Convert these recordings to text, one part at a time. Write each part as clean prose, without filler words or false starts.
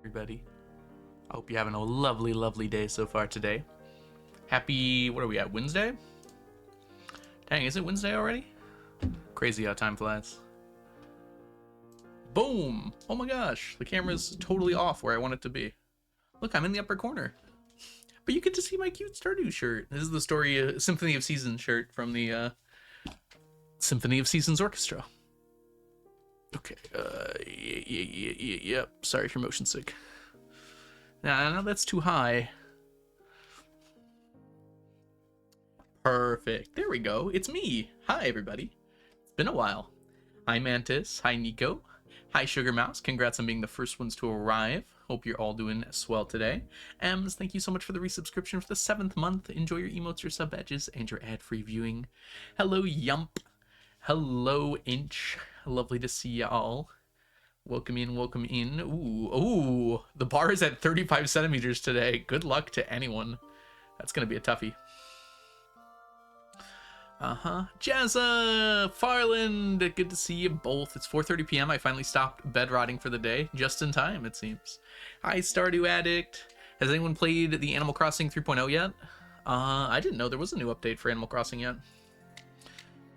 everybody. I hope you're having a lovely, lovely day so far today. Happy, what are we at, Wednesday? Dang, is it Wednesday already? Crazy how time flies. Boom! Oh my gosh, the camera's totally off where I want it to be. Look, I'm in the upper corner. But you get to see my cute Stardew shirt. This is the story, Symphony of Seasons shirt from the Symphony of Seasons Orchestra. Okay, yep. Sorry if you're motion sick. Nah, that's too high. Perfect. There we go. It's me. Hi, everybody. It's been a while. Hi, Mantis. Hi, Nico. Hi, Sugar Mouse. Congrats on being the first ones to arrive. Hope you're all doing swell today. Ems, thank you so much for the resubscription for the 7th month. Enjoy your emotes, your sub badges, and your ad-free viewing. Hello, Yump. Hello, Inch. Lovely to see y'all. Welcome in, welcome in. Ooh, the bar is at 35 centimeters today. Good luck to anyone. That's gonna be a toughie. Jazza, Farland, good to see you both. It's 4:30 p.m. I finally stopped bed rotting for the day, just in time, it seems. Hi, Stardew Addict. Has anyone played the Animal Crossing 3.0 yet? I didn't know there was a new update for Animal Crossing yet.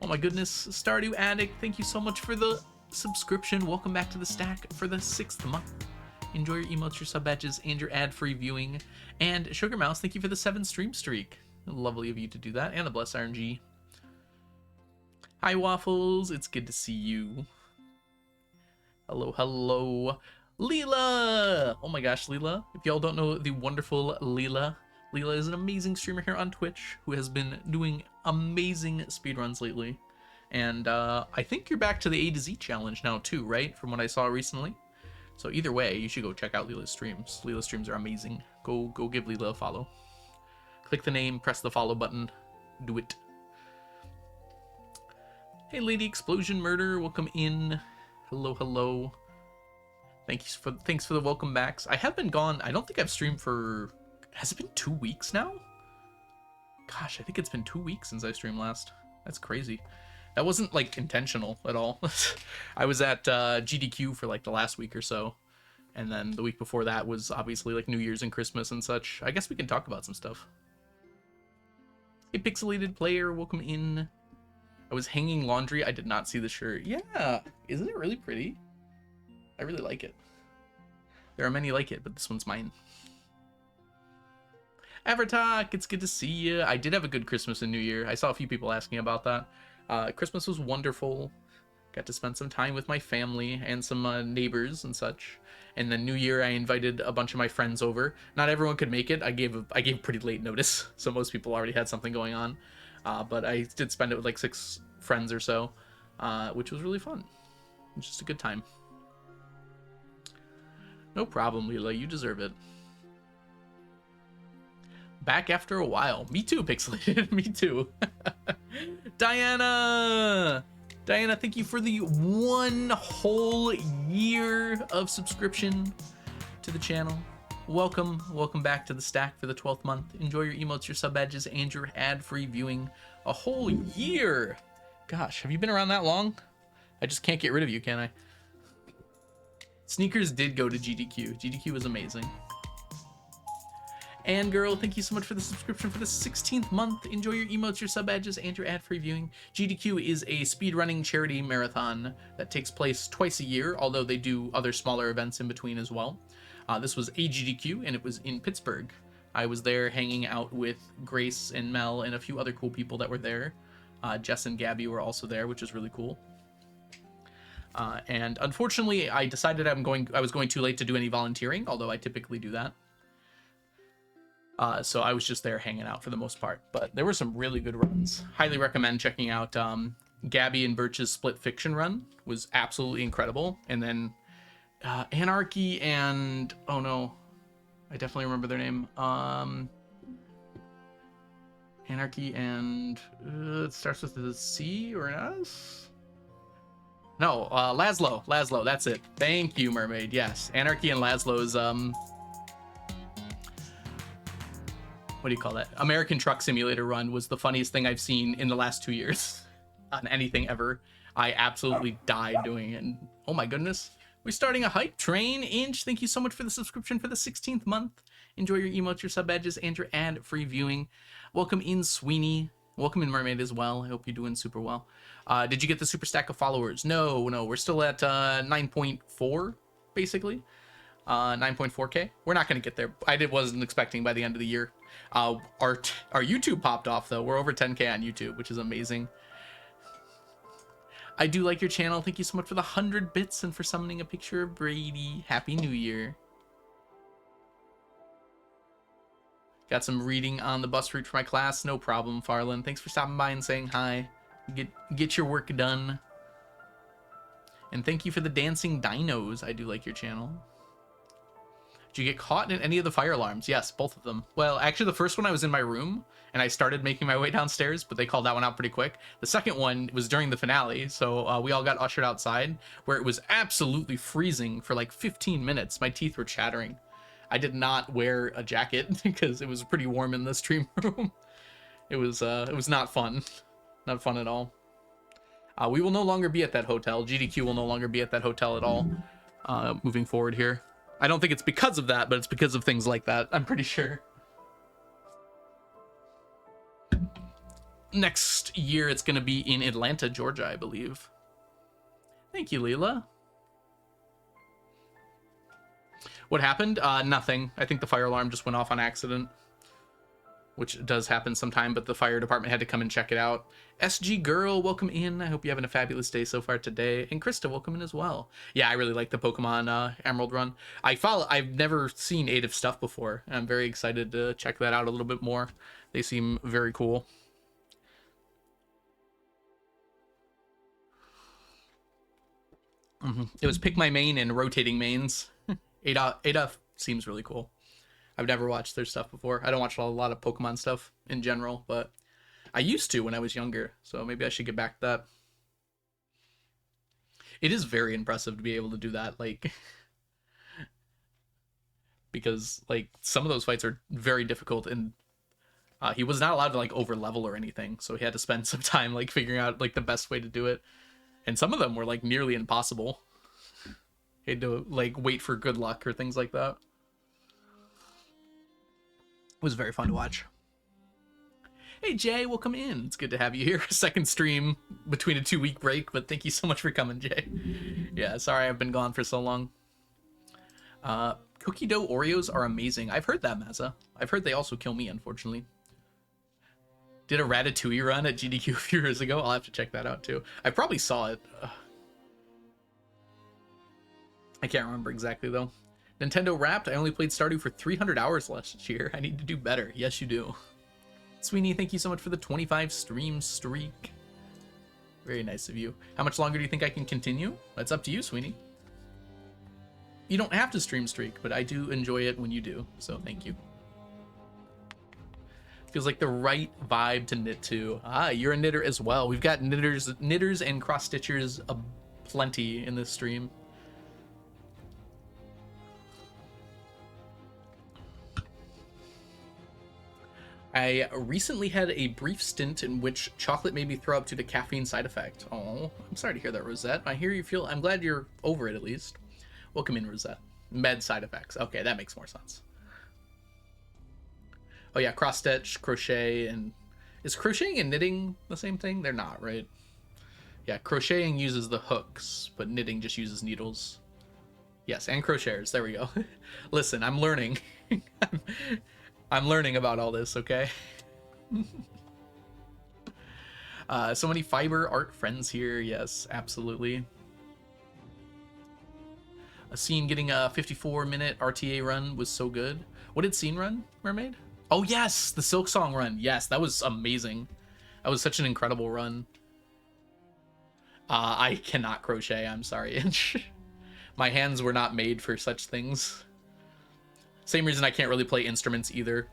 Oh my goodness, Stardew Addict, thank you so much for the subscription. Welcome back to the stack for the 6th month. Enjoy your emotes, your sub badges, and your ad-free viewing. And Sugar Mouse, thank you for the 7 stream streak. Lovely of you to do that. And the Bless RNG. Hi, Waffles. It's good to see you. Hello, hello. Leela! Oh my gosh, Leela. If y'all don't know the wonderful Leela, Leela is an amazing streamer here on Twitch who has been doing amazing speedruns lately. And I think you're back to the A to Z challenge now too, right? From what I saw recently. So either way, you should go check out Leela's streams. Leela's streams are amazing. Go give Leela a follow. Click the name, press the follow button. Do it. Hey, Lady Explosion Murder, welcome in. Hello, hello. Thanks for the welcome backs. I have been gone. I don't think I've streamed for, has it been 2 weeks now? Gosh, I think it's been 2 weeks since I streamed last. That's crazy. That wasn't like intentional at all. I was at GDQ for like the last week or so. And then the week before that was obviously like New Year's and Christmas and such. I guess we can talk about some stuff. Hey, Pixelated Player, welcome in. I was hanging laundry. I did not see the shirt. Yeah, isn't it really pretty? I really like it. There are many like it, but this one's mine. Avertalk, it's good to see you. I did have a good Christmas and New Year. I saw a few people asking about that. Christmas was wonderful. Got to spend some time with my family and some neighbors and such. And then New Year, I invited a bunch of my friends over. Not everyone could make it. I gave pretty late notice, so most people already had something going on. But I did spend it with like 6 friends or so, which was really fun. It was just a good time. No problem, Leela. You deserve it. Back after a while. Me too, Pixelated. Me too. Diana! Diana, thank you for the 1 whole year of subscription to the channel. Welcome back to the stack for the 12th month. Enjoy your emotes, your sub badges, and your ad-free viewing. A whole year! Gosh, have you been around that long? I just can't get rid of you, can I? Sneakers did go to GDQ. GDQ was amazing. And girl, thank you so much for the subscription for the 16th month. Enjoy your emotes, your sub badges, and your ad-free viewing. GDQ is a speedrunning charity marathon that takes place twice a year, although they do other smaller events in between as well. This was a GDQ, and it was in Pittsburgh. I was there hanging out with Grace and Mel and a few other cool people that were there. Jess and Gabby were also there, which is really cool. And unfortunately, I decided I was going too late to do any volunteering, although I typically do that. So I was just there hanging out for the most part. But there were some really good runs. Highly recommend checking out Gabby and Birch's split fiction run. Was absolutely incredible. And then Anarchy and... oh no. I definitely remember their name. Anarchy and... it starts with a C or an S? No, Laszlo. Laszlo, that's it. Thank you, Mermaid. Yes, Anarchy and Laszlo's... what do you call that? American Truck Simulator run was the funniest thing I've seen in the last 2 years on anything ever. I absolutely died doing it. And, oh my goodness. We're starting a hype train. Inch, thank you so much for the subscription for the 16th month. Enjoy your emotes, your sub badges, and your ad-free viewing. Welcome in, Sweeney. Welcome in, Mermaid, as well. I hope you're doing super well. Did you get the super stack of followers? No, we're still at 9.4, basically. 9.4K. We're not going to get there. Wasn't expecting by the end of the year. Our YouTube popped off, though. We're over 10K on YouTube, which is amazing. I do like your channel. Thank you so much for the 100 bits and for summoning a picture of Brady. Happy New Year. Got some reading on the bus route for my class. No problem, Farland. Thanks for stopping by and saying hi. Get your work done. And thank you for the dancing dinos. I do like your channel. Did you get caught in any of the fire alarms? Yes, both of them. Well, actually, the first one I was in my room, and I started making my way downstairs, but they called that one out pretty quick. The second one was during the finale, so we all got ushered outside, where it was absolutely freezing for like 15 minutes. My teeth were chattering. I did not wear a jacket because it was pretty warm in the stream room. It was not fun. Not fun at all. We will no longer be at that hotel. GDQ will no longer be at that hotel at all moving forward here. I don't think it's because of that, but it's because of things like that, I'm pretty sure. Next year, it's going to be in Atlanta, Georgia, I believe. Thank you, Leela. What happened? Nothing. I think the fire alarm just went off on accident, which does happen sometime, but the fire department had to come and check it out. SG Girl, welcome in. I hope you're having a fabulous day so far today. And Krista, welcome in as well. Yeah, I really like the Pokemon Emerald run. I've never seen Native stuff before, and I'm very excited to check that out a little bit more. They seem very cool. It was pick my main and rotating mains. Ada seems really cool. I've never watched their stuff before. I don't watch a lot of Pokemon stuff in general, but I used to when I was younger, so maybe I should get back to that. It is very impressive to be able to do that, like, because like some of those fights are very difficult, and he was not allowed to like over level or anything, so he had to spend some time like figuring out like the best way to do it, and some of them were like nearly impossible. He had to like wait for good luck or things like that. It was very fun to watch. Hey Jay, welcome in. It's good to have you here. Second stream between a 2-week break, but thank you so much for coming, Jay. Yeah, sorry I've been gone for so long. Cookie dough Oreos are amazing. I've heard that, Mazza. I've heard they also kill me, unfortunately. Did a Ratatouille run at GDQ a few years ago. I'll have to check that out too. I probably saw it. I can't remember exactly though. Nintendo Wrapped. I only played Stardew for 300 hours last year. I need to do better. Yes, you do. Sweeney, thank you so much for the 25 stream streak. Very nice of you. How much longer do you think I can continue? That's up to you, Sweeney. You don't have to stream streak, but I do enjoy it when you do, so thank you. Feels like the right vibe to knit to. Ah, you're a knitter as well. We've got knitters and cross stitchers plenty in this stream. I recently had a brief stint in which chocolate made me throw up due to caffeine side effect. Oh, I'm sorry to hear that, Rosette. I'm glad you're over it at least. Welcome in, Rosette. Med side effects. Okay, that makes more sense. Oh yeah, cross stitch, crochet, and is crocheting and knitting the same thing? They're not, right? Yeah, crocheting uses the hooks, but knitting just uses needles. Yes, and crocheters. There we go. Listen, I'm learning. I'm learning about all this, okay? So many fiber art friends here. Yes, absolutely. A scene getting a 54-minute RTA run was so good. What did scene run, Mermaid? Oh, yes, the Silk Song run. Yes, that was amazing. That was such an incredible run. I cannot crochet. I'm sorry, Inch. My hands were not made for such things. Same reason I can't really play instruments either.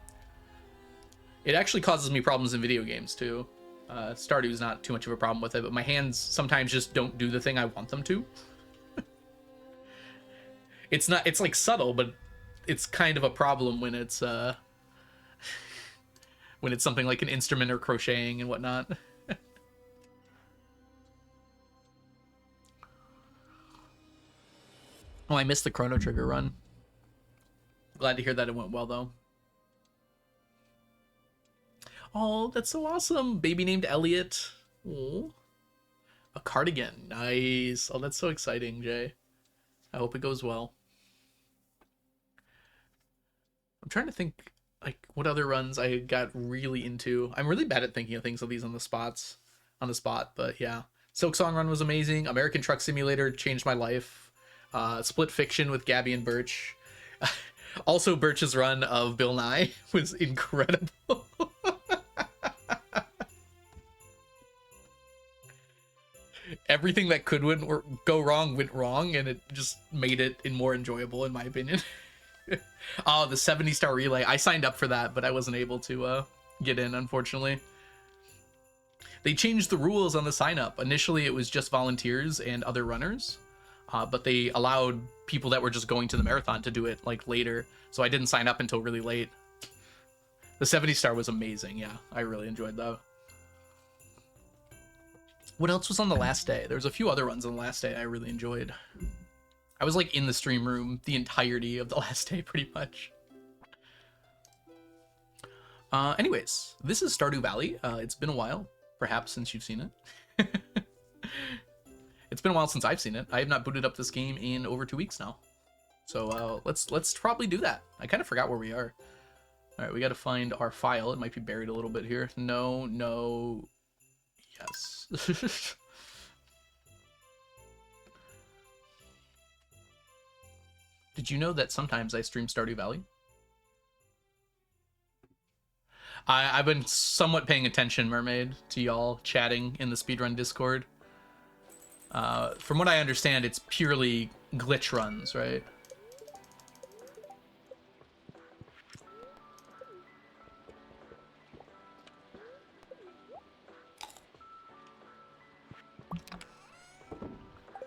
It actually causes me problems in video games too. Stardew is not too much of a problem with it, but my hands sometimes just don't do the thing I want them to. It's like subtle, but it's kind of a problem when it's something like an instrument or crocheting and whatnot. Oh, I missed the Chrono Trigger run. Glad to hear that it went well, though. Oh, that's so awesome. Baby named Elliot. Oh, a cardigan. Nice. Oh, that's so exciting, Jay. I hope it goes well. I'm trying to think, like, what other runs I got really into. I'm really bad at thinking of things of these on the spot, but yeah. Silk Song Run was amazing. American Truck Simulator changed my life. Split Fiction with Gabby and Birch. Also, Birch's run of Bill Nye was incredible. Everything that could go wrong went wrong, and it just made it more enjoyable, in my opinion. Oh, the 70-star relay. I signed up for that, but I wasn't able to get in, unfortunately. They changed the rules on the sign up. Initially, it was just volunteers and other runners, but they allowed people that were just going to the marathon to do it like later. So I didn't sign up until really late. The 70-star was amazing. Yeah, I really enjoyed that. What else was on the last day? There was a few other runs on the last day I really enjoyed. I was like in the stream room the entirety of the last day, pretty much. Anyways, this is Stardew Valley. It's been a while, perhaps, since you've seen it. It's been a while since I've seen it. I have not booted up this game in over 2 weeks now. So let's probably do that. I kind of forgot where we are. All right, we got to find our file. It might be buried a little bit here. No, yes. Did you know that sometimes I stream Stardew Valley? I've been somewhat paying attention, Mermaid, to y'all chatting in the speedrun Discord. From what I understand, it's purely glitch runs, right?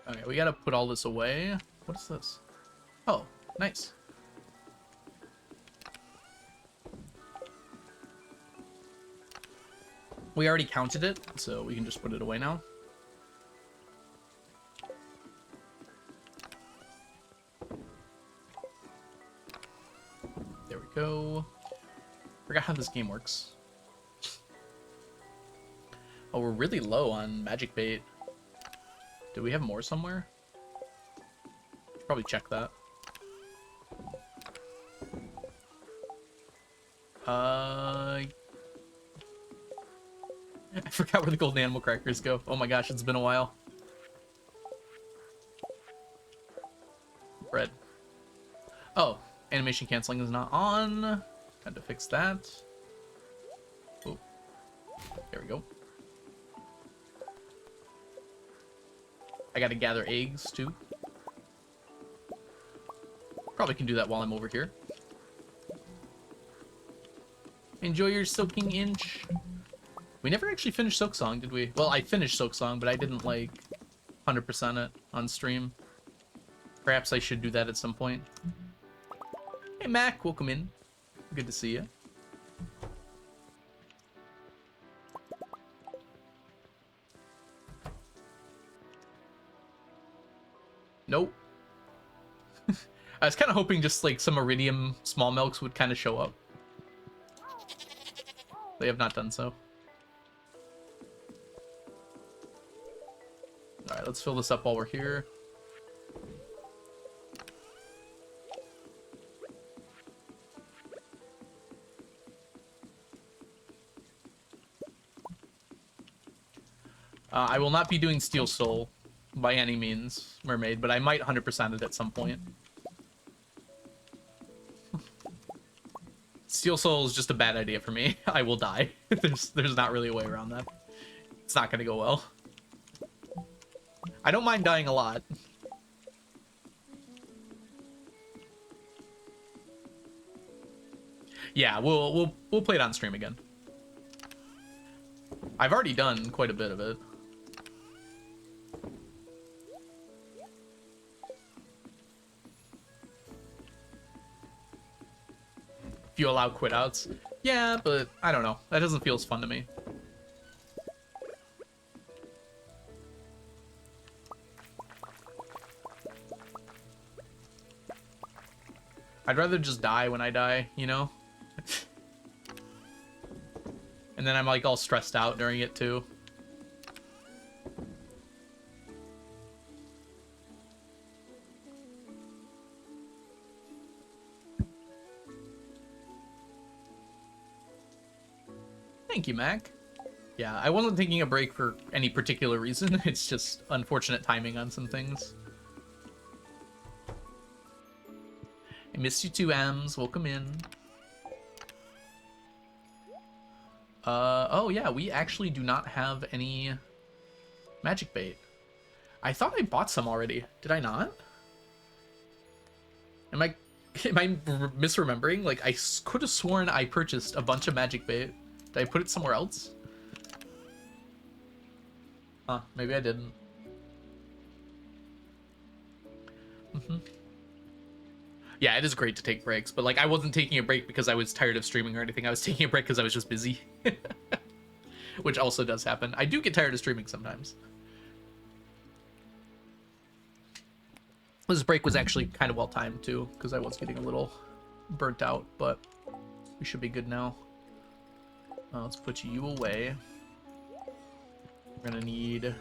Okay, we gotta put all this away. What is this? Oh, nice. We already counted it, so we can just put it away now. There we go. Forgot how this game works. Oh, we're really low on magic bait. Do we have more somewhere? Should probably check that. I forgot where the golden animal crackers go. Oh my gosh, it's been a while. Bread. Oh, animation canceling is not on. Had to fix that. Oh, there we go. I gotta gather eggs too. Probably can do that while I'm over here. Enjoy your soaking inch. We never actually finished Soak Song, did we? Well, I finished Soak Song, but I didn't, like, 100% it on stream. Perhaps I should do that at some point. Hey, Mac, welcome in. Good to see you. Nope. I was kind of hoping just, like, some Iridium small milks would kind of show up. They have not done so. Alright, let's fill this up while we're here. I will not be doing Steel Soul by any means, Mermaid, but I might 100% it at some point. Steel Soul is just a bad idea for me. I will die. There's not really a way around that. It's not gonna go well. I don't mind dying a lot. Yeah, we'll play it on stream again. I've already done quite a bit of it. If you allow quit outs. Yeah, but I don't know. That doesn't feel as fun to me. I'd rather just die when I die, you know? And then I'm like all stressed out during it too. Thank you, Mac. Yeah, I wasn't taking a break for any particular reason. It's just unfortunate timing on some things. I missed you too, Ems. Welcome in. Oh yeah, we actually do not have any magic bait. I thought I bought some already. Did I not? Am I misremembering? Like, I could have sworn I purchased a bunch of magic bait. Did I put it somewhere else? Huh, maybe I didn't. Yeah, it is great to take breaks, but like I wasn't taking a break because I was tired of streaming or anything. I was taking a break because I was just busy. Which also does happen. I do get tired of streaming sometimes. This break was actually kind of well timed too, because I was getting a little burnt out, but we should be good now. Let's put you away. We're gonna need...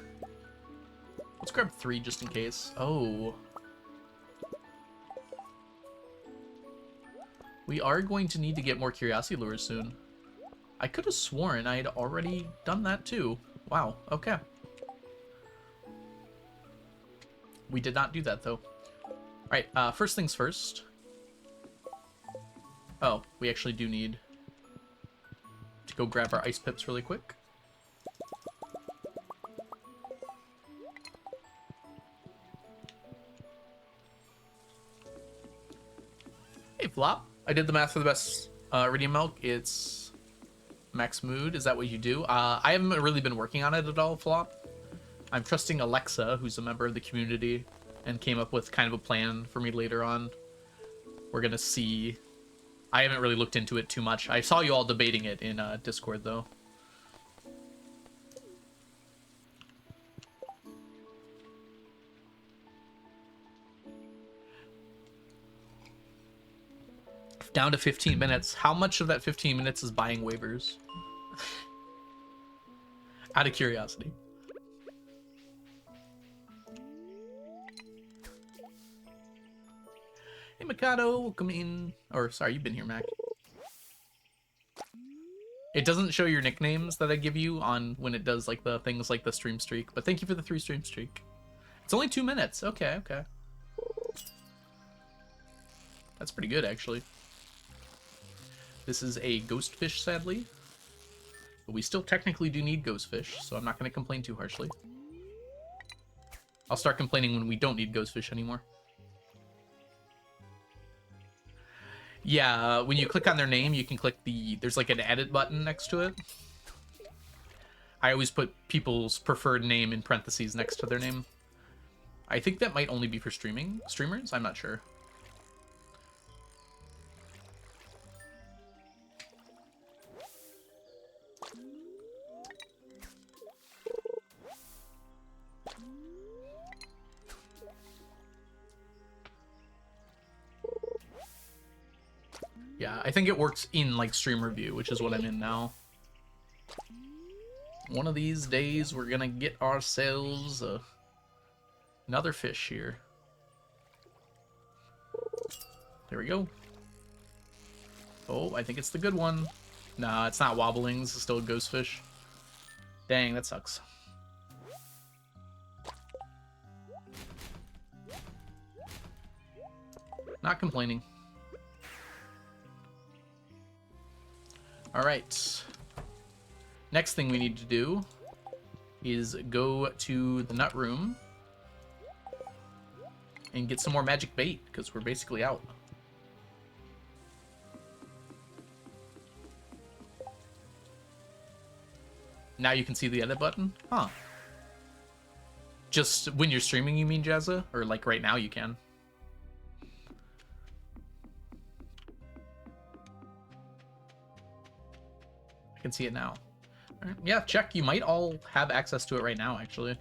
Let's grab 3 just in case. Oh. We are going to need to get more curiosity lures soon. I could have sworn I had already done that too. Wow, okay. We did not do that though. Alright, first things first. Oh, we actually do need to go grab our ice pips really quick. Hey, Flop. I did the math for the best iridium milk. It's max mood. Is that what you do? I haven't really been working on it at all, Flop. I'm trusting Alexa, who's a member of the community, and came up with kind of a plan for me later on. We're gonna see. I haven't really looked into it too much. I saw you all debating it in Discord, though. Down to 15 minutes. How much of that 15 minutes is buying waivers? Out of curiosity. Hey, Mikado, welcome in. Or, sorry, you've been here, Mac. It doesn't show your nicknames that I give you on when it does like the things like the stream streak, but thank you for the 3 stream streak. It's only 2 minutes. Okay, okay. That's pretty good, actually. This is a ghost fish, sadly. But we still technically do need ghost fish, so I'm not going to complain too harshly. I'll start complaining when we don't need ghost fish anymore. Yeah, when you click on their name, you can click the... There's like an edit button next to it. I always put people's preferred name in parentheses next to their name. I think that might only be for streamers? I'm not sure. Yeah, I think it works in like streamer view, which is what I'm in now. One of these days, we're gonna get ourselves another fish here. There we go. Oh, I think it's the good one. Nah, it's not wobbling. This is still a ghost fish. Dang, that sucks. Not complaining. All right. Next thing we need to do is go to the nut room and get some more magic bait, because we're basically out. Now you can see the edit button? Huh. Just when you're streaming, you mean, Jazza? Or like right now you can. I can see it now. All right. Yeah, check. You might all have access to it right now, actually.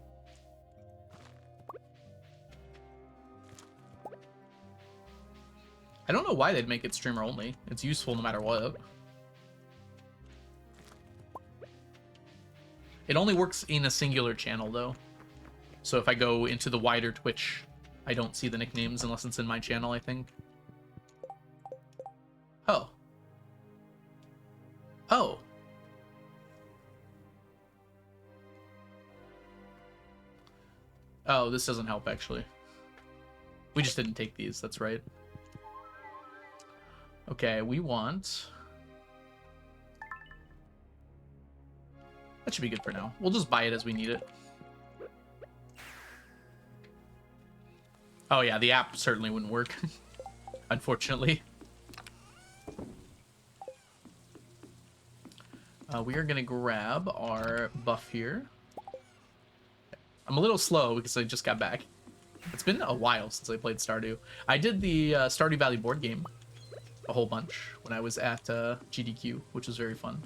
I don't know know why they'd make it streamer only. It's useful no matter what. It only works in a singular channel, though. So if I go into the wider Twitch, I don't see the nicknames unless it's in my channel, I think. Oh. Oh. Oh, this doesn't help, actually. We just didn't take these, that's right. Okay, we want... That should be good for now. We'll just buy it as we need it. Oh yeah, the app certainly wouldn't work. Unfortunately. We are going to grab our buff here. I'm a little slow because I just got back. It's been a while since I played Stardew. I did the Stardew Valley board game a whole bunch when I was at GDQ, which was very fun.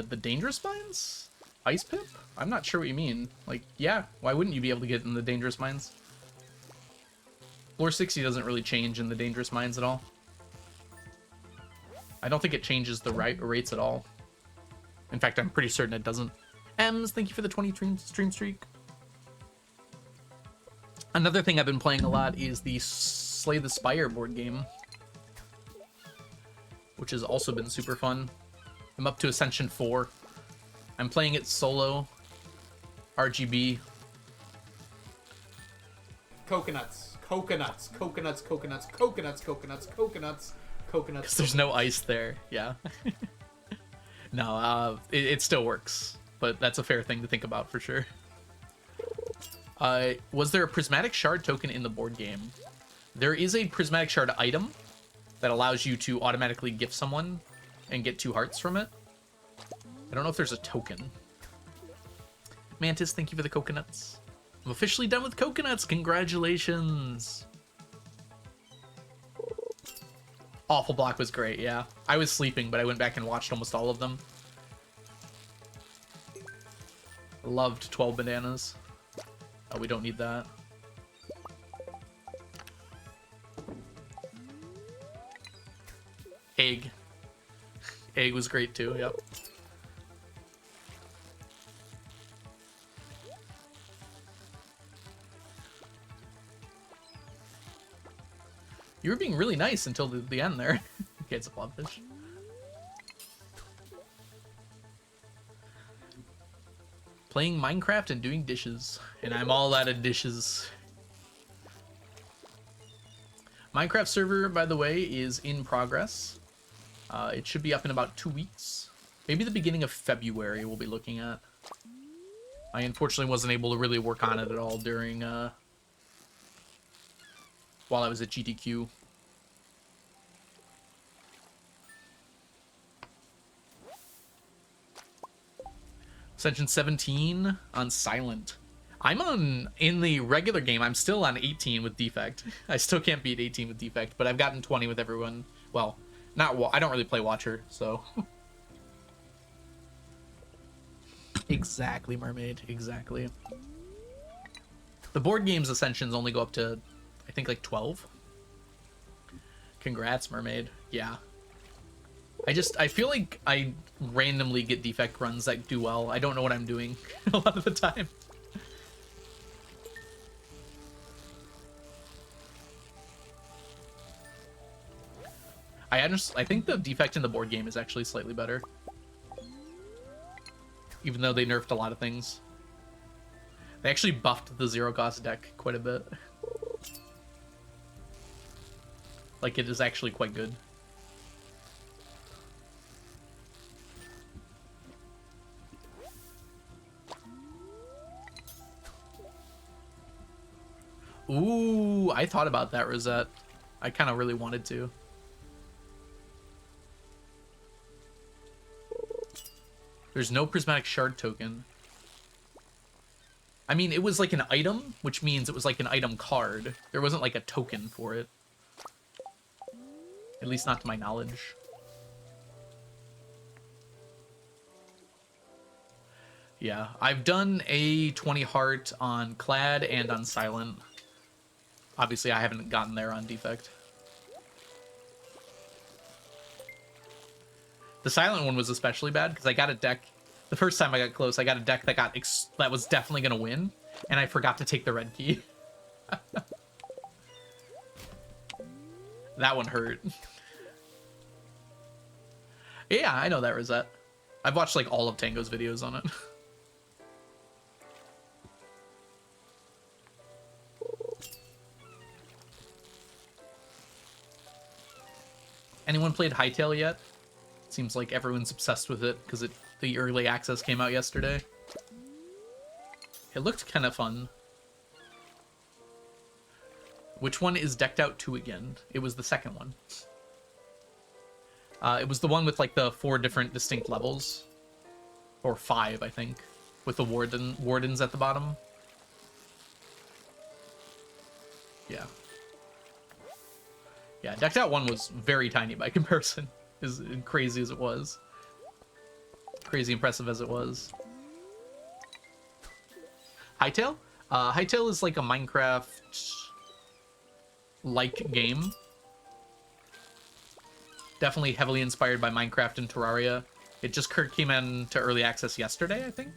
The dangerous mines? Ice pip? I'm not sure what you mean. Like, yeah, why wouldn't you be able to get in the dangerous mines? Floor 60 doesn't really change in the dangerous mines at all. I don't think it changes the rates at all. In fact, I'm pretty certain it doesn't. Ems, thank you for the 20 stream streak. Another thing I've been playing a lot is the Slay the Spire board game, which has also been super fun. I'm up to Ascension 4. I'm playing it solo. RGB. Coconuts. Coconuts. Coconuts. Coconuts. Coconuts. Coconuts. Coconuts. Coconuts. Because there's no ice there. Yeah. No, it still works. But that's a fair thing to think about for sure. Was there a prismatic shard token in the board game? There is a prismatic shard item that allows you to automatically gift someone and get 2 hearts from it. I don't know if there's a token. Mantis, thank you for the coconuts. I'm officially done with coconuts. Congratulations. Awful Block was great, yeah. I was sleeping, but I went back and watched almost all of them. Loved 12 bananas. Oh, we don't need that. Egg. Egg was great too, yep. You were being really nice until the end there. Okay, it's a blobfish. Playing Minecraft and doing dishes. And I'm all out of dishes. Minecraft server, by the way, is in progress. It should be up in about 2 weeks. Maybe the beginning of February we'll be looking at. I unfortunately wasn't able to really work on it at all during... while I was at GDQ. Ascension 17 on Silent. In the regular game, I'm still on 18 with Defect. I still can't beat 18 with Defect, but I've gotten 20 with everyone. Well, I don't really play Watcher, so. Exactly, Mermaid, exactly. The board game's Ascensions only go up to, I think, like 12. Congrats, Mermaid. Yeah. I feel like I randomly get defect runs that do well. I don't know what I'm doing a lot of the time. I think the defect in the board game is actually slightly better. Even though they nerfed a lot of things. They actually buffed the zero cost deck quite a bit. Like, it is actually quite good. Ooh, I thought about that, Rosette. I kind of really wanted to. There's no prismatic shard token. I mean, it was like an item, which means it was like an item card. There wasn't like a token for it. At least not to my knowledge. Yeah, I've done a 20 heart on Clad and on Silent. Obviously, I haven't gotten there on Defect. The Silent one was especially bad because I got a deck. The first time I got close, I got a deck that that was definitely gonna win, and I forgot to take the red key. That one hurt. Yeah, I know that Rosette. I've watched like all of Tango's videos on it. Anyone played Hytale yet? Seems like everyone's obsessed with it because the early access came out yesterday. It looked kind of fun. Which one is Decked Out 2 again? It was the second one. It was the one with like the 4 different distinct levels. Or 5, I think. With the wardens at the bottom. Yeah. Yeah, Decked Out 1 was very tiny by comparison. As crazy as it was. Crazy impressive as it was. Hytale? Hytale is like a Minecraft-like game. Definitely heavily inspired by Minecraft and Terraria. It just came into early access yesterday, I think.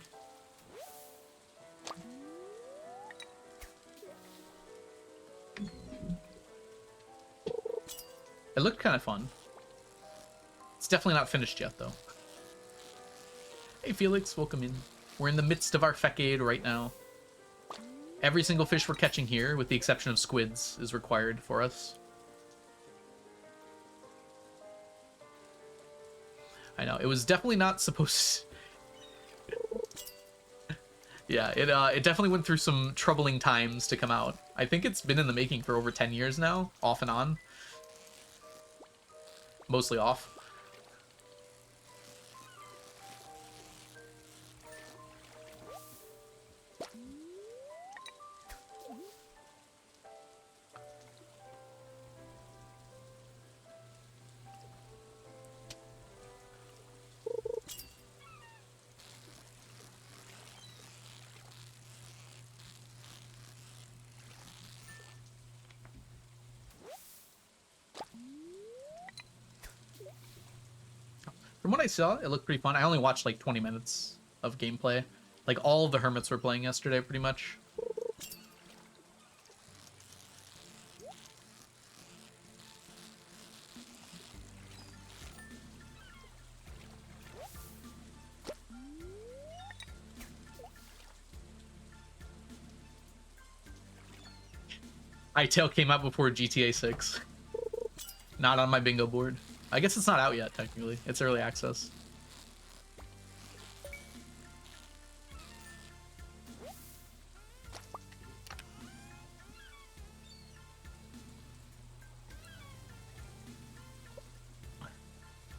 It looked kind of fun. It's definitely not finished yet, though. Hey, Felix, welcome in. We're in the midst of our Fecade right now. Every single fish we're catching here, with the exception of squids, is required for us. I know, it was definitely not supposed to... Yeah, it definitely went through some troubling times to come out. I think it's been in the making for over 10 years now, off and on. Mostly off. From what I saw, it looked pretty fun. I only watched like 20 minutes of gameplay. Like all of the hermits were playing yesterday, pretty much. Hytale came out before GTA 6. Not on my bingo board. I guess it's not out yet, technically. It's early access.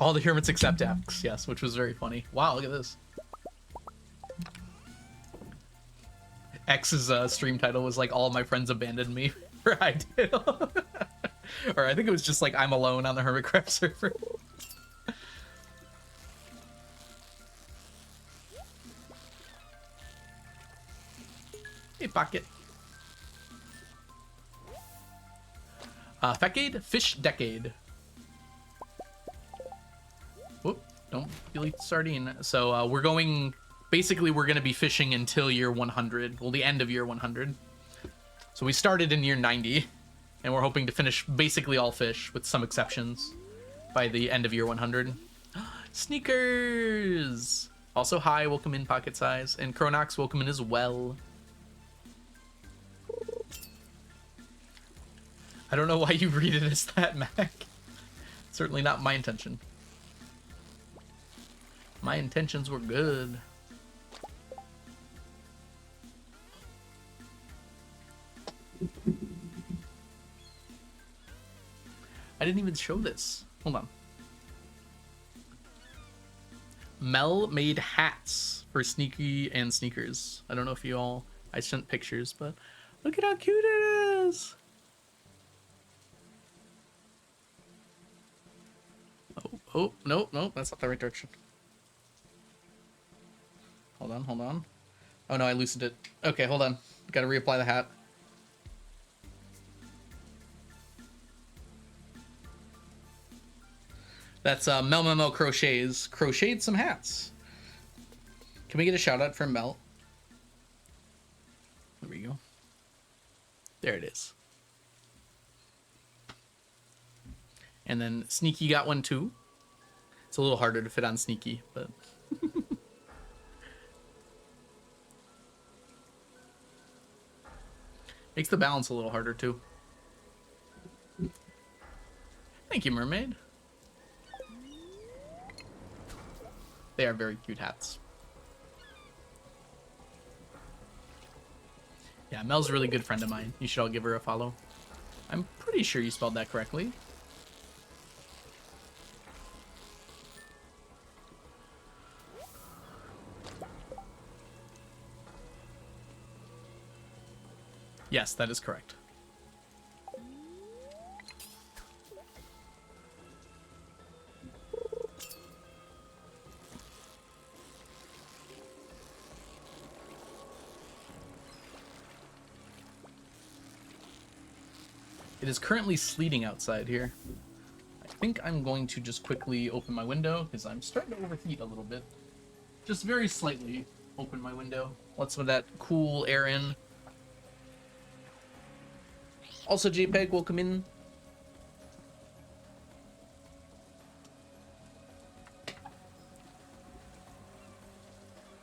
All the hermits except X, yes, which was very funny. Wow, look at this. X's stream title was like, all my friends abandoned me for Hytale. Or I think it was just like, I'm alone on the Hermitcraft server. Hey, Pocket. Fecade? Fish Decade. Whoop, don't delete sardine. So we're going... Basically, we're going to be fishing until year 100. Well, the end of year 100. So we started in year 90. And we're hoping to finish basically all fish, with some exceptions, by the end of year 100. Sneakers! Also, hi, welcome in, Pocket Size. And Chronox, welcome in as well. I don't know why you read it as that, Mac. Certainly not my intention. My intentions were good. I didn't even show this. Hold on. Mel made hats for Sneaky and Sneakers. I don't know if you all... I sent pictures, but look at how cute it is! Oh, nope, that's not the right direction. Hold on, hold on. Oh no, I loosened it. Okay, hold on. Gotta reapply the hat. That's Mel Mel Mel Crochets. Crocheted some hats. Can we get a shout out from Mel? There we go. There it is. And then Sneaky got one too. It's a little harder to fit on Sneaky, but... Makes the balance a little harder too. Thank you, Mermaid. They are very cute hats. Yeah, Mel's a really good friend of mine. You should all give her a follow. I'm pretty sure you spelled that correctly. Yes, that is correct. It is currently sleeting outside here. I think I'm going to just quickly open my window because I'm starting to overheat a little bit. Just very slightly open my window. Let some of that cool air in. Also, JPEG, welcome in.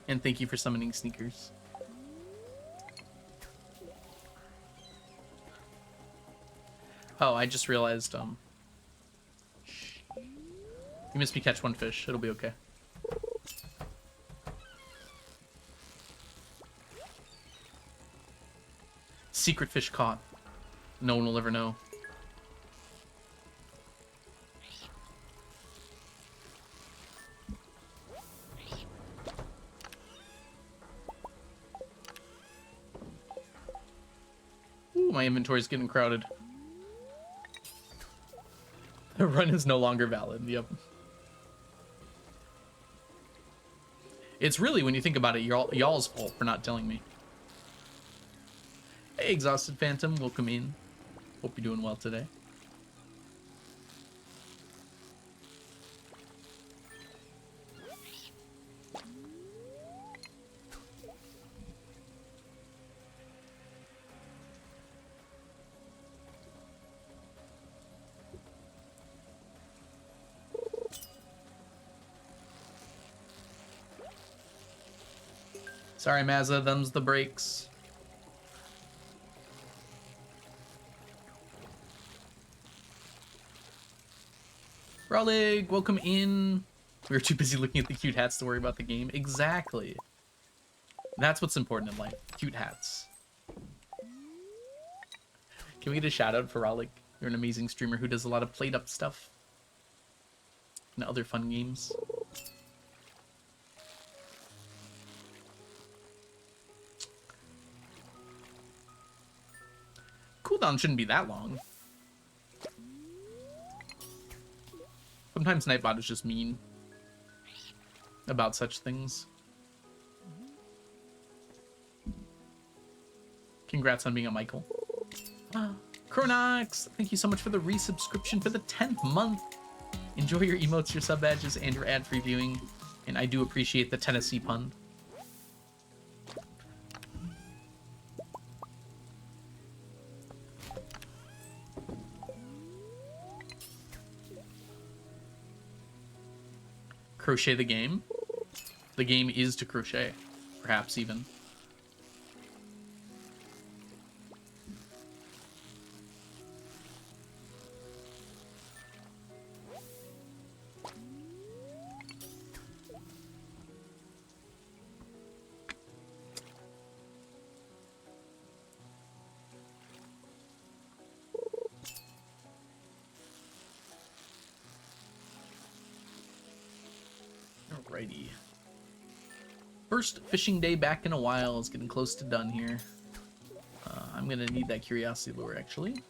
And thank you for summoning Sneakers. Oh, I just realized, you missed me catch one fish. It'll be okay. Secret fish caught. No one will ever know. Ooh, my inventory's getting crowded. The run is no longer valid. Yep. It's really, when you think about it, y'all's fault for not telling me. Hey, Exhausted Phantom, welcome in. Hope you're doing well today. Sorry, Mazza, them's the breaks. Raleigh, welcome in. We were too busy looking at the cute hats to worry about the game. Exactly. That's what's important in life. Cute hats. Can we get a shout out for Raleigh? You're an amazing streamer who does a lot of played up stuff. And other fun games. Cooldown shouldn't be that long. Sometimes Nightbot is just mean about such things. Congrats on being a Michael. Chronox, thank you so much for the resubscription for the 10th month. Enjoy your emotes, your sub badges, and your ad-free viewing. And I do appreciate the Tennessee pun. Crochet the game. The game is to crochet, perhaps even. Alrighty. First fishing day back in a while is getting close to done here. I'm gonna need that curiosity lure actually.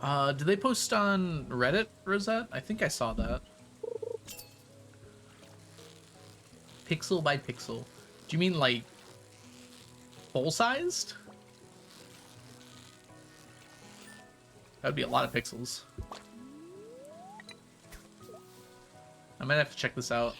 Did they post on Reddit, Rosette? I think I saw that. Pixel by pixel. Do you mean like full-sized? That would be a lot of pixels. I might have to check this out.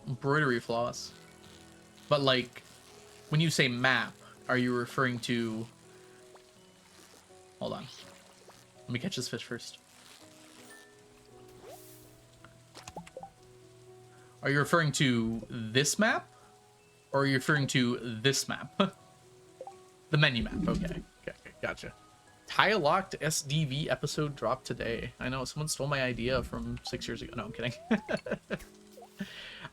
Embroidery floss. But like, when you say map, are you referring to... Hold on. Let me catch this fish first. Are you referring to this map? Or are you referring to this map? The menu map, okay. Okay, gotcha. Tile locked SDV episode dropped today. I know, someone stole my idea from 6 years ago. No, I'm kidding.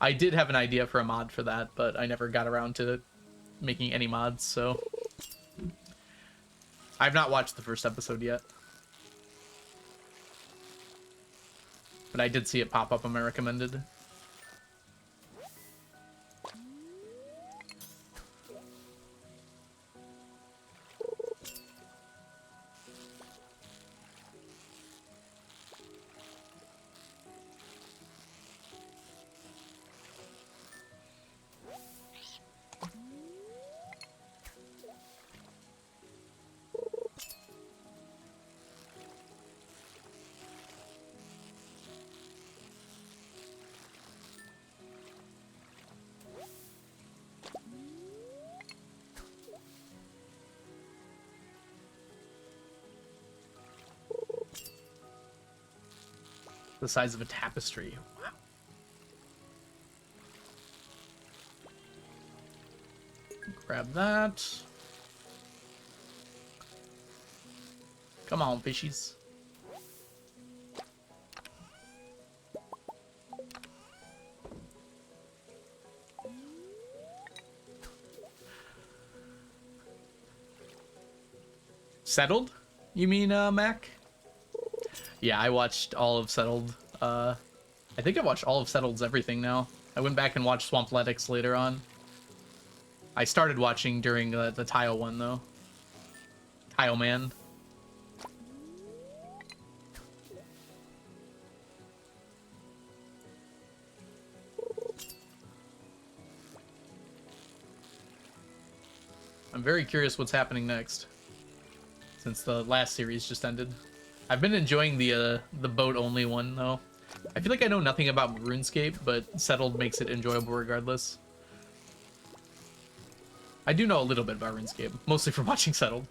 I did have an idea for a mod for that, but I never got around to making any mods, so... I've not watched the first episode yet. But I did see it pop up on my recommended. The size of a tapestry. Wow. Grab that. Come on, fishies. Settled? You mean, Mac? Yeah, I watched all of Settled. I think I watched all of Settled's everything now. I went back and watched Swampletics later on. I started watching during the Tile one, though. Tile Man. I'm very curious what's happening next, since the last series just ended. I've been enjoying the boat-only one, though. I feel like I know nothing about RuneScape, but Settled makes it enjoyable regardless. I do know a little bit about RuneScape, mostly from watching Settled.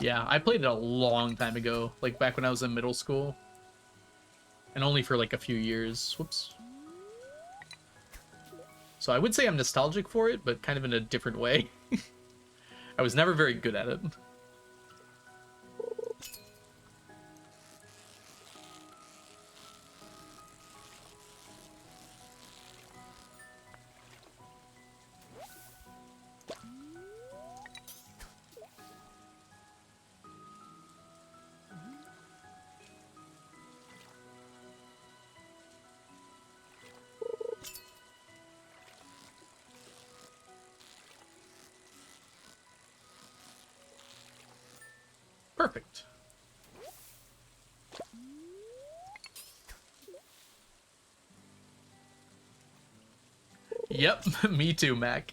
Yeah, I played it a long time ago, like back when I was in middle school. And only for like a few years. Whoops. So I would say I'm nostalgic for it, but kind of in a different way. I was never very good at it. Perfect. Yep, me too, Mac.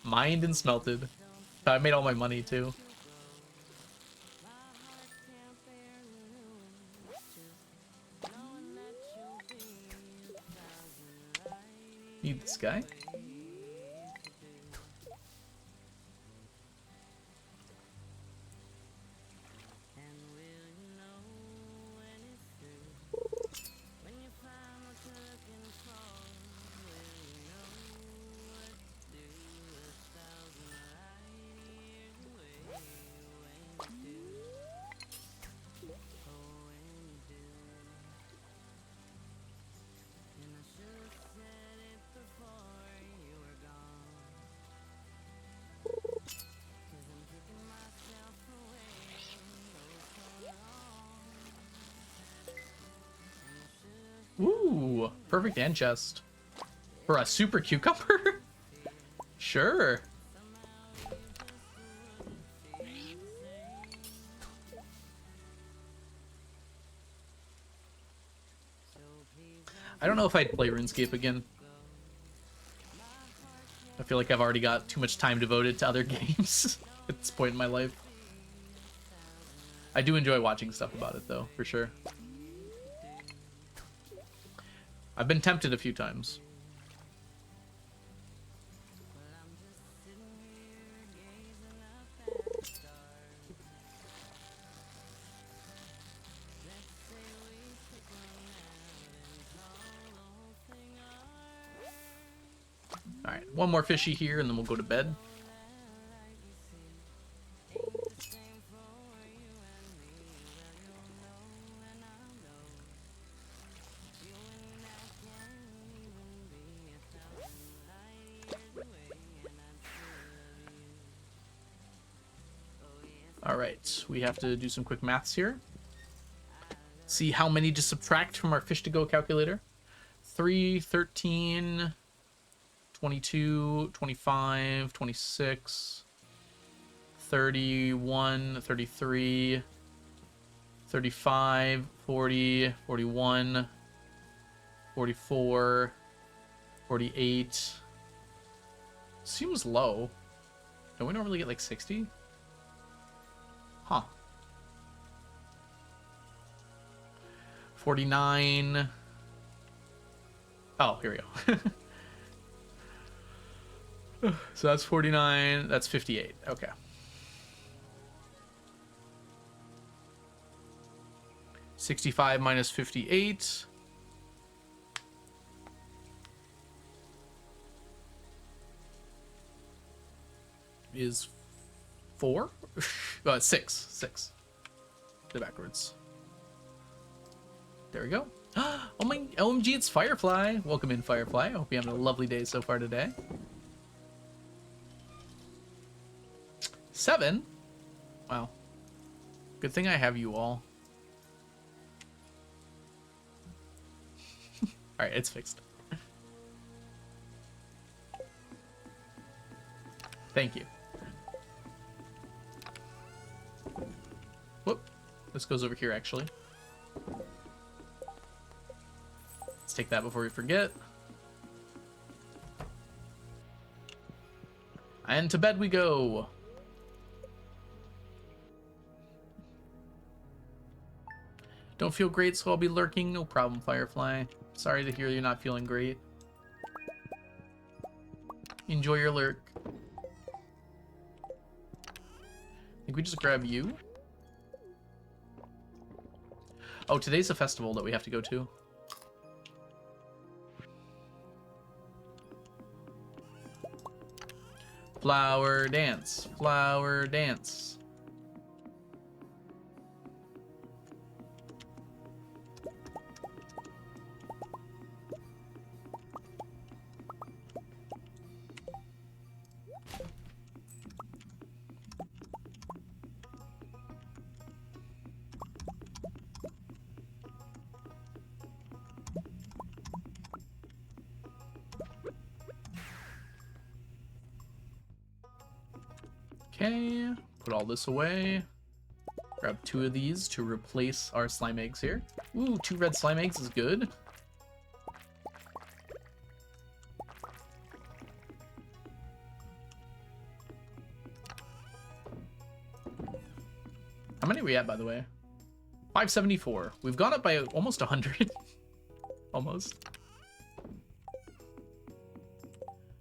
Mined and smelted. I made all my money too. Need this guy. Ooh, perfect end chest. For a super cucumber? Sure. I don't know if I'd play RuneScape again. I feel like I've already got too much time devoted to other games at this point in my life. I do enjoy watching stuff about it, though, for sure. I've been tempted a few times. Alright, one more fishy here, and then we'll go to bed. Alright, we have to do some quick maths here. See how many to subtract from our fish to go calculator. 3, 13, 22, 25, 26, 31, 33, 35, 40, 41, 44, 48. Seems low. Don't we normally get like 60? Huh. 49. Oh, here we go. So that's 49. That's 58. Okay. $65 minus 58. Is 4? 6. 6. The backwards. There we go. Oh my, OMG, it's Firefly. Welcome in, Firefly. I hope you're having a lovely day so far today. 7? Wow. Good thing I have you all. Alright, it's fixed. Thank you. Whoop. This goes over here, actually. Let's take that before we forget. And to bed we go. Don't feel great, so I'll be lurking. No problem, Firefly. Sorry to hear you're not feeling great. Enjoy your lurk. I think we just grab you. Oh, today's a festival that we have to go to. Flower dance. Flower dance. Okay, put all this away. Grab 2 of these to replace our slime eggs here. Ooh, 2 red slime eggs is good. How many are we at, by the way? 574. We've gone up by almost 100. Almost.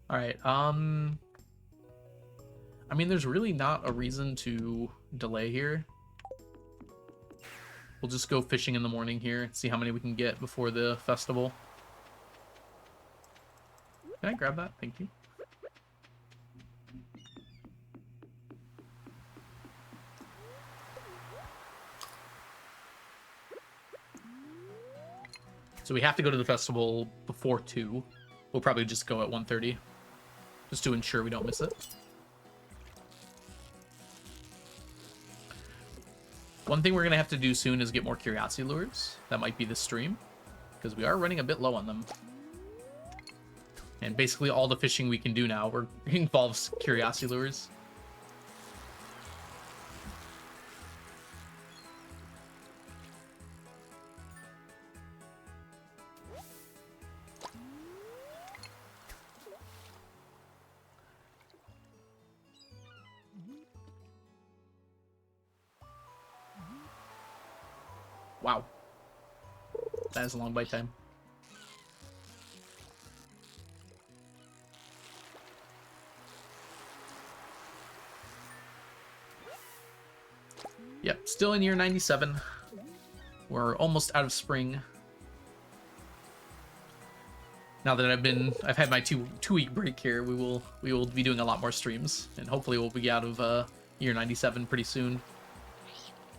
All right. I mean, there's really not a reason to delay here. We'll just go fishing in the morning here, see how many we can get before the festival. Can I grab that? Thank you. So we have to go to the festival before 2. We'll probably just go at 1:30, just to ensure we don't miss it. One thing we're going to have to do soon is get more curiosity lures. That might be this stream, because we are running a bit low on them. And basically all the fishing we can do now involves curiosity lures. Wow. That is a long bite time. Yep, still in year 97. We're almost out of spring. Now that I've had my two-week break here, we will be doing a lot more streams, and hopefully we'll be out of year 97 pretty soon.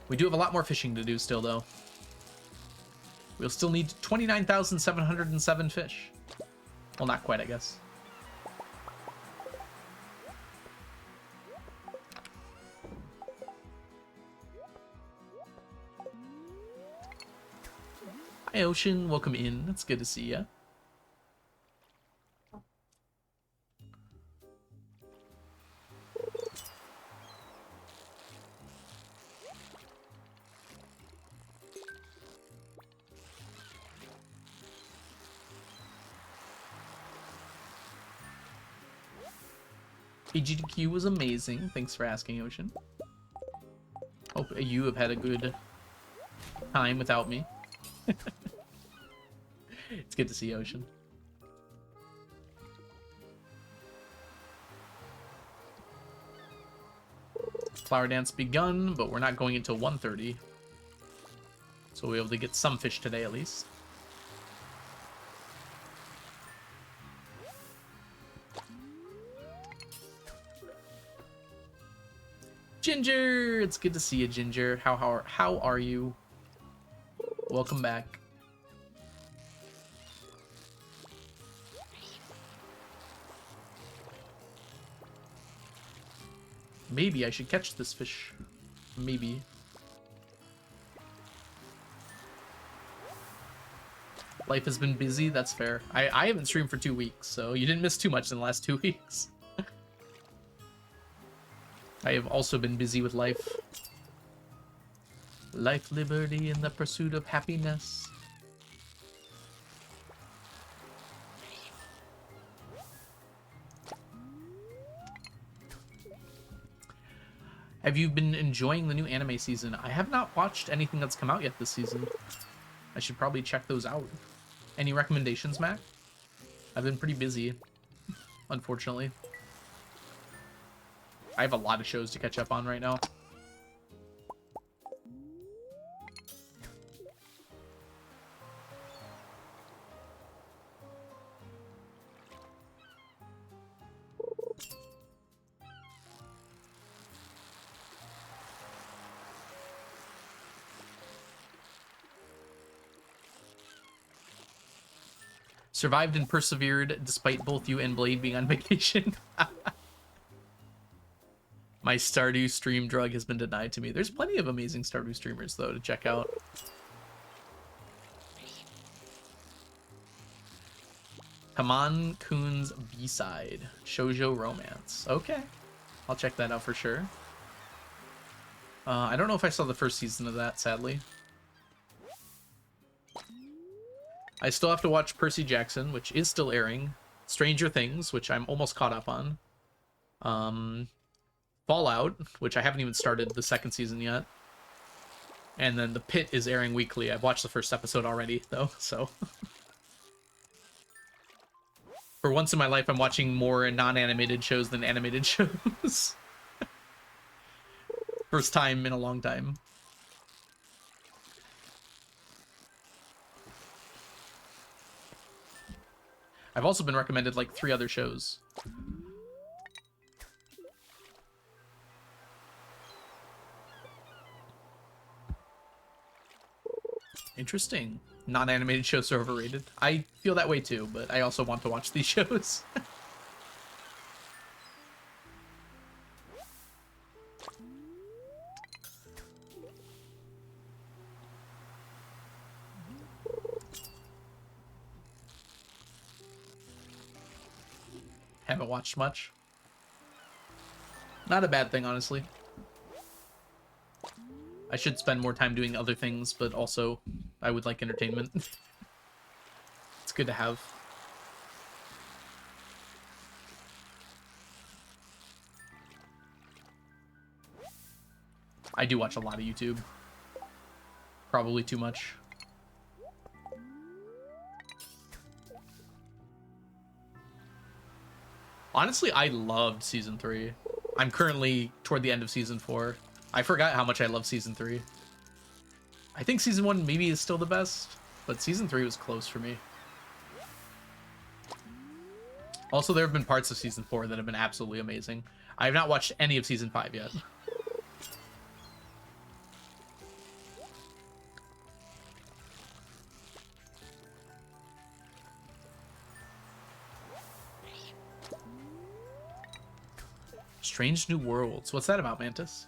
We do have a lot more fishing to do still, though. We'll still need 29,707 fish. Well, not quite, I guess. Hi, Ocean. Welcome in. It's good to see ya. AGDQ was amazing. Thanks for asking, Ocean. Hope you have had a good time without me. It's good to see Ocean. Flower dance begun, but we're not going until 1:30. So we'll be able to get some fish today at least. Ginger! It's good to see you, Ginger. How are you? Welcome back. Maybe I should catch this fish. Maybe. Life has been busy, that's fair. I haven't streamed for 2 weeks, so you didn't miss too much in the last 2 weeks. I have also been busy with life. Life, liberty, and the pursuit of happiness. Have you been enjoying the new anime season? I have not watched anything that's come out yet this season. I should probably check those out. Any recommendations, Mac? I've been pretty busy, unfortunately. I have a lot of shows to catch up on right now. Survived and persevered despite both you and Blade being on vacation. My Stardew stream drug has been denied to me. There's plenty of amazing Stardew streamers, though, to check out. Haman Kun's B-side. Shoujo Romance. Okay. I'll check that out for sure. I don't know if I saw the first season of that, sadly. I still have to watch Percy Jackson, which is still airing. Stranger Things, which I'm almost caught up on. Fallout, which I haven't even started the second season yet. And then The Pit is airing weekly. I've watched the first episode already, though, so... For once in my life, I'm watching more non-animated shows than animated shows. First time in a long time. I've also been recommended like 3 other shows. Interesting. Non-animated shows are overrated. I feel that way too, but I also want to watch these shows. Haven't watched much. Not a bad thing, honestly. I should spend more time doing other things, but also I would like entertainment. It's good to have. I do watch a lot of YouTube. Probably too much. Honestly, I loved Season 3. I'm currently toward the end of Season 4. I forgot how much I love Season 3. I think Season 1 maybe is still the best, but Season 3 was close for me. Also, there have been parts of Season 4 that have been absolutely amazing. I have not watched any of Season 5 yet. Strange New Worlds. What's that about, Mantis?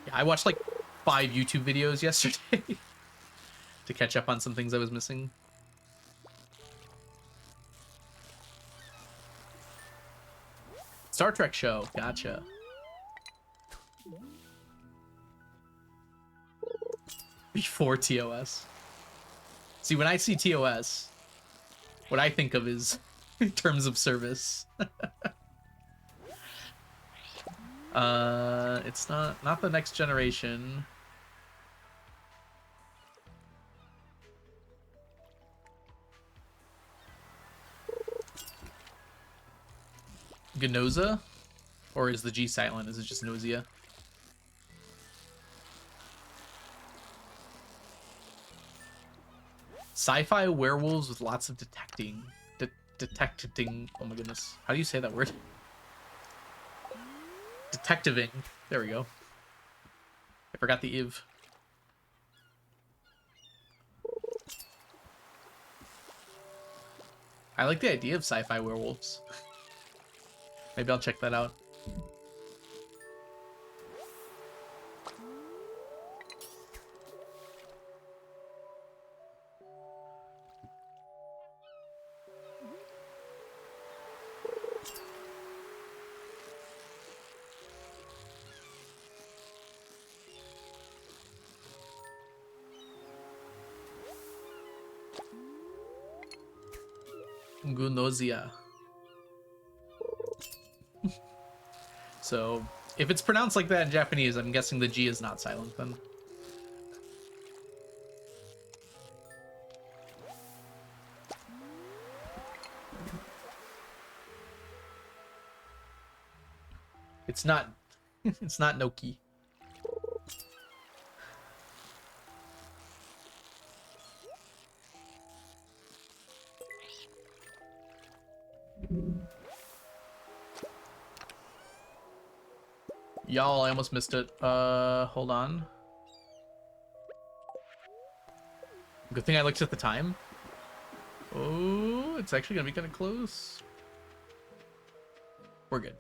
Yeah, I watched like 5 YouTube videos yesterday to catch up on some things I was missing. Star Trek show. Gotcha. Before TOS. See, when I see TOS, what I think of is terms of service. It's not the next generation. Gnoza? Or is the G silent? Is it just nausea? Sci-fi werewolves with lots of detecting. Detecting. Oh my goodness. How do you say that word? Detectiving. There we go. I forgot the IV. I like the idea of sci-fi werewolves. Maybe I'll check that out. Gunozia. So, if it's pronounced like that in Japanese, I'm guessing the G is not silent then. It's not it's not Noki. Y'all, I almost missed it. Hold on. Good thing I looked at the time. Oh, it's actually gonna be kind of close. We're good.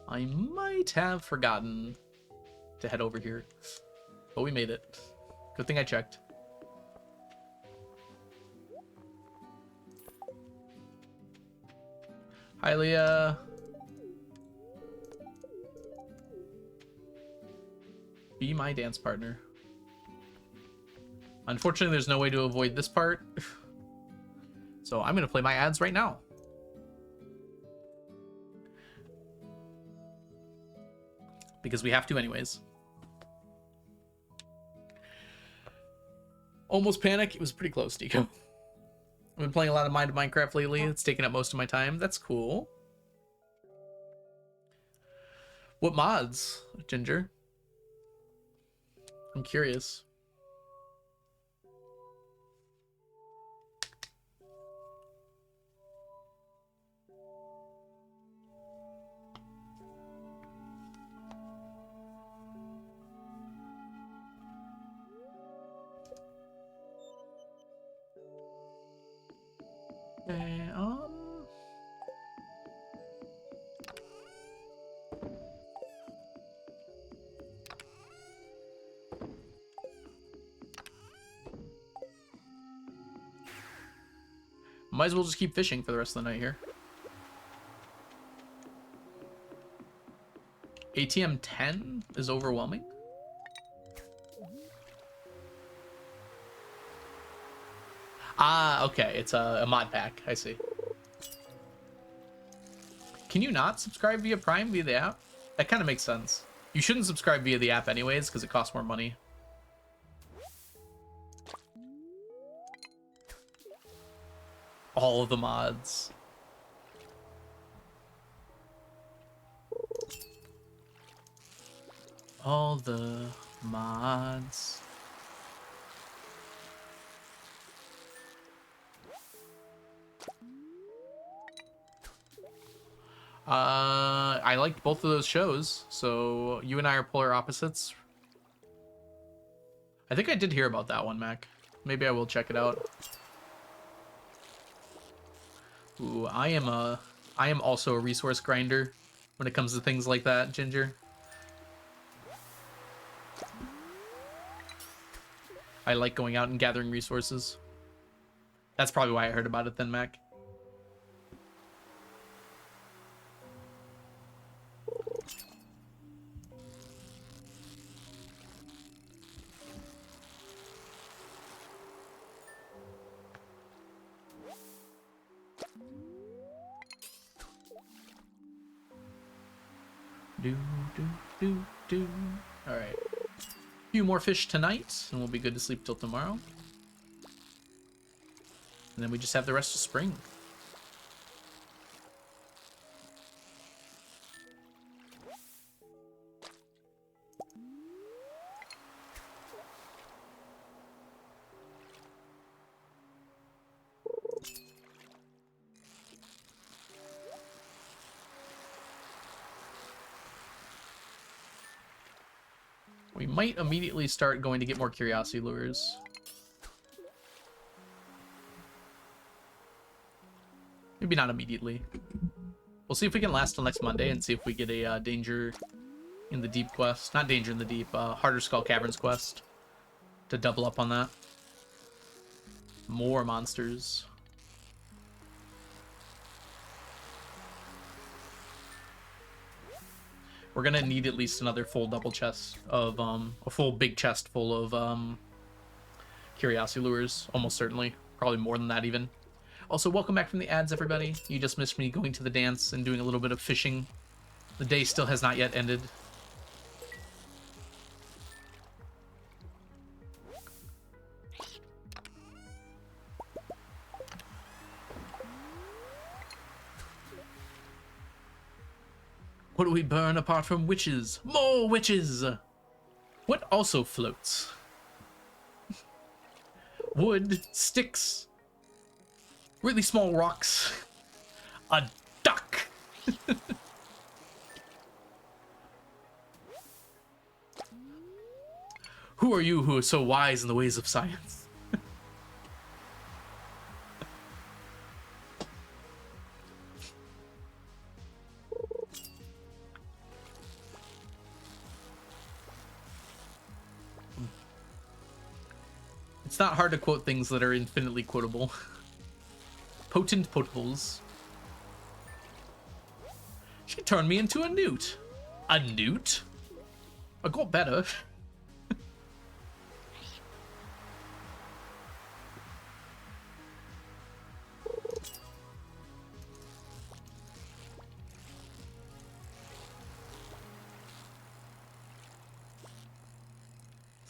I might have forgotten to head over here, but we made it. Good thing I checked. Hi, Leah. Be my dance partner. Unfortunately, there's no way to avoid this part. So I'm going to play my ads right now. because we have to anyways. Almost Panic. It was pretty close, Deco. I've been playing a lot of Mind of Minecraft lately. It's taken up most of my time. That's cool. What mods, Ginger? I'm curious. Okay, might as well just keep fishing for the rest of the night here. ATM 10 is overwhelming. Ah, okay. It's a mod pack. I see. Can you not subscribe via Prime via the app? That kind of makes sense. You shouldn't subscribe via the app anyways because it costs more money. All of the mods. All the mods. I liked both of those shows, so you and I are polar opposites. I think I did hear about that one, Mac. Maybe I will check it out. Ooh, I am also a resource grinder when it comes to things like that, Ginger. I like going out and gathering resources. That's probably why I heard about it then, Mac. All right. A few more fish tonight, and we'll be good to sleep till tomorrow. And then we just have the rest of spring. We might immediately start going to get more curiosity lures. Maybe not immediately. We'll see if we can last till next Monday and see if we get a Danger in the Deep quest. Not Danger in the Deep, Harder Skull Caverns quest. To double up on that. More monsters. We're gonna need at least another full double chest of, a full big chest full of, curiosity lures. Almost certainly. Probably more than that even. Also, welcome back from the ads, everybody. You just missed me going to the dance and doing a little bit of fishing. The day still has not yet ended. What do we burn apart from witches? More witches! What also floats? Wood, sticks, really small rocks, a duck. Who are you who are so wise in the ways of science? It's not hard to quote things that are infinitely quotable. Potent potables. She turned me into a newt. A newt? I got better.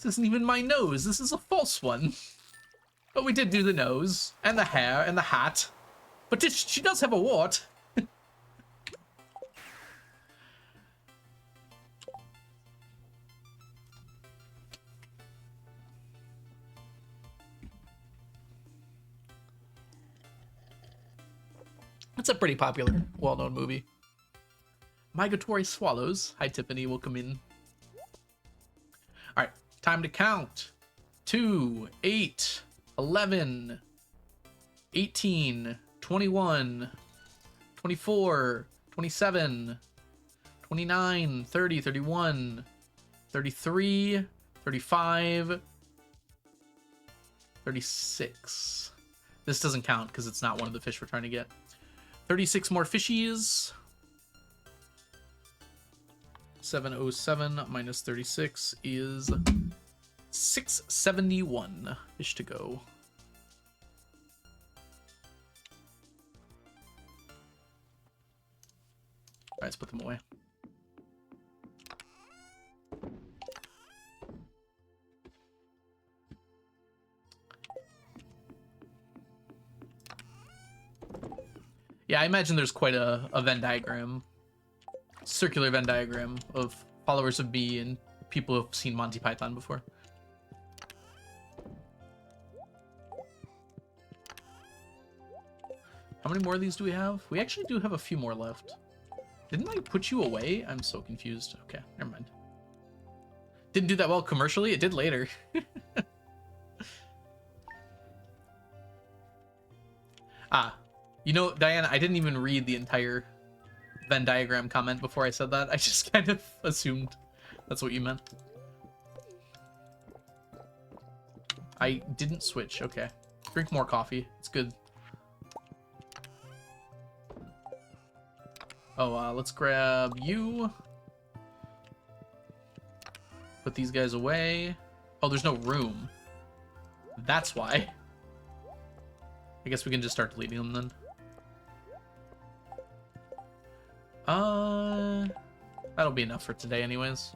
This isn't even my nose. This is a false one. But we did do the nose, and the hair, and the hat. But she does have a wart. It's a pretty popular, well-known movie. Migratory swallows. Hi, Tiffany. Welcome in. All right, time to count. 2, 8, 11, 18, 21, 24, 27, 29, 30, 31, 33, 35, 36. This doesn't count because it's not one of the fish we're trying to get. 36 more fishies. 707 minus 36 is 671 fish to go. All right, let's put them away. Yeah, I imagine there's quite a Venn diagram, circular Venn diagram of followers of me and people who have seen Monty Python before. How many more of these do we have? We actually do have a few more left. Didn't I put you away? I'm so confused. Okay, never mind. Didn't do that well commercially. It did later. Ah, you know, Diana, I didn't even read the entire Venn diagram comment before I said that. I just kind of assumed that's what you meant. I didn't switch. Okay. Drink more coffee. It's good. Oh, let's grab you. Put these guys away. Oh, there's no room. That's why. I guess we can just start deleting them then. That'll be enough for today anyways.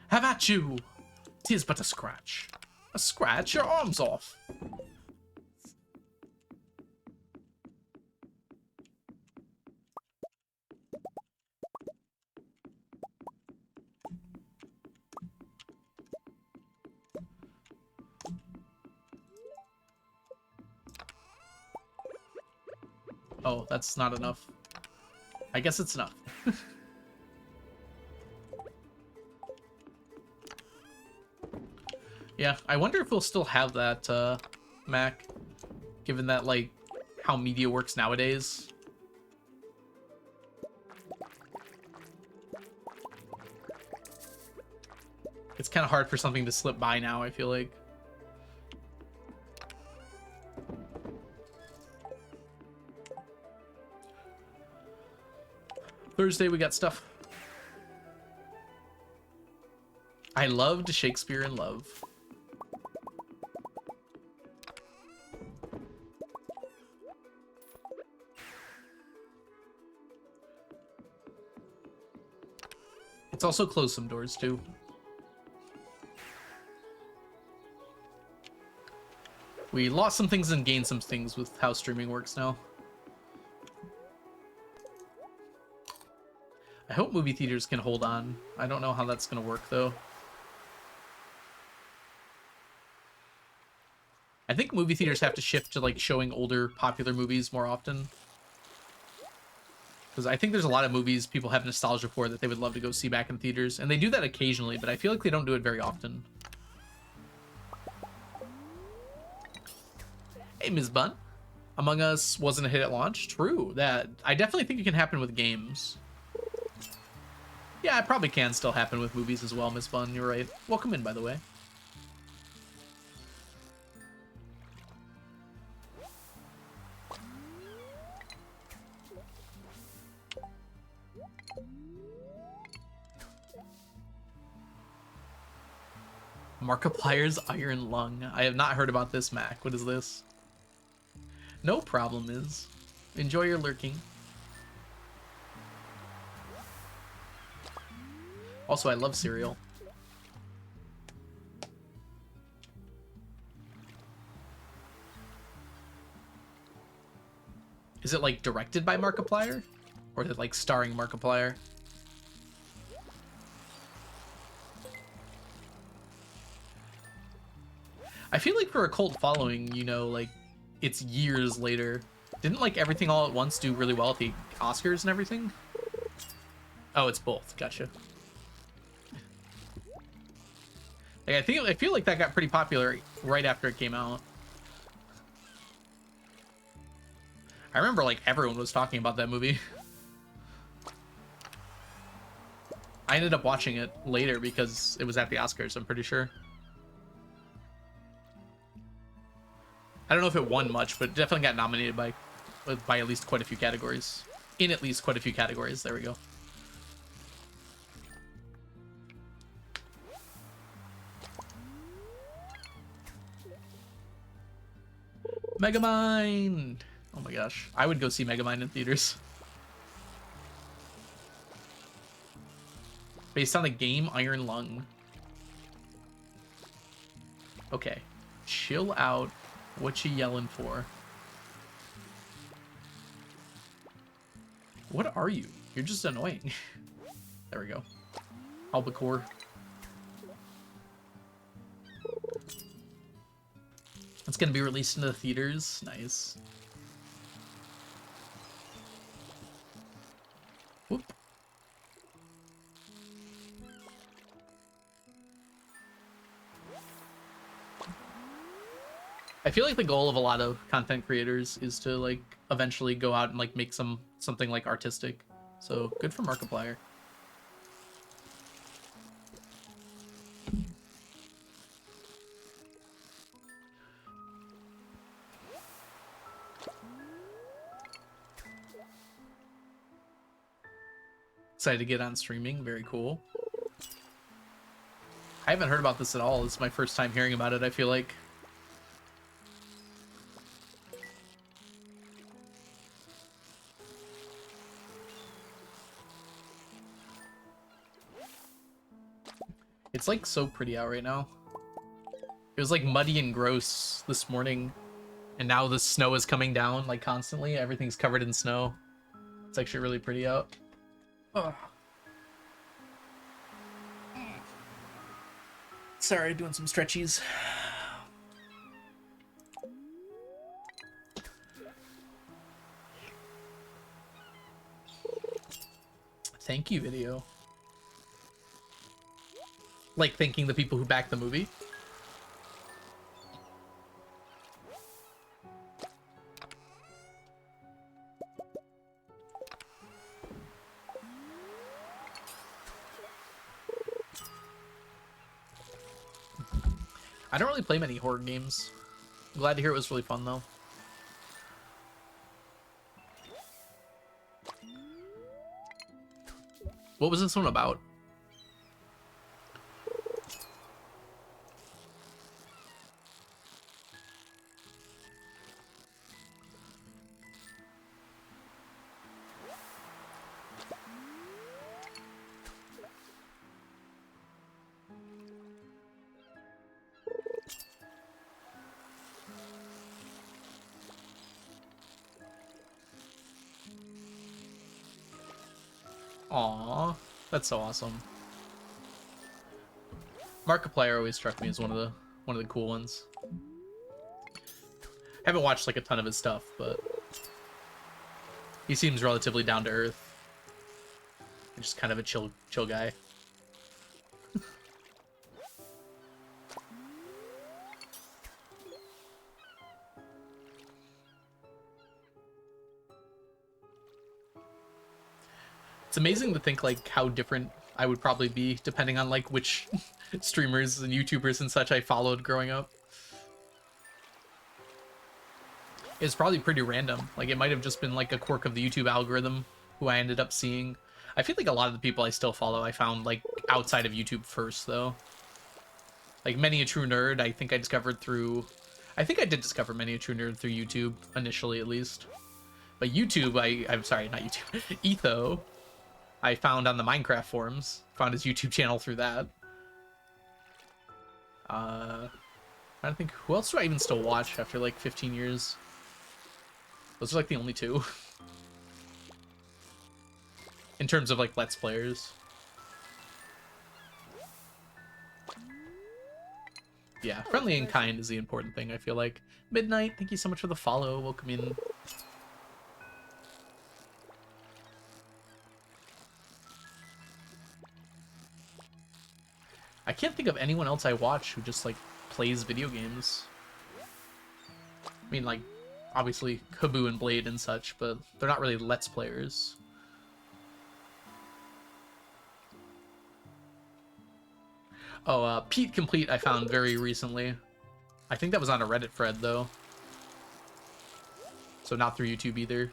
Have at you! 'Tis but a scratch. A scratch? Your arm's off. Oh, that's not enough. I guess it's enough. Yeah, I wonder if we'll still have that, Mac, given that, like, how media works nowadays. It's kind of hard for something to slip by now, I feel like. Thursday, we got stuff. I loved Shakespeare in Love. It's also closed some doors, too. We lost some things and gained some things with how streaming works now. I hope movie theaters can hold on. I don't know how that's going to work, though. I think movie theaters have to shift to, like, showing older, popular movies more often. Because I think there's a lot of movies people have nostalgia for that they would love to go see back in theaters. And they do that occasionally, but I feel like they don't do it very often. Hey, Ms. Bun. Among Us wasn't a hit at launch. True. That I definitely think it can happen with games. Yeah, it probably can still happen with movies as well, Ms. Bun. You're right. Welcome in, by the way. Markiplier's Iron Lung. I have not heard about this, Mac. What is this? No problem, is. Enjoy your lurking. Also, I love cereal. Is it like directed by Markiplier? Or is it like starring Markiplier? I feel like for a cult following, you know, like it's years later. Didn't like Everything All at Once do really well at the Oscars and everything? Oh, it's both. Gotcha. Like, I feel like that got pretty popular right after it came out. I remember like everyone was talking about that movie. I ended up watching it later because it was at the Oscars, I'm pretty sure. I don't know if it won much, but it definitely got nominated by at least quite a few categories. In at least quite a few categories. There we go. Megamind! Oh my gosh. I would go see Megamind in theaters. Based on the game Iron Lung. Okay. Chill out. What you yelling for? What are you? You're just annoying. There we go. Albacore. It's gonna be released into the theaters. Nice. Whoop. I feel like the goal of a lot of content creators is to like eventually go out and like make something like artistic. So good for Markiplier. Excited to get on streaming. Very cool. I haven't heard about this at all. This is my first time hearing about it, I feel like. It's like so pretty out right now. It was like muddy and gross this morning, and now the snow is coming down like constantly. Everything's covered in snow. It's actually really pretty out. Ugh. Sorry, doing some stretchies. Thank you, video. Like thanking the people who backed the movie. I don't really play many horror games. I'm glad to hear it was really fun though. What was this one about? Aw, that's so awesome. Markiplier always struck me as one of the cool ones. Haven't watched like a ton of his stuff, but he seems relatively down to earth. Just kind of a chill guy. It's amazing to think like how different I would probably be depending on like which streamers and YouTubers and such I followed growing up. It's probably pretty random. Like it might have just been like a quirk of the YouTube algorithm who I ended up seeing. I feel like a lot of the people I still follow I found like outside of YouTube first though. Like Many a True Nerd, I think I discovered through... I think I did discover Many a True Nerd through YouTube, initially at least. But YouTube, I'm sorry, not YouTube. Etho, I found on the Minecraft forums. Found his YouTube channel through that. I don't think... Who else do I even still watch after like 15 years? Those are like the only two in terms of like Let's Players. Yeah, friendly and kind is the important thing, I feel like. Midnight, thank you so much for the follow. Welcome in. I can't think of anyone else I watch who just, like, plays video games. I mean, like, obviously Kaboo and Blade and such, but they're not really Let's Players. Oh, Pete Complete I found very recently. I think that was on a Reddit thread, though. So not through YouTube either.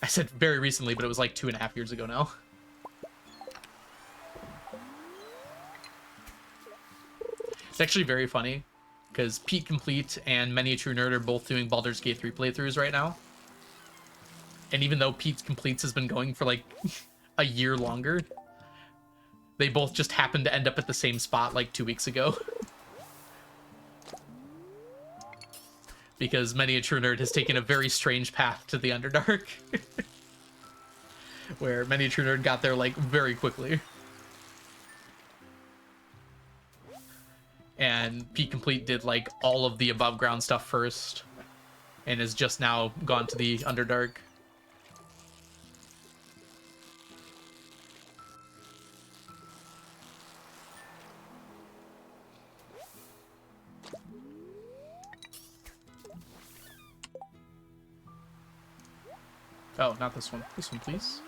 I said very recently, but it was like 2.5 years ago now. It's actually very funny, because Pete Complete and Many a True Nerd are both doing Baldur's Gate 3 playthroughs right now. And even though Pete Completes has been going for like a year longer, they both just happened to end up at the same spot like 2 weeks ago. Because Many a True Nerd has taken a very strange path to the Underdark. Where Many a True Nerd got there like very quickly. And Pete Complete did like all of the above ground stuff first. And has just now gone to the Underdark. Oh, not this one. This one, please.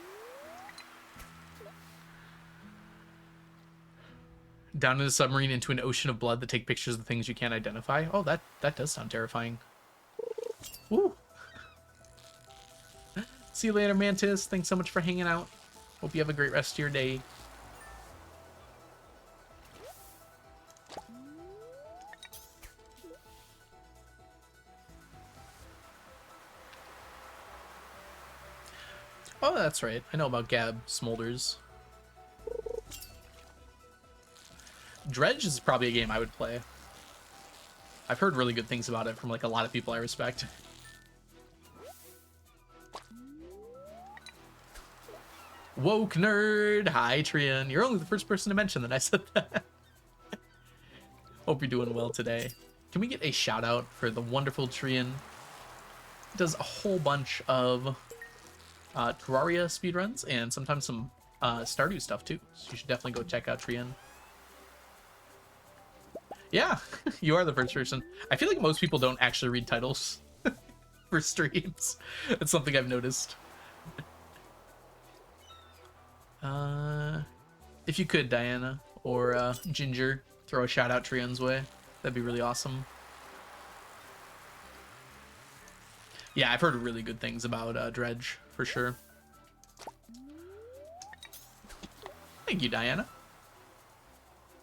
Down in a submarine into an ocean of blood that take pictures of the things you can't identify. Oh, that does sound terrifying. Woo. See you later, Mantis. Thanks so much for hanging out. Hope you have a great rest of your day. Oh, that's right. I know about Gab Smolders. Dredge is probably a game I would play. I've heard really good things about it from like a lot of people I respect. Woke nerd! Hi, Trian. You're only the first person to mention that I said that. Hope you're doing well today. Can we get a shout out for the wonderful Trian? Does a whole bunch of Terraria speedruns and sometimes some Stardew stuff too. So you should definitely go check out Trian. Yeah, you are the first person. I feel like most people don't actually read titles for streams. It's something I've noticed. If you could, Diana or Ginger, throw a shout out Trian's way. That'd be really awesome. Yeah, I've heard really good things about Dredge, for sure. Thank you, Diana.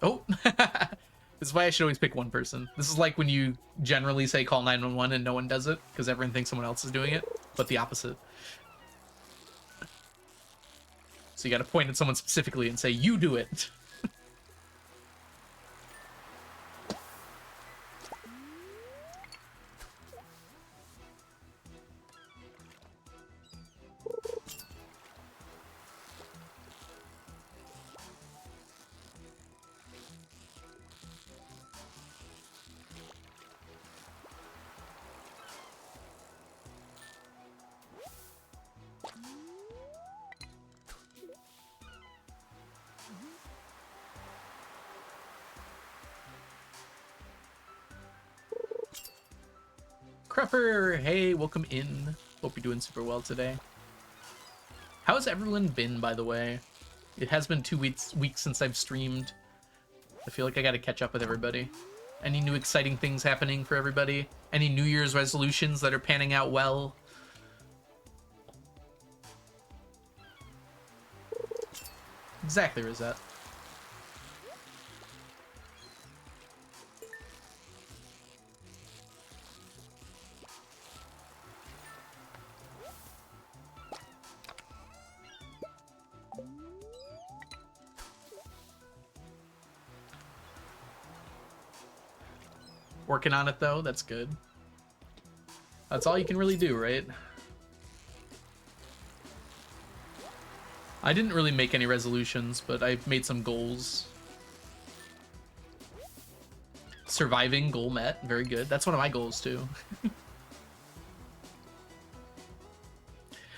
Oh, this is why I should always pick one person. This is like when you generally say call 911 and no one does it, because everyone thinks someone else is doing it, but the opposite. So you gotta point at someone specifically and say, you do it. Crupper, hey, welcome in. Hope you're doing super well today. How has everyone been, by the way? It has been 2 weeks since I've streamed. I feel like I gotta catch up with everybody. Any new exciting things happening for everybody? Any New Year's resolutions that are panning out well? Exactly, Rosette. Working on it, though. That's good. That's all you can really do, right? I didn't really make any resolutions, but I've made some goals. Surviving, goal met. Very good. That's one of my goals, too.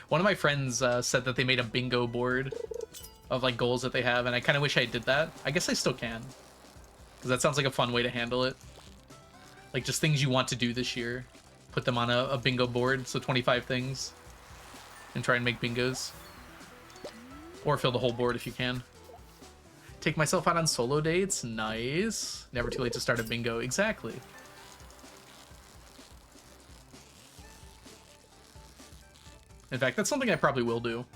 One of my friends said that they made a bingo board of like goals that they have, and I kind of wish I did that. I guess I still can, because that sounds like a fun way to handle it. Like just things you want to do this year. Put them on a bingo board, so 25 things, and try and make bingos. Or fill the whole board if you can. Take myself out on solo dates. Nice. Never too late to start a bingo. Exactly. In fact, that's something I probably will do.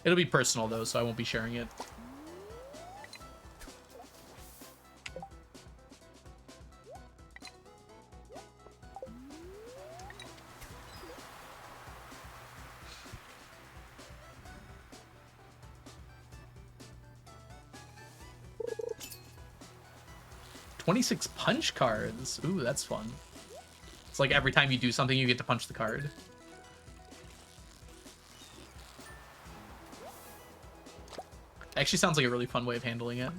It'll be personal, though, so I won't be sharing it. "26 punch cards. Ooh, that's fun. It's like every time you do something, you get to punch the card. Actually sounds like a really fun way of handling it.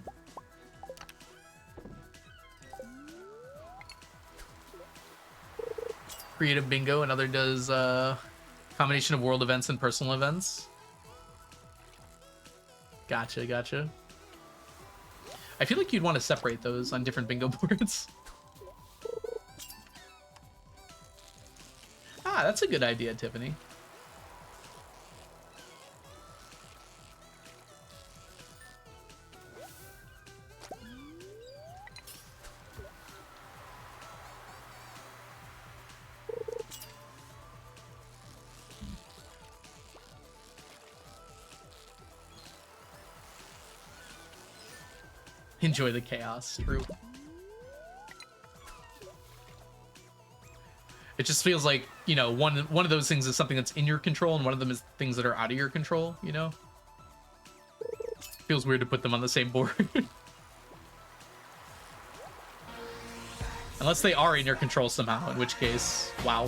Creative bingo. Another does combination of world events and personal events. Gotcha, gotcha. I feel like you'd want to separate those on different bingo boards. Ah, that's a good idea, Tiffany. Enjoy the chaos. True. It just feels like, you know, one of those things is something that's in your control, and one of them is things that are out of your control, you know? Feels weird to put them on the same board. Unless they are in your control somehow, in which case, wow.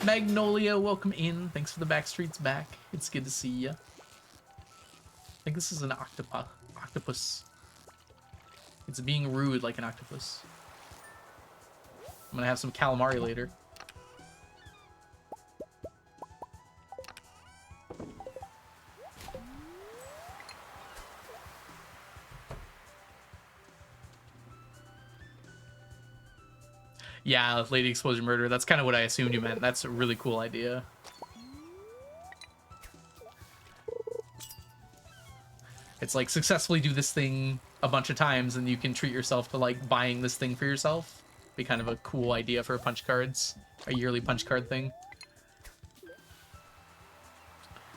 Magnolia, welcome in. Thanks for the backstreets back. It's good to see ya. I think this is an octopus. It's being rude like an octopus. I'm gonna have some calamari later. Yeah, Lady Explosion Murder. That's kind of what I assumed you meant. That's a really cool idea. It's like successfully do this thing a bunch of times and you can treat yourself to like buying this thing for yourself. Be kind of a cool idea for punch cards. A yearly punch card thing.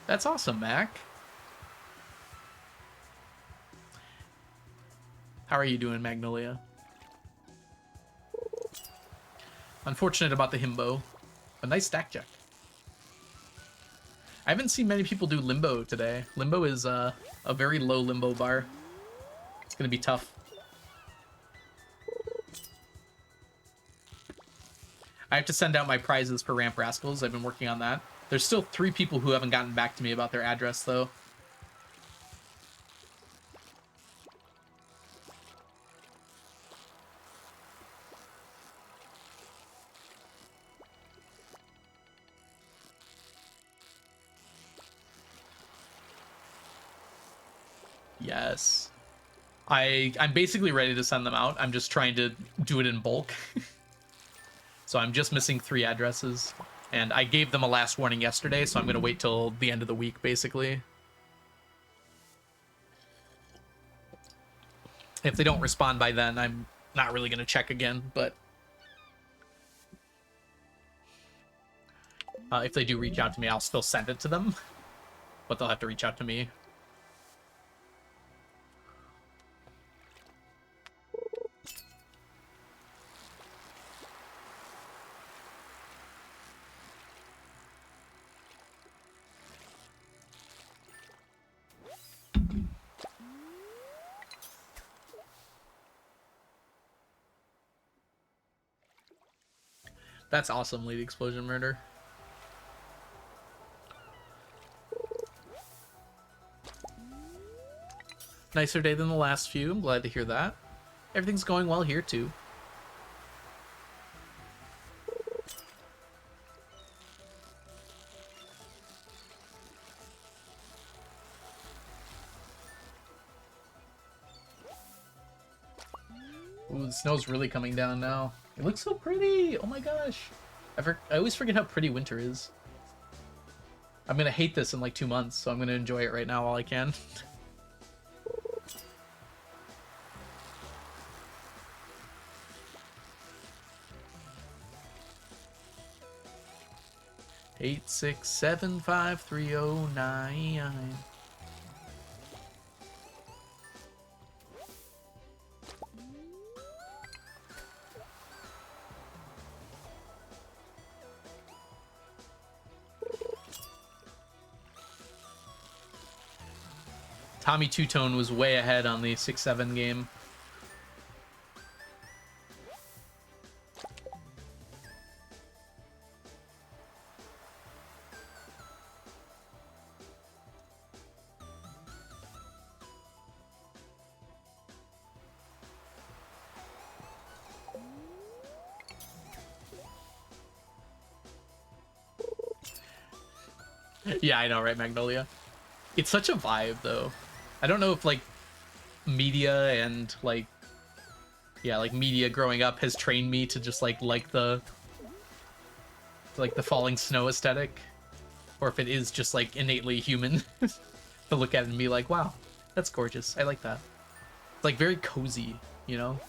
That's awesome, Mac. How are you doing, Magnolia? Unfortunate about the himbo. A nice stack check. I haven't seen many people do limbo today. Limbo is a very low limbo bar. It's gonna be tough. I have to send out my prizes for Ramp Rascals. I've been working on that. There's still 3 people who haven't gotten back to me about their address, though. Yes. I'm basically ready to send them out. I'm just trying to do it in bulk. So I'm just missing 3 addresses. And I gave them a last warning yesterday, so I'm going to wait till the end of the week, basically. If they don't respond by then, I'm not really going to check again, but... if they do reach out to me, I'll still send it to them. But they'll have to reach out to me. That's awesome, Lady Explosion Murder. Nicer day than the last few. I'm glad to hear that. Everything's going well here, too. Ooh, the snow's really coming down now. It looks so pretty! Oh my gosh! I always forget how pretty winter is. I'm gonna hate this in like 2 months, so I'm gonna enjoy it right now while I can. 8675309. Tommy Two-Tone was way ahead on the 6-7 game. Yeah, I know, right, Magnolia? It's such a vibe, though. I don't know if, like, media and, like, yeah, like, media growing up has trained me to just, like the falling snow aesthetic. Or if it is just, like, innately human to look at it and be like, wow, that's gorgeous. I like that. It's, like, very cozy, you know?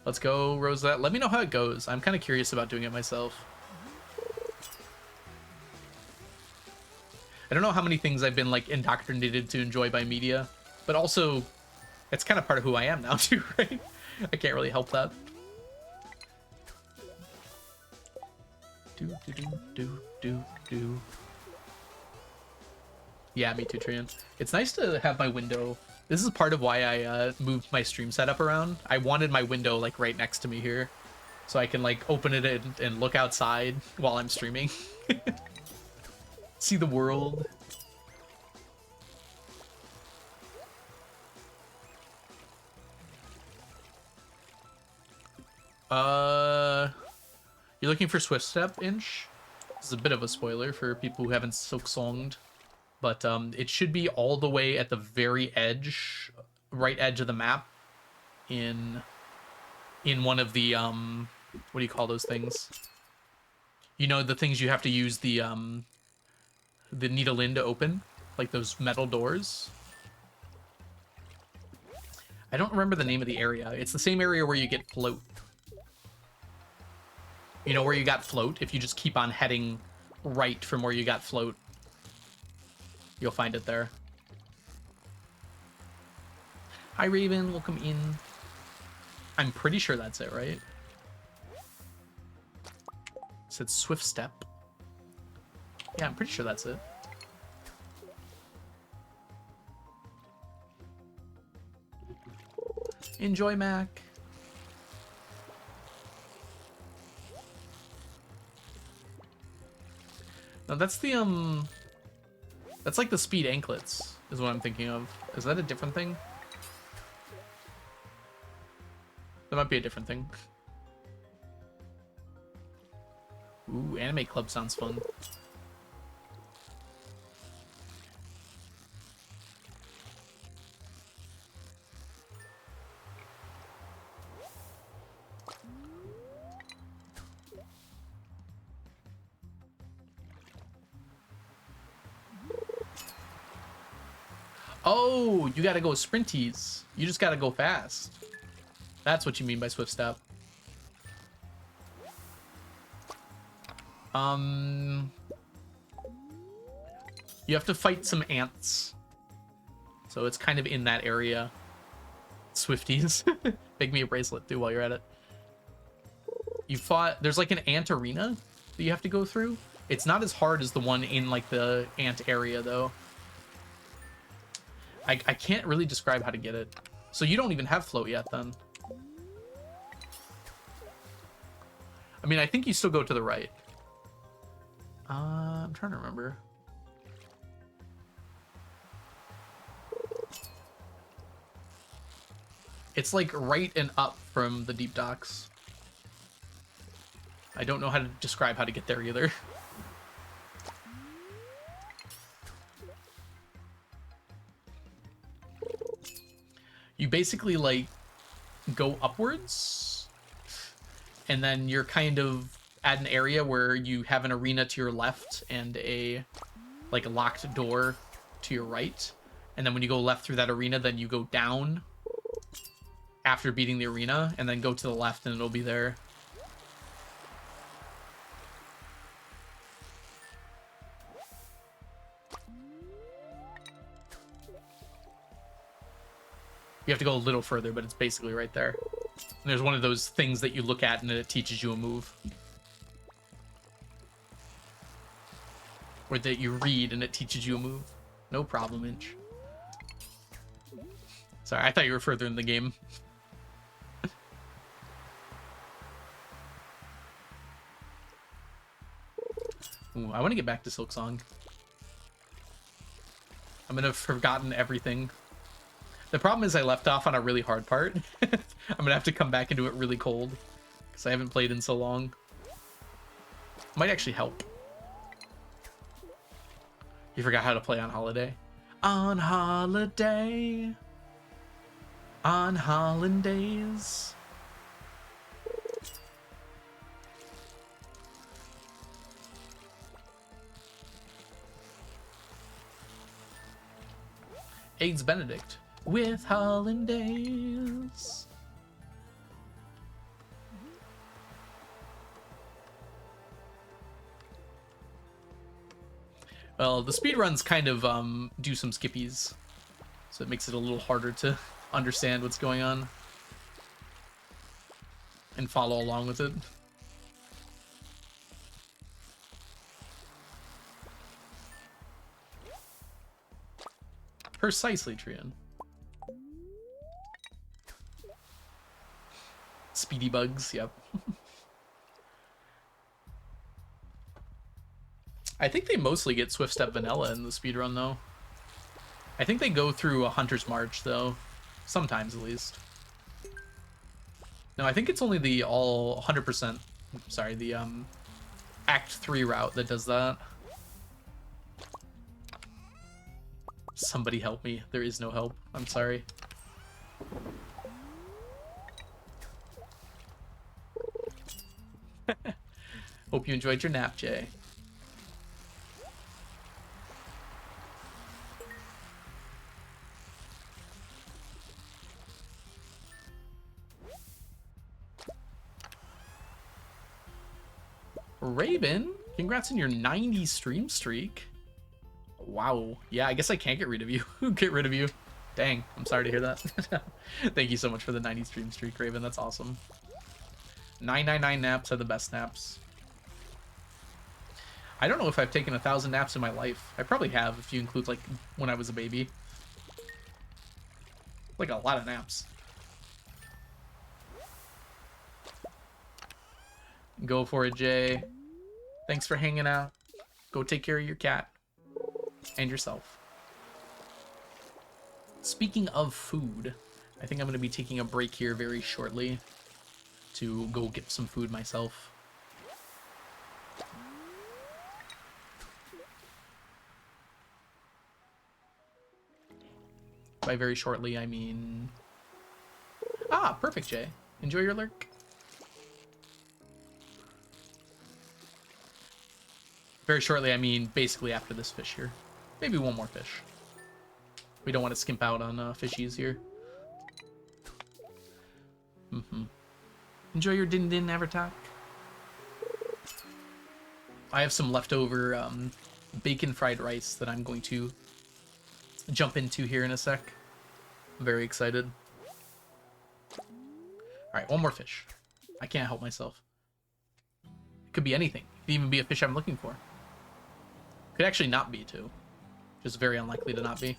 Let's go, Rosette. Let me know how it goes. I'm kind of curious about doing it myself. I don't know how many things I've been, like, indoctrinated to enjoy by media, but also, it's kind of part of who I am now, too, right? I can't really help that. Do. Yeah, me too, Trian. It's nice to have my window. This is part of why I moved my stream setup around. I wanted my window, like, right next to me here, so I can, like, open it and look outside while I'm streaming. See the world. You're looking for Swift Step, Inch? This is a bit of a spoiler for people who haven't Silksonged, but it should be all the way at the very edge, right edge of the map, in one of the what do you call those things? You know, the things you have to use the needle in to open, like those metal doors. I don't remember the name of the area. It's the same area where you get float. You know where you got float? If you just keep on heading right from where you got float, you'll find it there. Hi, Raven. Welcome in. I'm pretty sure that's it, right? It said Swift Step. Yeah, I'm pretty sure that's it. Enjoy, Mac. No, that's the, that's like the speed anklets, is what I'm thinking of. Is that a different thing? That might be a different thing. Ooh, Anime Club sounds fun. Oh, you gotta go sprinties. You just gotta go fast. That's what you mean by Swift Step. You have to fight some ants. So it's kind of in that area. Swifties. Make me a bracelet too while you're at it. You fought... There's like an ant arena that you have to go through. It's not as hard as the one in like the ant area though. I can't really describe how to get it. So you don't even have float yet then. I mean, I think you still go to the right. I'm trying to remember. It's like right and up from the deep docks. I don't know how to describe how to get there either. You basically like go upwards and then you're kind of at an area where you have an arena to your left and a like a locked door to your right. And then when you go left through that arena, then you go down after beating the arena and then go to the left and it'll be there. You have to go a little further, but it's basically right there. And there's one of those things that you look at and it teaches you a move. Or that you read and it teaches you a move. No problem, Inch. Sorry, I thought you were further in the game. Ooh, I want to get back to Silksong. I'm gonna have forgotten everything. The problem is I left off on a really hard part. I'm gonna have to come back and do it really cold. Because I haven't played in so long. Might actually help. You forgot how to play on holiday? On holiday. On holidays. Eggs Benedict with hollandaise. Well, the speedruns kind of do some skippies, so it makes it a little harder to understand what's going on and follow along with it. Precisely, Trian. Speedy bugs, yep. I think they mostly get Swift Step Vanilla in the speedrun, though. I think they go through a Hunter's March, though. Sometimes, at least. No, I think it's only the all 100%... Sorry, the Act 3 route that does that. Somebody help me. There is no help. I'm sorry. Hope you enjoyed your nap, Jay. Raven, congrats on your 90 stream streak. Wow. Yeah, I guess I can't get rid of you. Get rid of you. Dang, I'm sorry to hear that. Thank you so much for the 90 stream streak, Raven. That's awesome. 999 naps are the best naps. I don't know if I've taken 1,000 naps in my life. I probably have, if you include, like, when I was a baby. Like, a lot of naps. Go for it, Jay. Thanks for hanging out. Go take care of your cat. And yourself. Speaking of food, I think I'm going to be taking a break here very shortly to go get some food myself. By very shortly, I mean... Ah, perfect, Jay. Enjoy your lurk. Very shortly, I mean basically after this fish here. Maybe one more fish. We don't want to skimp out on fishies here. Enjoy your din din, Avatar. I have some leftover bacon fried rice that I'm going to jump into here in a sec. I'm very excited. Alright, one more fish. I can't help myself. It could be anything. It could even be a fish I'm looking for. Could actually not be, too. Just very unlikely to not be.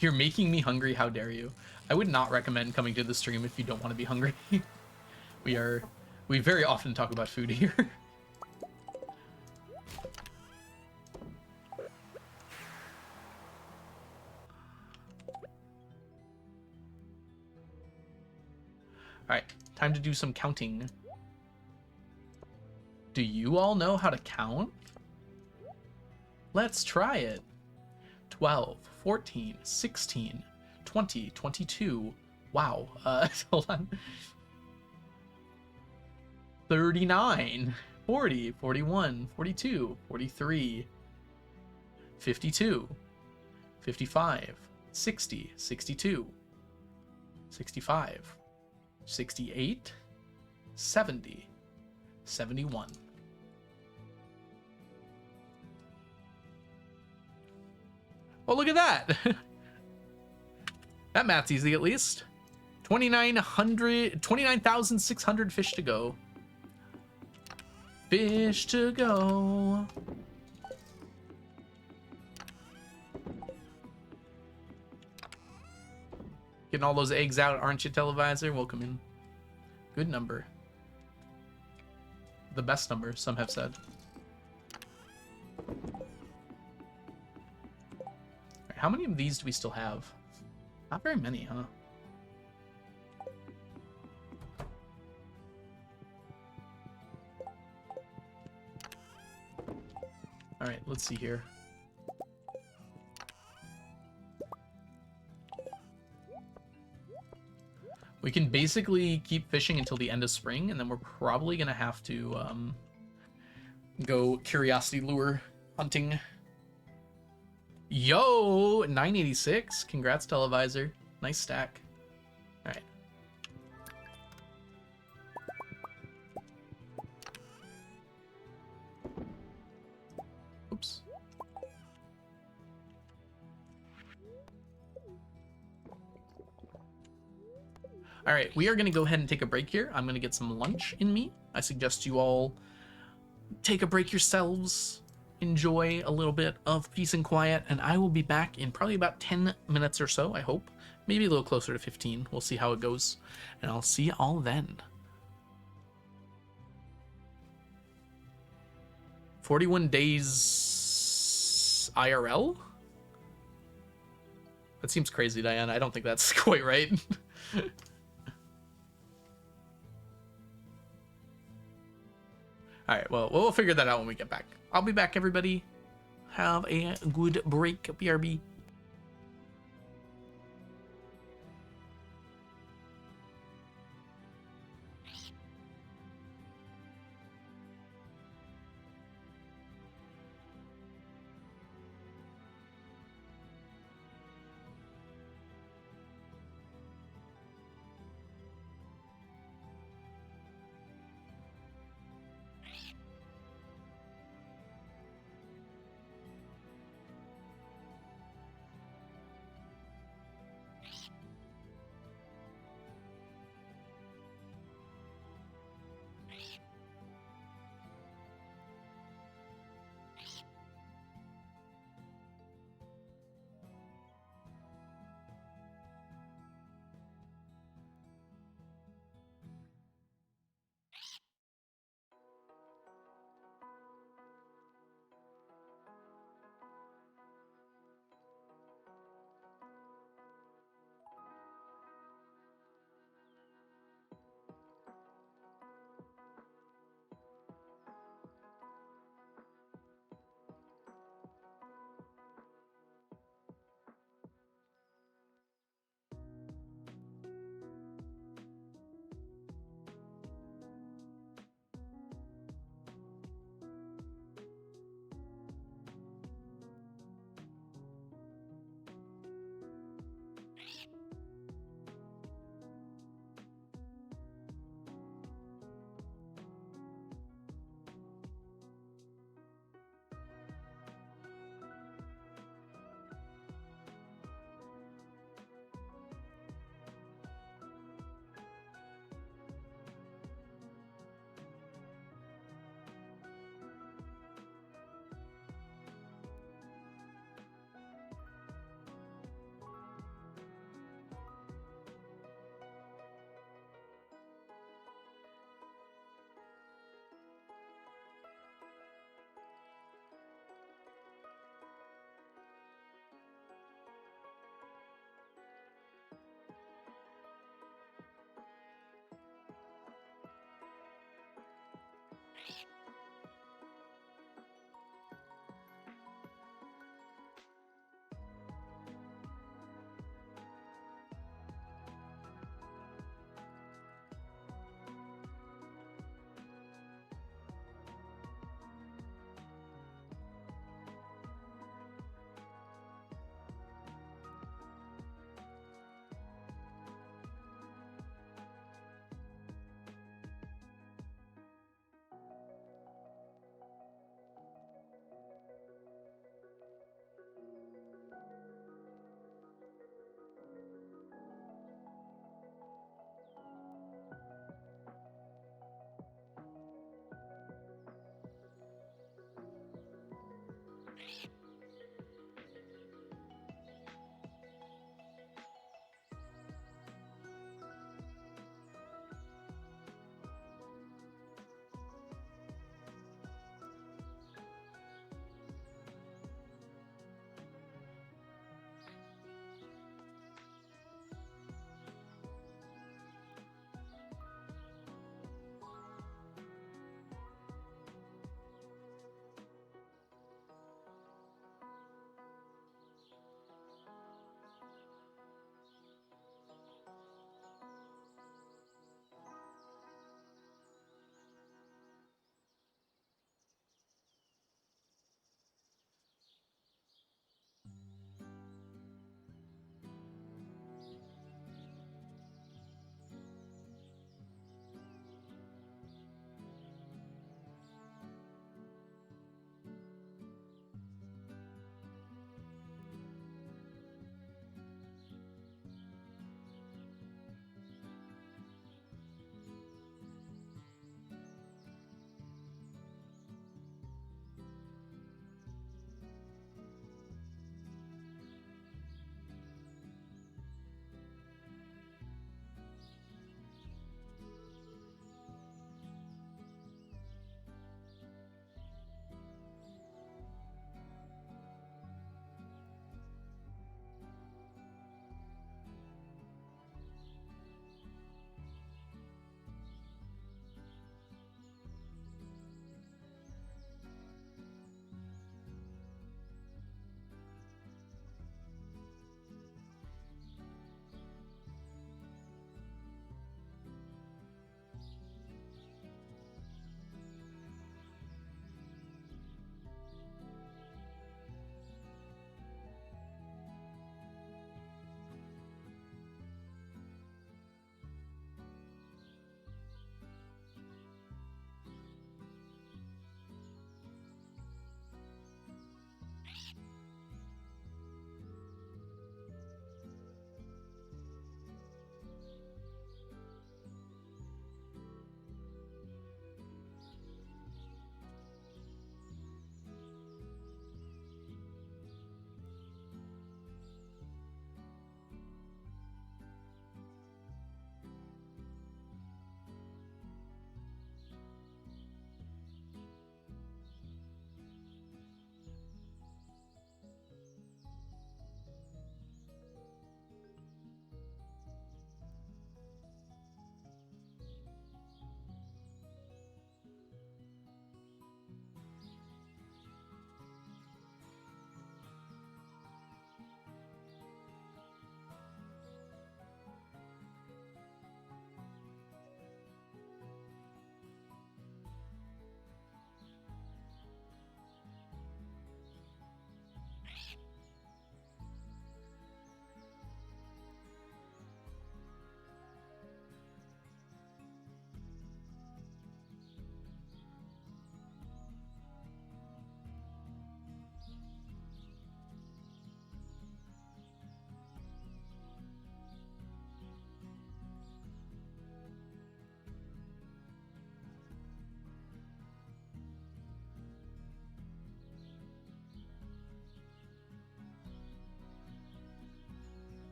You're making me hungry. How dare you? I would not recommend coming to the stream if you don't want to be hungry. We very often talk about food here. Alright, time to do some counting. Do you all know how to count? Let's try it. 12, 14, 16, 20, 22. Wow. Hold on. 39, 40, 41, 42, 43, 52, 55, 60, 62, 65, 68, 70, 71. Oh, look at that. That math's easy at least. 29,600 fish to go. Fish to go. Getting all those eggs out, aren't you, Televisor? Welcome in. Good number. The best number, some have said. Right, how many of these do we still have? Not very many, huh? All right, let's see here. We can basically keep fishing until the end of spring, and then we're probably gonna have to go curiosity lure hunting. Yo, 986. Congrats, Televisor. Nice stack. All right. Oops. All right, we are going to go ahead and take a break here. I'm going to get some lunch in me. I suggest you all take a break yourselves, enjoy a little bit of peace and quiet, and I will be back in probably about 10 minutes or so, I hope. Maybe a little closer to 15. We'll see how it goes, and I'll see you all then. 41 days IRL? That seems crazy, Diane. I don't think that's quite right. All right, well, we'll figure that out when we get back. I'll be back, everybody. Have a good break, BRB.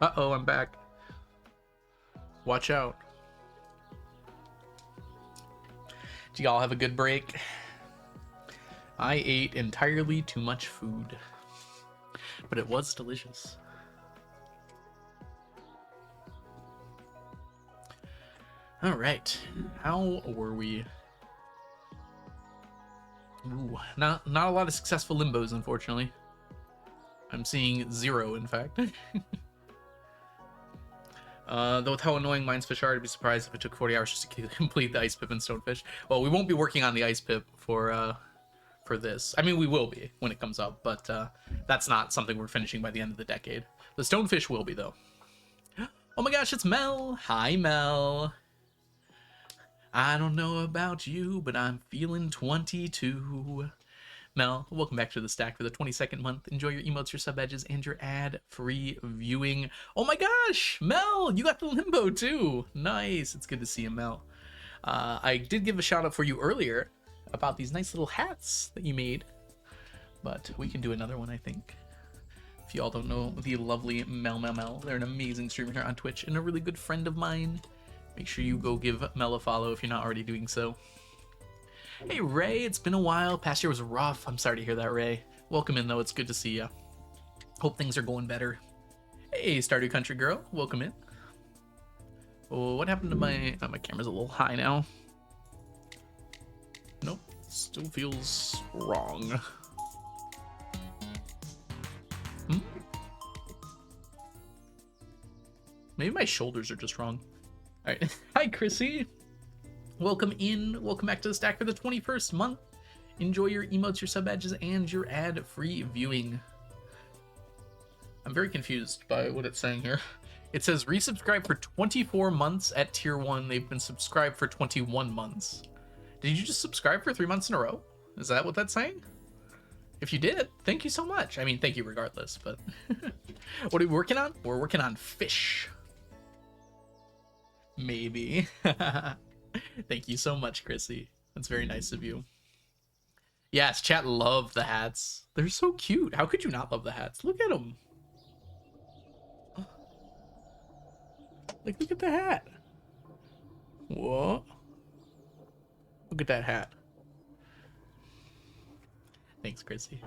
Uh-oh, I'm back. Watch out. Did y'all have a good break? I ate entirely too much food, but it was delicious. All right, how were we? Ooh, not a lot of successful limbos, unfortunately. I'm seeing 0, in fact. Though with how annoying Mine's Fish are, I'd be surprised if it took 40 hours just to complete the Ice Pip and Stonefish. Well, we won't be working on the Ice Pip for this. I mean, we will be when it comes up, but that's not something we're finishing by the end of the decade. The Stonefish will be, though. Oh my gosh, it's Mel! Hi, Mel! I don't know about you, but I'm feeling 22. Mel, welcome back to the stack for the 22nd month. Enjoy your emotes, your sub badges, and your ad-free viewing. Oh my gosh, Mel, you got the limbo too. Nice. It's good to see you, Mel. I did give a shout out for you earlier about these nice little hats that you made, but we can do another one, I think. If you all don't know the lovely Mel, they're an amazing streamer here on Twitch and a really good friend of mine. Make sure you go give Mel a follow if you're not already doing so. Hey Ray, it's been a while. Past year was rough. I'm sorry to hear that, Ray. Welcome in though, it's good to see you. Hope things are going better. Hey Stardew Country Girl, welcome in. Oh, what happened to my camera's a little high now. Nope, still feels wrong. Maybe my shoulders are just wrong. All right, hi Chrissy. Welcome in. Welcome back to the stack for the 21st month. Enjoy your emotes, your sub badges, and your ad-free viewing. I'm very confused by what it's saying here. It says resubscribe for 24 months at tier 1. They've been subscribed for 21 months. Did you just subscribe for 3 months in a row? Is that what that's saying? If you did, thank you so much. I mean, thank you regardless, but... What are we working on? We're working on fish. Maybe. Thank you so much, Chrissy. That's very nice of you. Yes, chat love the hats. They're so cute. How could you not love the hats? Look at them. Like, look at the hat. What? Look at that hat. Thanks, Chrissy.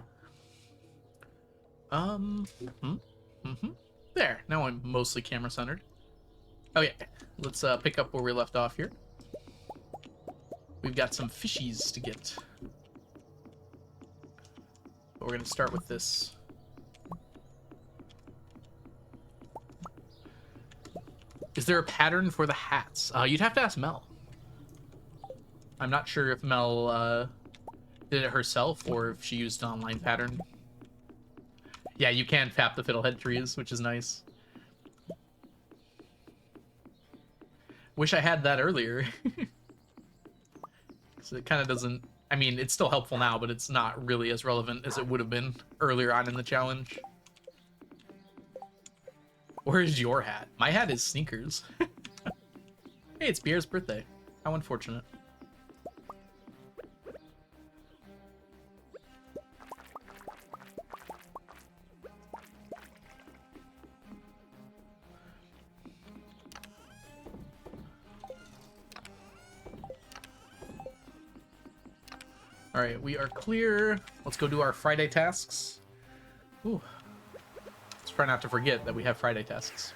There. Now I'm mostly camera centered. Oh yeah. Let's pick up where we left off here. We've got some fishies to get. But we're gonna start with this. Is there a pattern for the hats? You'd have to ask Mel. I'm not sure if Mel did it herself or if she used an online pattern. Yeah, you can tap the fiddlehead trees, which is nice. Wish I had that earlier. So it kind of doesn't... I mean, it's still helpful now, but it's not really as relevant as it would have been earlier on in the challenge. Where is your hat? My hat is sneakers. Hey, it's Pierre's birthday. How unfortunate. All right, we are clear. Let's go do our Friday tasks. Ooh. Let's try not to forget that we have Friday tasks.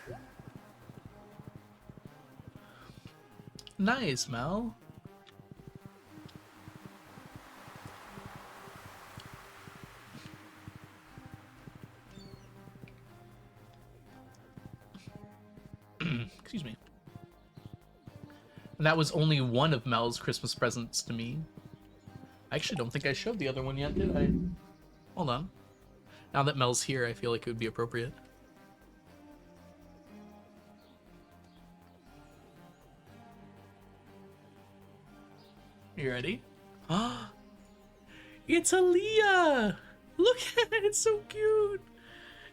Nice, Mel. Excuse me. And that was only one of Mel's Christmas presents to me. I actually don't think I showed the other one yet, did I? Hold on. Now that Mel's here, I feel like it would be appropriate. You ready? Ah, it's Aaliyah! Look at it, it's so cute!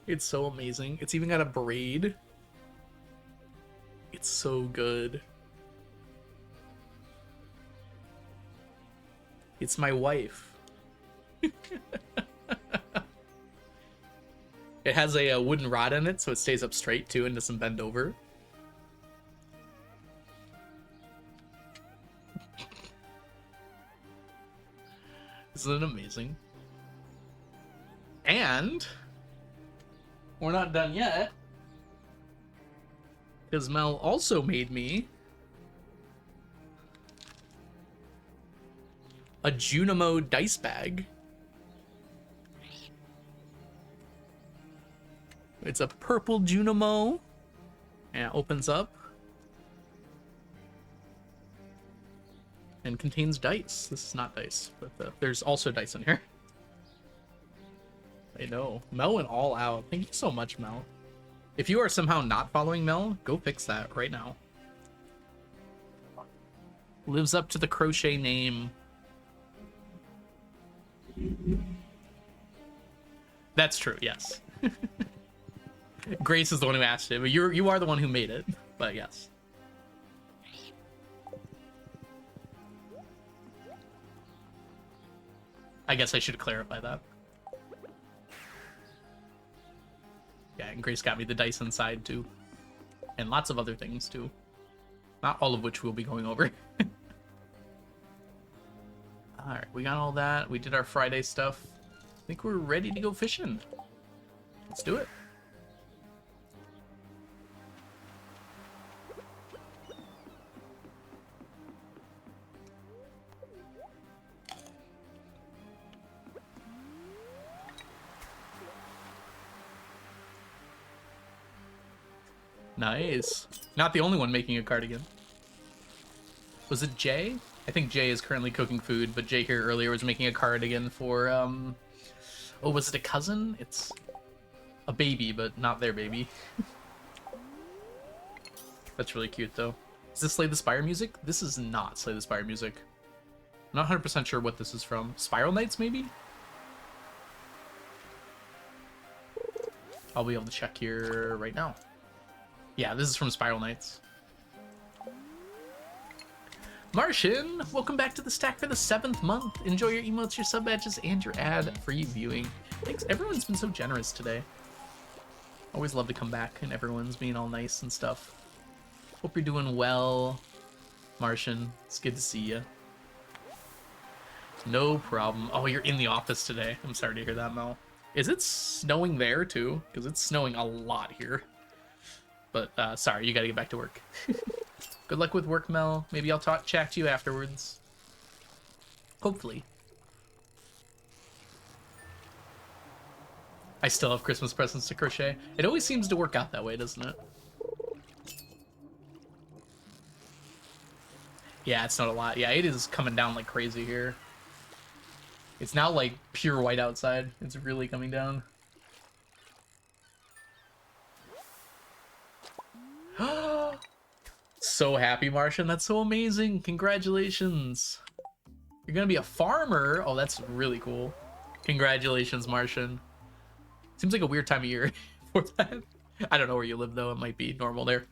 It's so amazing. It's even got a braid. It's so good. It's my wife. Yeah, It has a wooden rod in it, so it stays up straight too and doesn't bend over. Isn't it amazing? And we're not done yet, because Mel also made me a Junimo dice bag. It's a purple Junimo, and it opens up and contains dice. This is not dice, but there's also dice in here. I know. Mel went all out. Thank you so much, Mel. If you are somehow not following Mel, go fix that right now. Lives up to the crochet name. That's true, yes. Grace is the one who asked it, but you are the one who made it. But yes. I guess I should clarify that. Yeah, and Grace got me the dice inside too. And lots of other things too. Not all of which we'll be going over. Alright, we got all that. We did our Friday stuff. I think we're ready to go fishing. Let's do it. Nice. Not the only one making a cardigan. Was it Jay? I think Jay is currently cooking food, but Jay here earlier was making a cardigan for, oh, was it a cousin? It's a baby, but not their baby. That's really cute, though. Is this Slay the Spire music? This is not Slay the Spire music. I'm not 100% sure what this is from. Spiral Knights, maybe? I'll be able to check here right now. Yeah, this is from Spiral Knights. Martian, welcome back to the stack for the 7th month. Enjoy your emotes, your sub badges, and your ad-free viewing. Thanks, everyone's been so generous today. Always love to come back and everyone's being all nice and stuff. Hope you're doing well, Martian. It's good to see you. No problem. Oh, you're in the office today. I'm sorry to hear that, Mel. Is it snowing there too? Because it's snowing a lot here. But sorry, you gotta get back to work. Good luck with work, Mel. Maybe I'll chat to you afterwards. Hopefully. I still have Christmas presents to crochet. It always seems to work out that way, doesn't it? Yeah, it's not a lot. Yeah, it is coming down like crazy here. It's now like pure white outside. It's really coming down. So happy, Martian. That's so amazing. Congratulations. You're gonna be a farmer. Oh, that's really cool. Congratulations, Martian. Seems like a weird time of year for that. I don't know where you live, though. It might be normal there.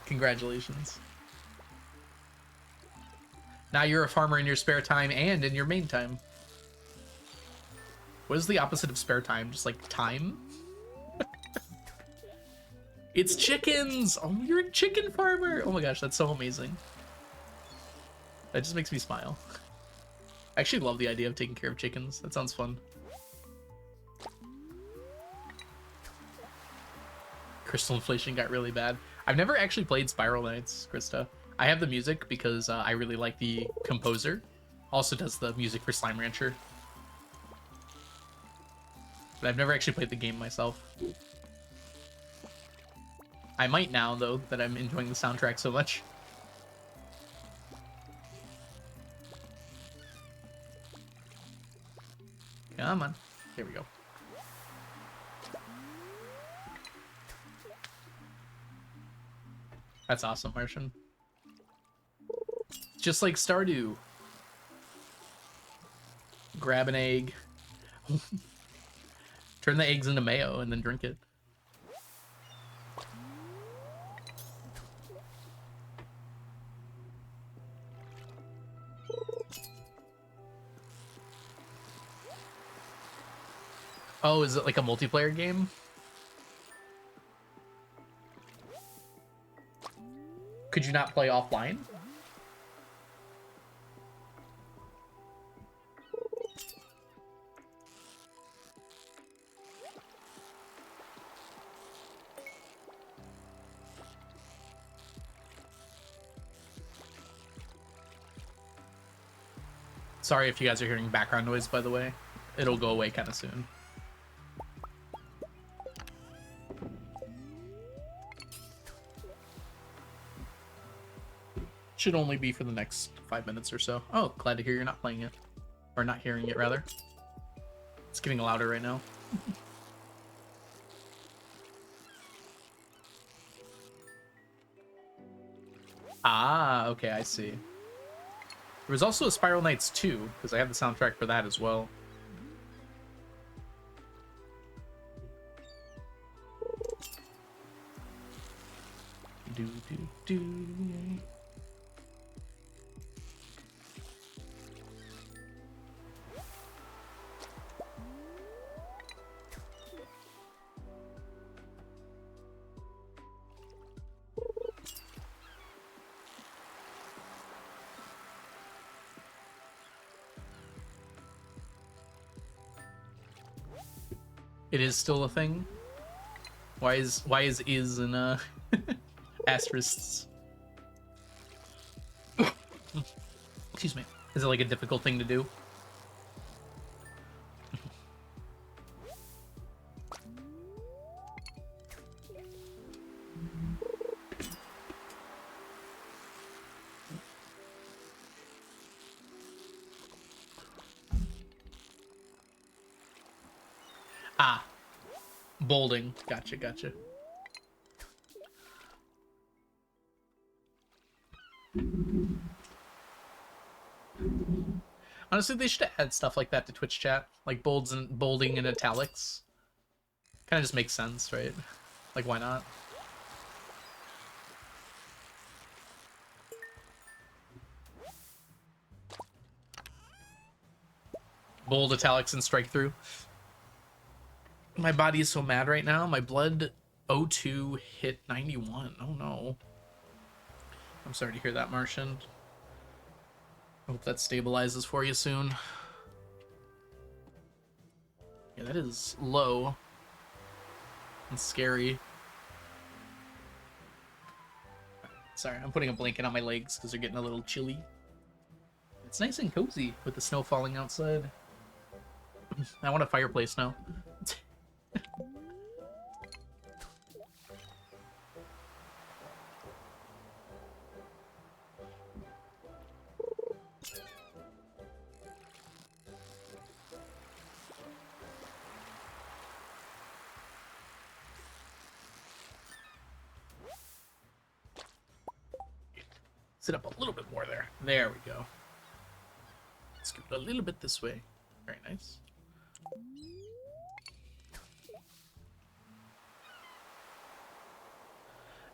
Congratulations. Now you're a farmer in your spare time and in your main time. What is the opposite of spare time? Just like time? It's chickens! Oh, you're a chicken farmer! Oh my gosh, that's so amazing. That just makes me smile. I actually love the idea of taking care of chickens. That sounds fun. Crystal inflation got really bad. I've never actually played Spiral Knights, Krista. I have the music because I really like the composer. Also does the music for Slime Rancher. But I've never actually played the game myself. I might now, though, that I'm enjoying the soundtrack so much. Come on. There we go. That's awesome, Martian. Just like Stardew. Grab an egg. Turn the eggs into mayo and then drink it. Oh, is it like a multiplayer game? Could you not play offline? Sorry if you guys are hearing background noise, by the way. It'll go away kind of soon. Should only be for the next 5 minutes or so. Oh, glad to hear you're not playing it. Or not hearing it, rather. It's getting louder right now. Ah, okay, I see. There was also a Spiral Knights 2, because I have the soundtrack for that as well. Do, do, do. It is still a thing. Why is in asterisks? Excuse me. Is it like a difficult thing to do? Ah, bolding. Gotcha, gotcha. Honestly, they should add stuff like that to Twitch chat, like bolding and italics. Kind of just makes sense, right? Like, why not? Bold, italics, and strike through. My body is so mad right now. My blood O2 hit 91. Oh no. I'm sorry to hear that, Martian. I hope that stabilizes for you soon. Yeah, that is low and scary. Sorry, I'm putting a blanket on my legs because they're getting a little chilly. It's nice and cozy with the snow falling outside. I want a fireplace now. Sit up a little bit more there. There we go. Scoot a little bit this way. Very nice.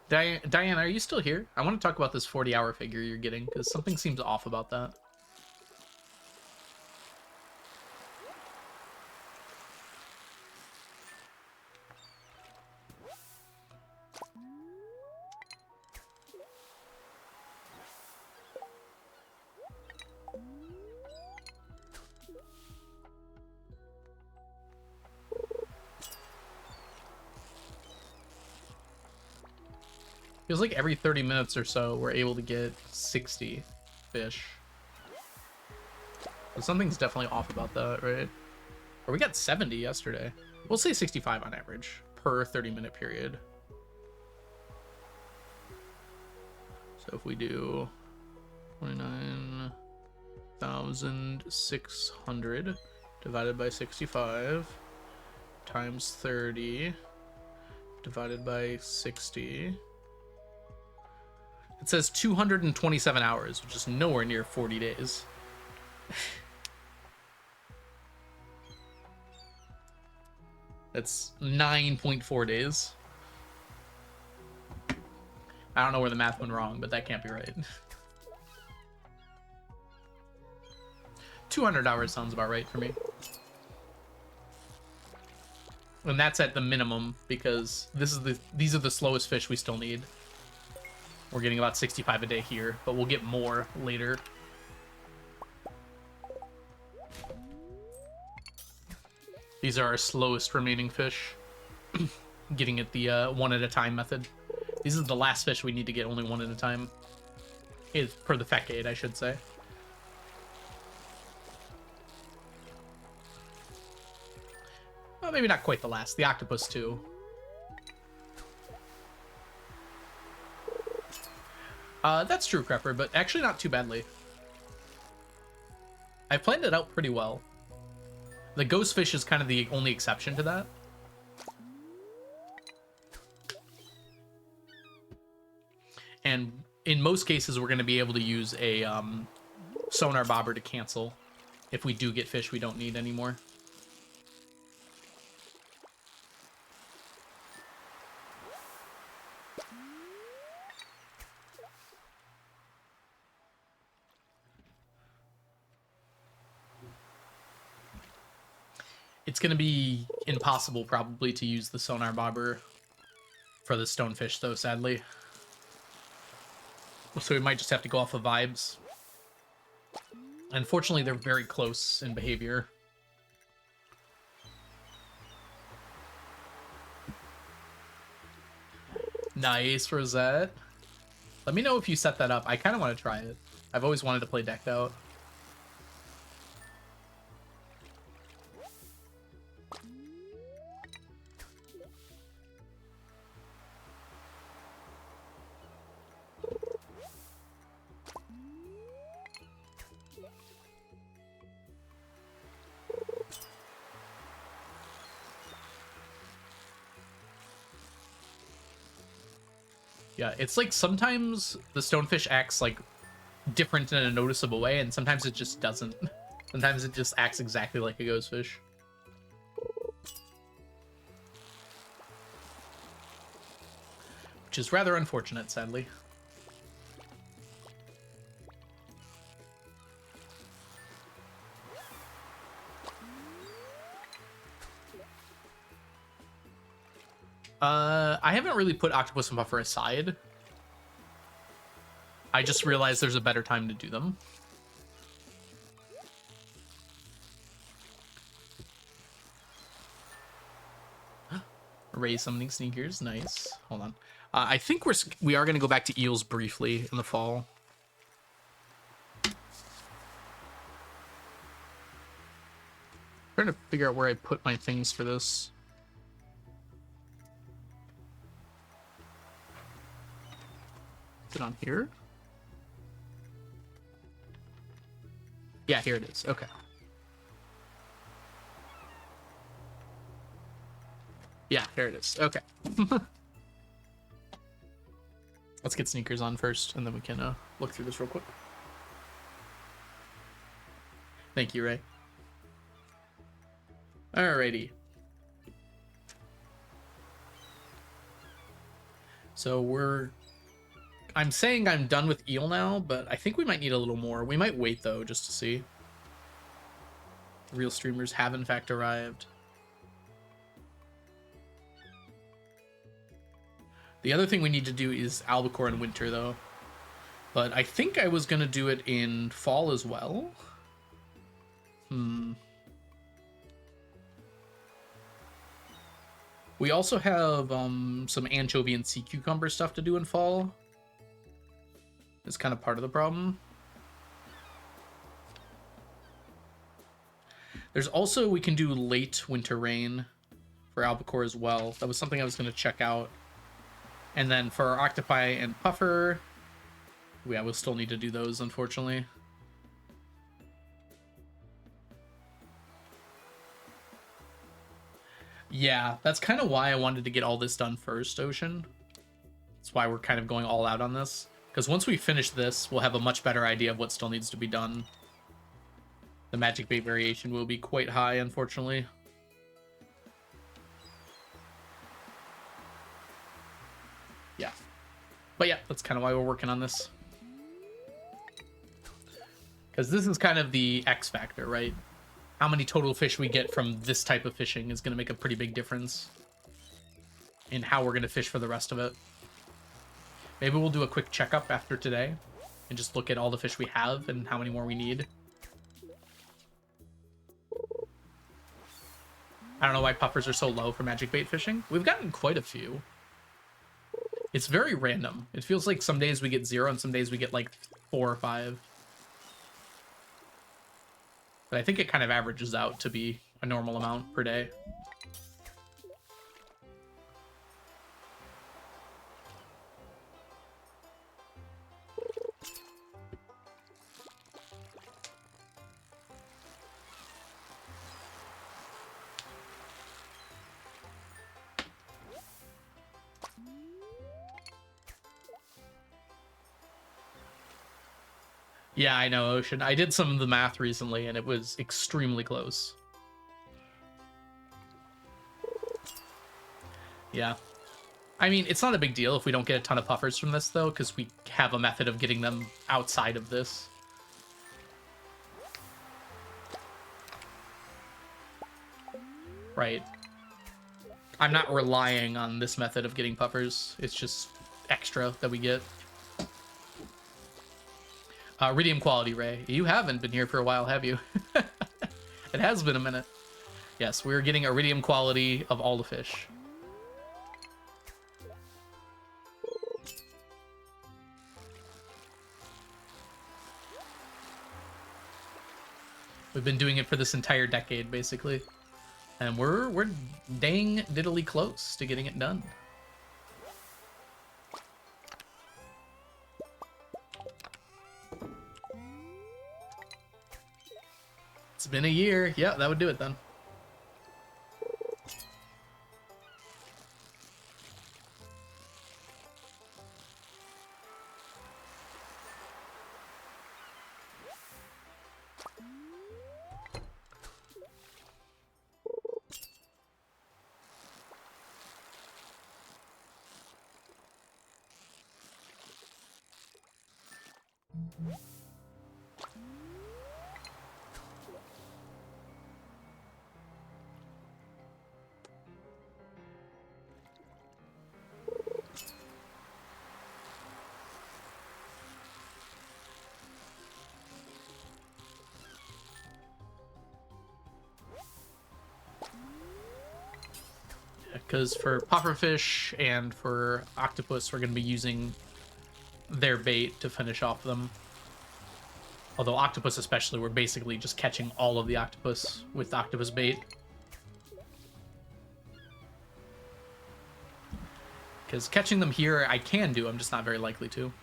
Diane, are you still here? I want to talk about this 40-hour figure you're getting, because something seems off about that. Feels like every 30 minutes or so, we're able to get 60 fish. So something's definitely off about that, right? Or we got 70 yesterday. We'll say 65 on average per 30-minute period. So if we do 29,600 divided by 65 times 30 divided by 60... It says 227 hours, which is nowhere near 40 days. That's 9.4 days. I don't know where the math went wrong, but that can't be right. 200 hours sounds about right for me. And that's at the minimum, because these are the slowest fish we still need. We're getting about 65 a day here, but we'll get more later. These are our slowest remaining fish. Getting it the one at a time method. These are the last fish we need to get only one at a time. Is per the facade, I should say. Well, maybe not quite the last. The octopus too. That's true, Crepper, but actually not too badly. I planned it out pretty well. The ghost fish is kind of the only exception to that. And in most cases, we're going to be able to use a sonar bobber to cancel if we do get fish we don't need anymore. It's going to be impossible probably to use the sonar bobber for the stonefish, though, sadly. So we might just have to go off of vibes. Unfortunately, they're very close in behavior. Nice, Rosette. Let me know if you set that up. I kind of want to try it. I've always wanted to play decked out. Yeah, it's like sometimes the stonefish acts like different in a noticeable way, and sometimes it just doesn't. Sometimes it just acts exactly like a ghostfish. Which is rather unfortunate, sadly. I haven't really put Octopus and Buffer aside. I just realized there's a better time to do them. Raise summoning sneakers, nice. Hold on. I think we are going to go back to eels briefly in the fall. Trying to figure out where I put my things for this. Is it on here? Yeah, here it is. Okay. Yeah, here it is. Okay. Let's get sneakers on first, and then we can look through this real quick. Thank you, Ray. Alrighty. So I'm saying I'm done with eel now, but I think we might need a little more. We might wait, though, just to see. The real streamers have, in fact, arrived. The other thing we need to do is albacore in winter, though. But I think I was going to do it in fall as well. We also have some anchovy and sea cucumber stuff to do in fall. It's kind of part of the problem. There's also, we can do late winter rain for albacore as well. That was something I was going to check out. And then for our octopi and puffer, yeah, we'll still need to do those, unfortunately. Yeah, that's kind of why I wanted to get all this done first, Ocean. That's why we're kind of going all out on this. Because once we finish this, we'll have a much better idea of what still needs to be done. The magic bait variation will be quite high, unfortunately. Yeah. But yeah, that's kind of why we're working on this. Because this is kind of the X factor, right? how many total fish we get from this type of fishing is going to make a pretty big difference in how we're going to fish for the rest of it. Maybe we'll do a quick checkup after today and just look at all the fish we have and how many more we need. I don't know why puffers are so low for magic bait fishing. We've gotten quite a few. It's very random. It feels like some days we get 0 and some days we get like 4 or 5. But I think it kind of averages out to be a normal amount per day. Yeah, I know, Ocean. I did some of the math recently, and it was extremely close. Yeah. I mean, it's not a big deal if we don't get a ton of puffers from this, though, because we have a method of getting them outside of this. Right. I'm not relying on this method of getting puffers. It's just extra that we get. Iridium quality, Ray. You haven't been here for a while, have you? It has been a minute. Yes, we're getting iridium quality of all the fish. We've been doing it for this entire decade, basically. And we're dang diddly close to getting it done. It's been a year. Yeah, that would do it then. Because for pufferfish and for octopus, we're going to be using their bait to finish off them. Although octopus especially, we're basically just catching all of the octopus with octopus bait. Because catching them here, I can do, I'm just not very likely to.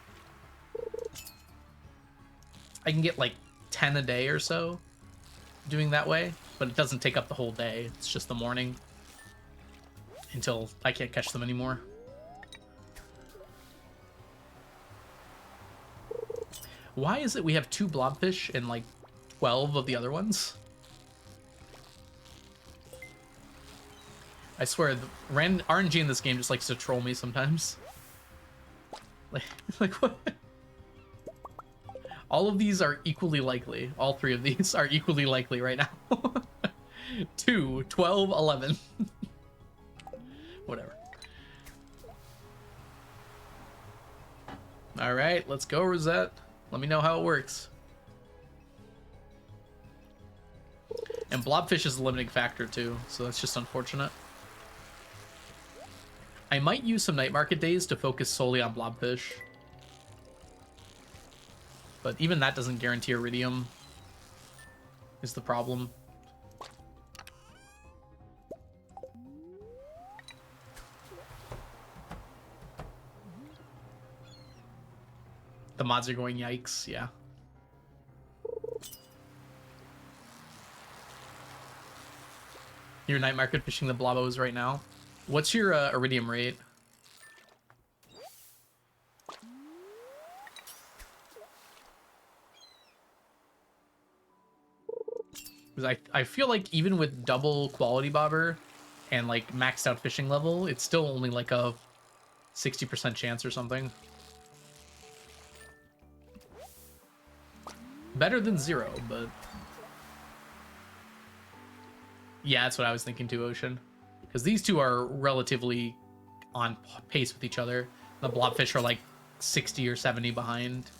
I can get like 10 a day or so doing that way, but it doesn't take up the whole day. It's just the morning until I can't catch them anymore. Why is it we have 2 blobfish and like 12 of the other ones? I swear, the RNG in this game just likes to troll me sometimes. Like what? All of these are equally likely. All 3 of these are equally likely right now. 2, 12, 11. Whatever. All right, let's go, Rosette. Let me know how it works. And blobfish is a limiting factor too, so that's just unfortunate. I might use some night market days to focus solely on blobfish. But even that doesn't guarantee iridium, is the problem. The mods are going yikes, yeah. You're night market fishing the blobos right now. What's your iridium rate? Because I feel like even with double quality bobber and like maxed out fishing level, it's still only like a 60% chance or something. Better than 0, but Yeah, that's what I was thinking too, Ocean. Because these two are relatively on pace with each other. The blobfish are like 60 or 70 behind.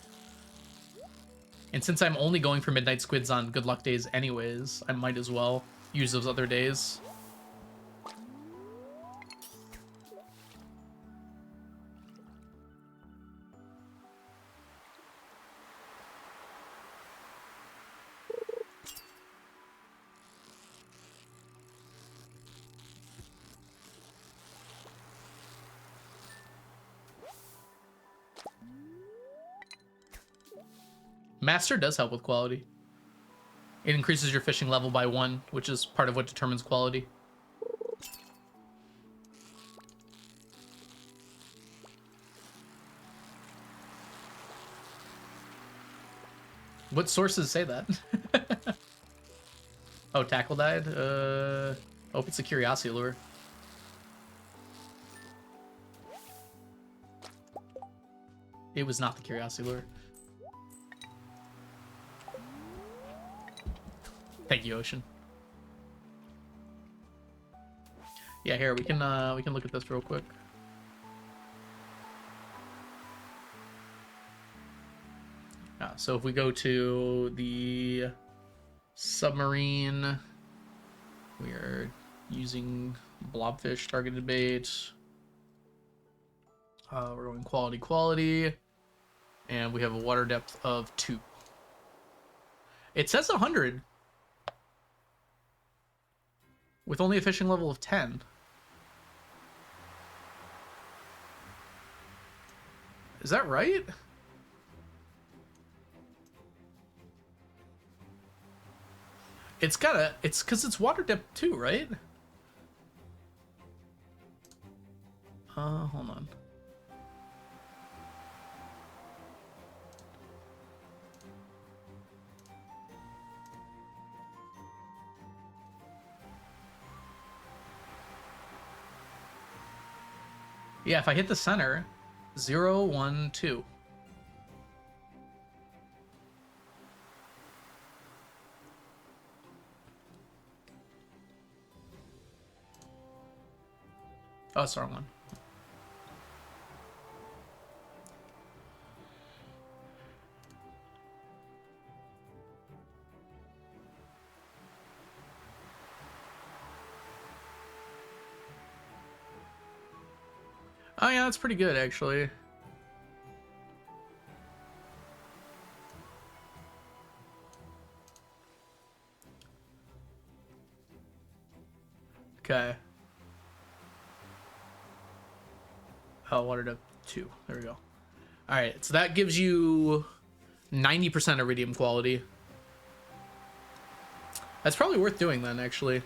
And since I'm only going for midnight squids on good luck days anyways, I might as well use those other days. Master does help with quality. It increases your fishing level by 1, which is part of what determines quality. What sources say that? Oh, tackle died? Oh, it's a curiosity lure. It was not the curiosity lure. Thank you, Ocean. Yeah, here we can look at this real quick. So if we go to the submarine, we are using blobfish targeted bait. We're going quality, and we have a water depth of 2. It says 100 with only a fishing level of 10. Is that right? It's because it's water depth 2, right? Hold on. Yeah, if I hit the center, 0, 1, 2. Oh, sorry, one. Oh yeah, that's pretty good actually. Okay. Oh, water depth 2. There we go. All right, so that gives you 90% iridium quality. That's probably worth doing then, actually.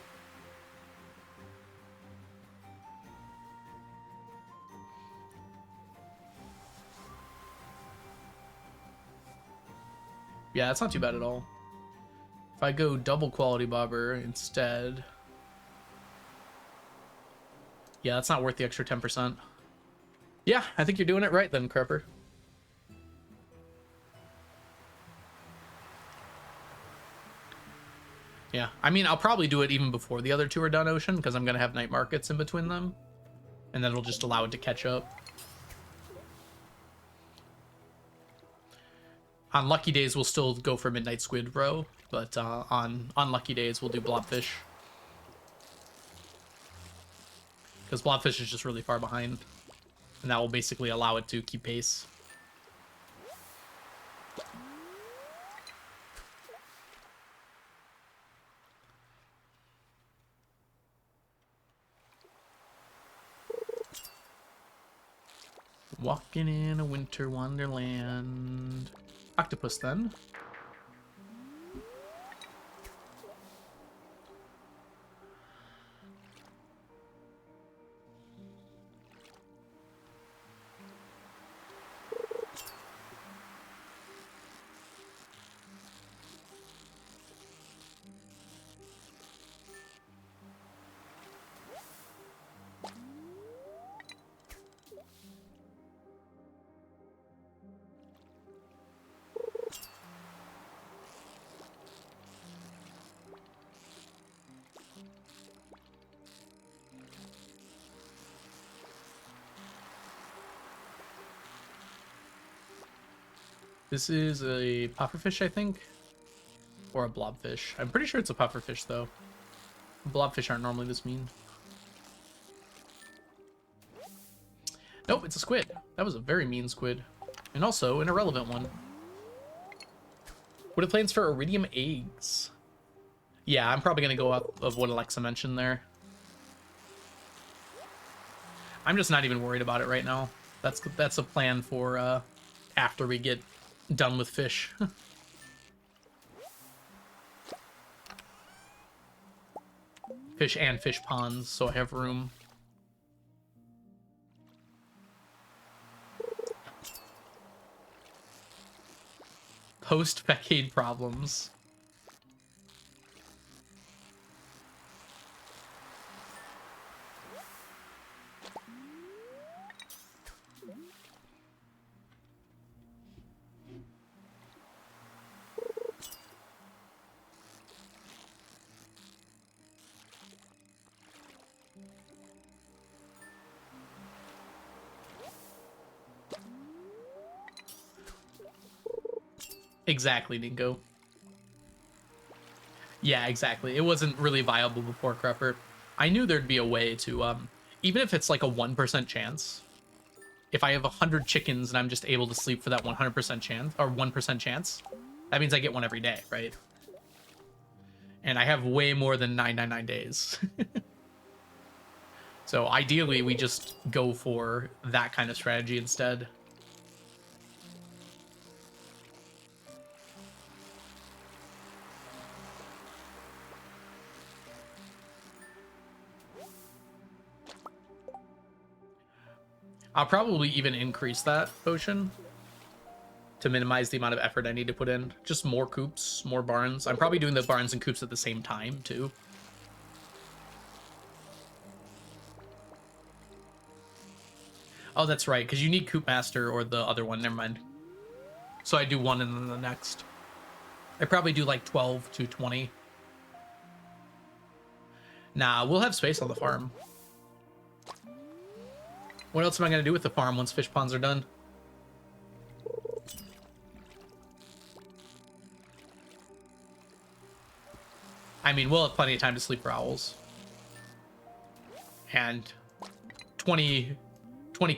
Yeah, that's not too bad at all. If I go double quality bobber instead... Yeah, that's not worth the extra 10%. Yeah, I think you're doing it right then, Crepper. Yeah, I mean, I'll probably do it even before the other two are done, Ocean, because I'm going to have night markets in between them. And then it'll just allow it to catch up. On lucky days, we'll still go for midnight squid row, but on unlucky days, we'll do blobfish. Because blobfish is just really far behind. And that will basically allow it to keep pace. Walking in a winter wonderland. Octopus then. This is a pufferfish, I think, or a blobfish. I'm pretty sure it's a pufferfish, though. Blobfish aren't normally this mean. Nope, it's a squid. That was a very mean squid. And also an irrelevant one. What are plans for iridium eggs? Yeah, I'm probably going to go up of what Alexa mentioned there. I'm just not even worried about it right now. That's a plan for after we get done with fish. Fish and fish ponds, so I have room. Post-facade problems. Exactly, Dingo. Yeah, exactly. It wasn't really viable before Crepper. I knew there'd be a way to, even if it's like a 1% chance, if I have 100 chickens and I'm just able to sleep for that 100% chance, or 1% chance, that means I get one every day, right? And I have way more than 999 days. So ideally, we just go for that kind of strategy instead. I'll probably even increase that potion to minimize the amount of effort I need to put in. Just more coops, more barns. I'm probably doing the barns and coops at the same time, too. Oh, that's right, because you need Coop Master or the other one. Never mind. So I do one and then the next. I probably do like 12 to 20. Nah, we'll have space on the farm. What else am I going to do with the farm once fish ponds are done? I mean, we'll have plenty of time to sleep for owls. And 20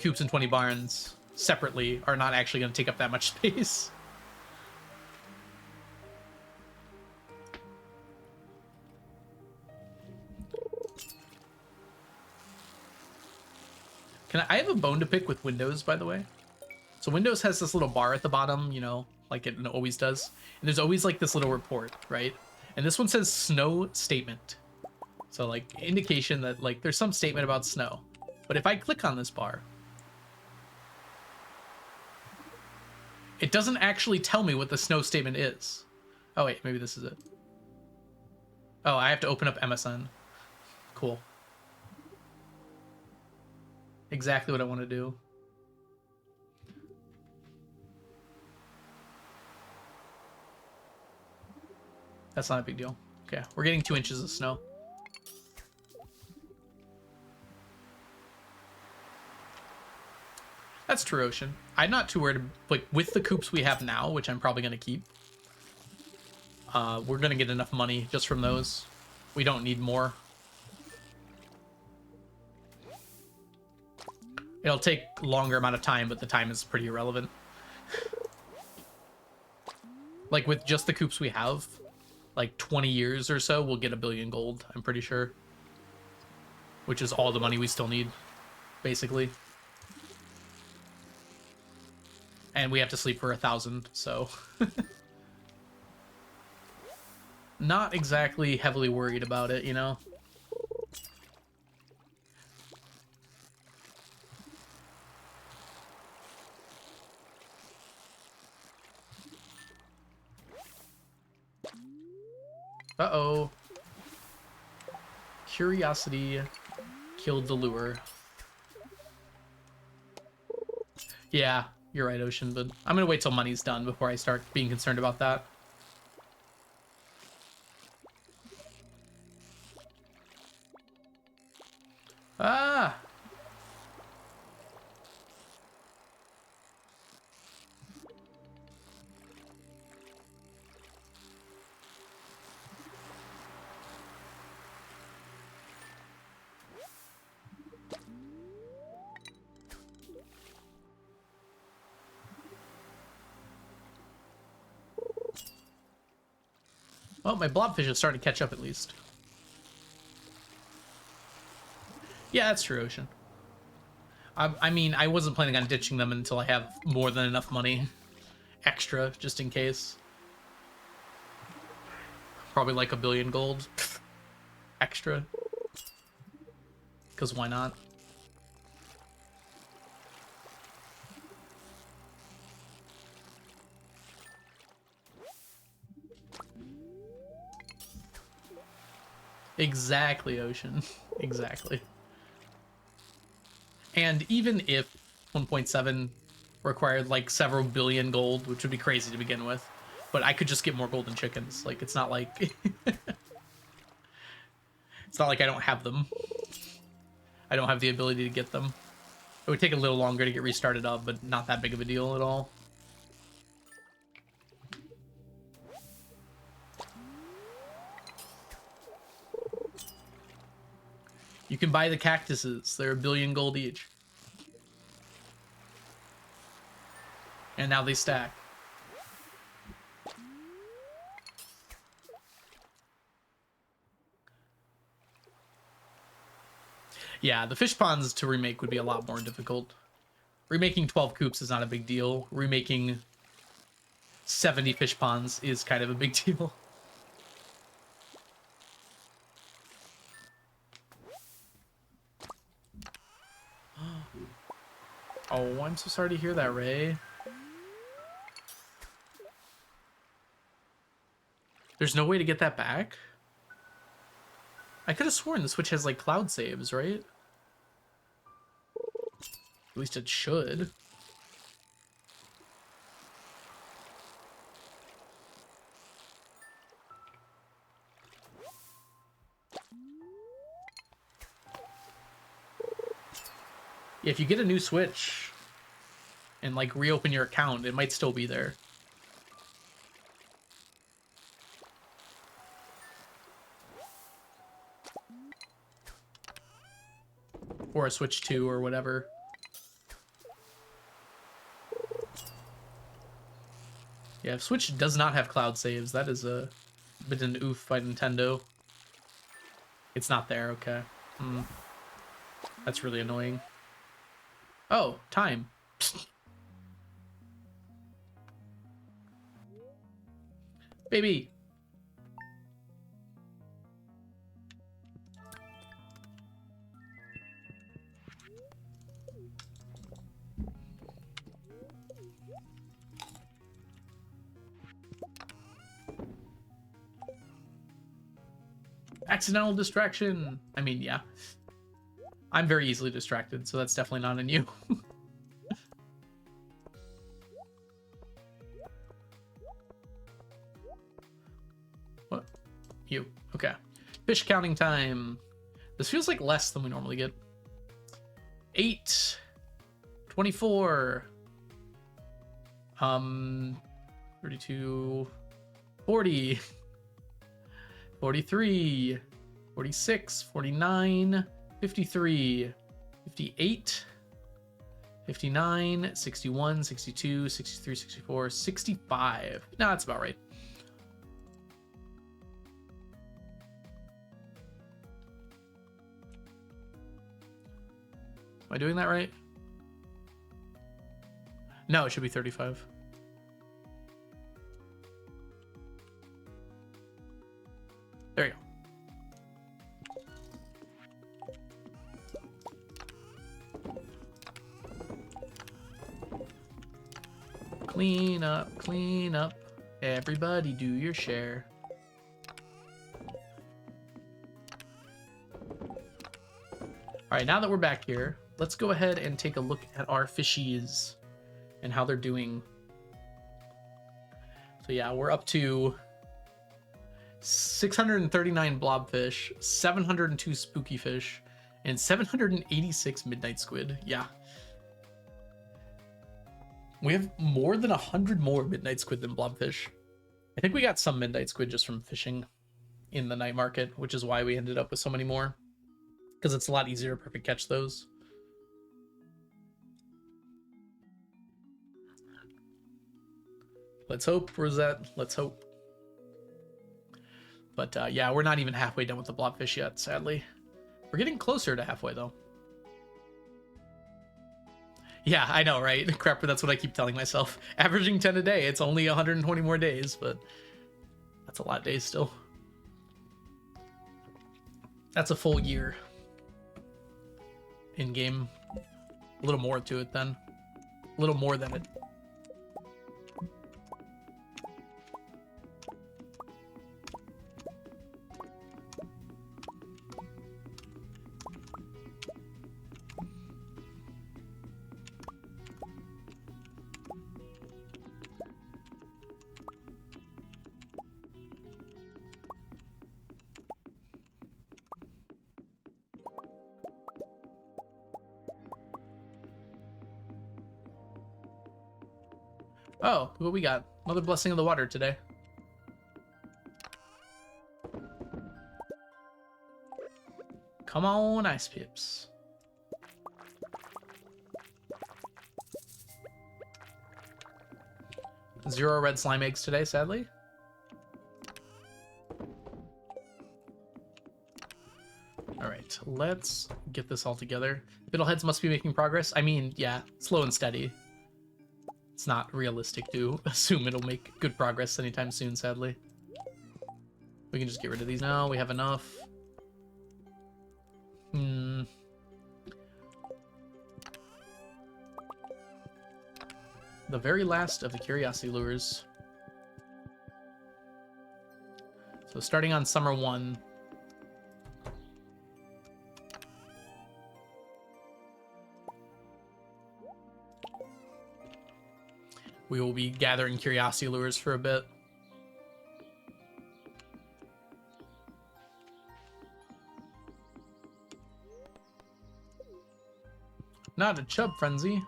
coops and 20 barns separately are not actually going to take up that much space. I have a bone to pick with Windows, by the way. So Windows has this little bar at the bottom, you know, like it always does. And there's always like this little report, right? And this one says snow statement. So like indication that like there's some statement about snow. But if I click on this bar, it doesn't actually tell me what the snow statement is. Oh wait, maybe this is it. Oh, I have to open up MSN. Cool. Exactly what I want to do. That's not a big deal. Okay, we're getting 2 inches of snow. That's true, Ocean. I'm not too worried. Like with the coops we have now, which I'm probably going to keep, we're going to get enough money just from those. We don't need more. It'll take longer amount of time, but the time is pretty irrelevant. Like with just the coops we have, like 20 years or so, we'll get 1 billion gold, I'm pretty sure. Which is all the money we still need, basically. And we have to sleep for 1,000, so... Not exactly heavily worried about it, you know? Uh-oh. Curiosity killed the lure. Yeah, you're right, Ocean, but I'm gonna wait till money's done before I start being concerned about that. Ah! Oh, my blobfish is starting to catch up at least. Yeah, that's true, Ocean. I mean, I wasn't planning on ditching them until I have more than enough money extra, just in case. Probably like 1 billion gold extra. Because why not? Exactly, Ocean. Exactly. And even if 1.7 required like several billion gold, which would be crazy to begin with, but I could just get more golden chickens. Like, it's not like it's not like I don't have them. I don't have the ability to get them. It would take a little longer to get restarted up, but not that big of a deal at all. You can buy the cactuses. They're 1 billion gold each. And now they stack. Yeah, the fish ponds to remake would be a lot more difficult. Remaking 12 coops is not a big deal. Remaking 70 fish ponds is kind of a big deal. Oh, I'm so sorry to hear that, Ray. There's no way to get that back? I could have sworn the Switch has, like, cloud saves, right? At least it should. Yeah, if you get a new Switch and, like, reopen your account, it might still be there. Or a Switch 2 or whatever. Yeah, if Switch does not have cloud saves, that is a bit an oof by Nintendo. It's not there, okay. That's really annoying. Oh, time. Baby. Accidental distraction. I mean, yeah. I'm very easily distracted, so that's definitely not on you. What? You. Okay. Fish counting time. This feels like less than we normally get. 8. 24. 32. 40. 43. 46. 49. 53. 58. 59. 61. 62. 63. 64. 65. No, that's about right. Am I doing that right? No, it should be 35. There you go. Clean up, clean up. Everybody do your share. All right, now that we're back here, let's go ahead and take a look at our fishies and how they're doing. So yeah, we're up to 639 blobfish, 702 spooky fish, and 786 midnight squid. Yeah. We have more than 100 more midnight squid than blobfish. I think we got some midnight squid just from fishing in the night market, which is why we ended up with so many more. Because it's a lot easier to perfect catch those. Let's hope, Rosette. Let's hope. But yeah, we're not even halfway done with the blobfish yet, sadly. We're getting closer to halfway, though. Yeah, I know, right? Crap, that's what I keep telling myself. Averaging 10 a day. It's only 120 more days, but that's a lot of days still. That's a full year. In-game. A little more to it, then. A little more than it. Oh, what we got? Another blessing of the water today. Come on, ice pips. Zero red slime eggs today, sadly. Alright, let's get this all together. Fiddleheads must be making progress. I mean, yeah, slow and steady. It's not realistic to assume it'll make good progress anytime soon, sadly. We can just get rid of these now. We have enough. The very last of the curiosity lures. So starting on summer 1. We will be gathering curiosity lures for a bit. Not a chub frenzy.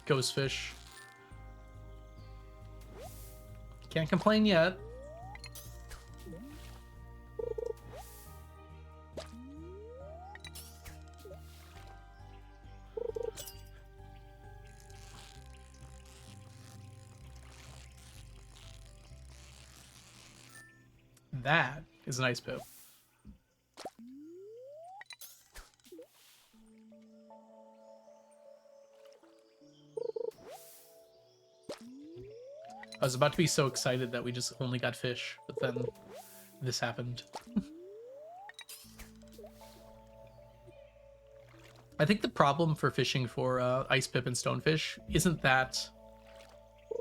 Ghost fish. Can't complain yet. That is an ice pip. I was about to be so excited that we just only got fish, but then this happened. I think the problem for fishing for ice pip and stonefish isn't that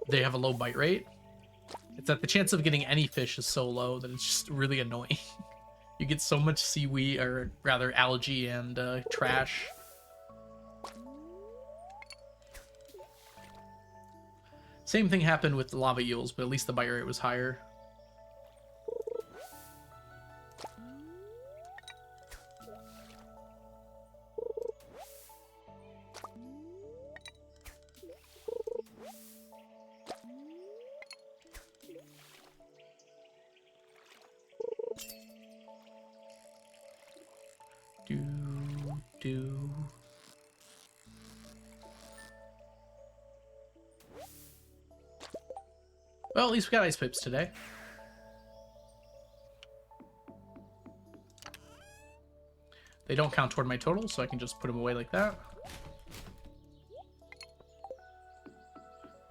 they have a low bite rate. It's that the chance of getting any fish is so low that it's just really annoying. You get so much seaweed, or rather algae and trash. Same thing happened with the lava eels, but at least the bite rate was higher. Do. Well, at least we got ice pips today. They don't count toward my total, so I can just put them away like that.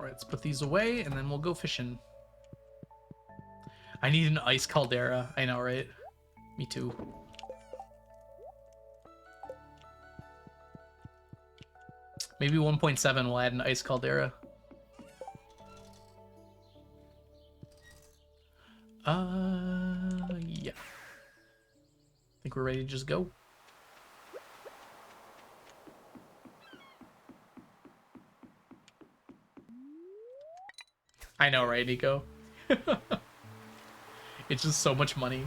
Alright, let's put these away, and then we'll go fishing. I need an ice caldera. I know, right? Me too. Maybe 1.7 will add an ice caldera. Yeah. I think we're ready to just go. I know, right, Nico? It's just so much money.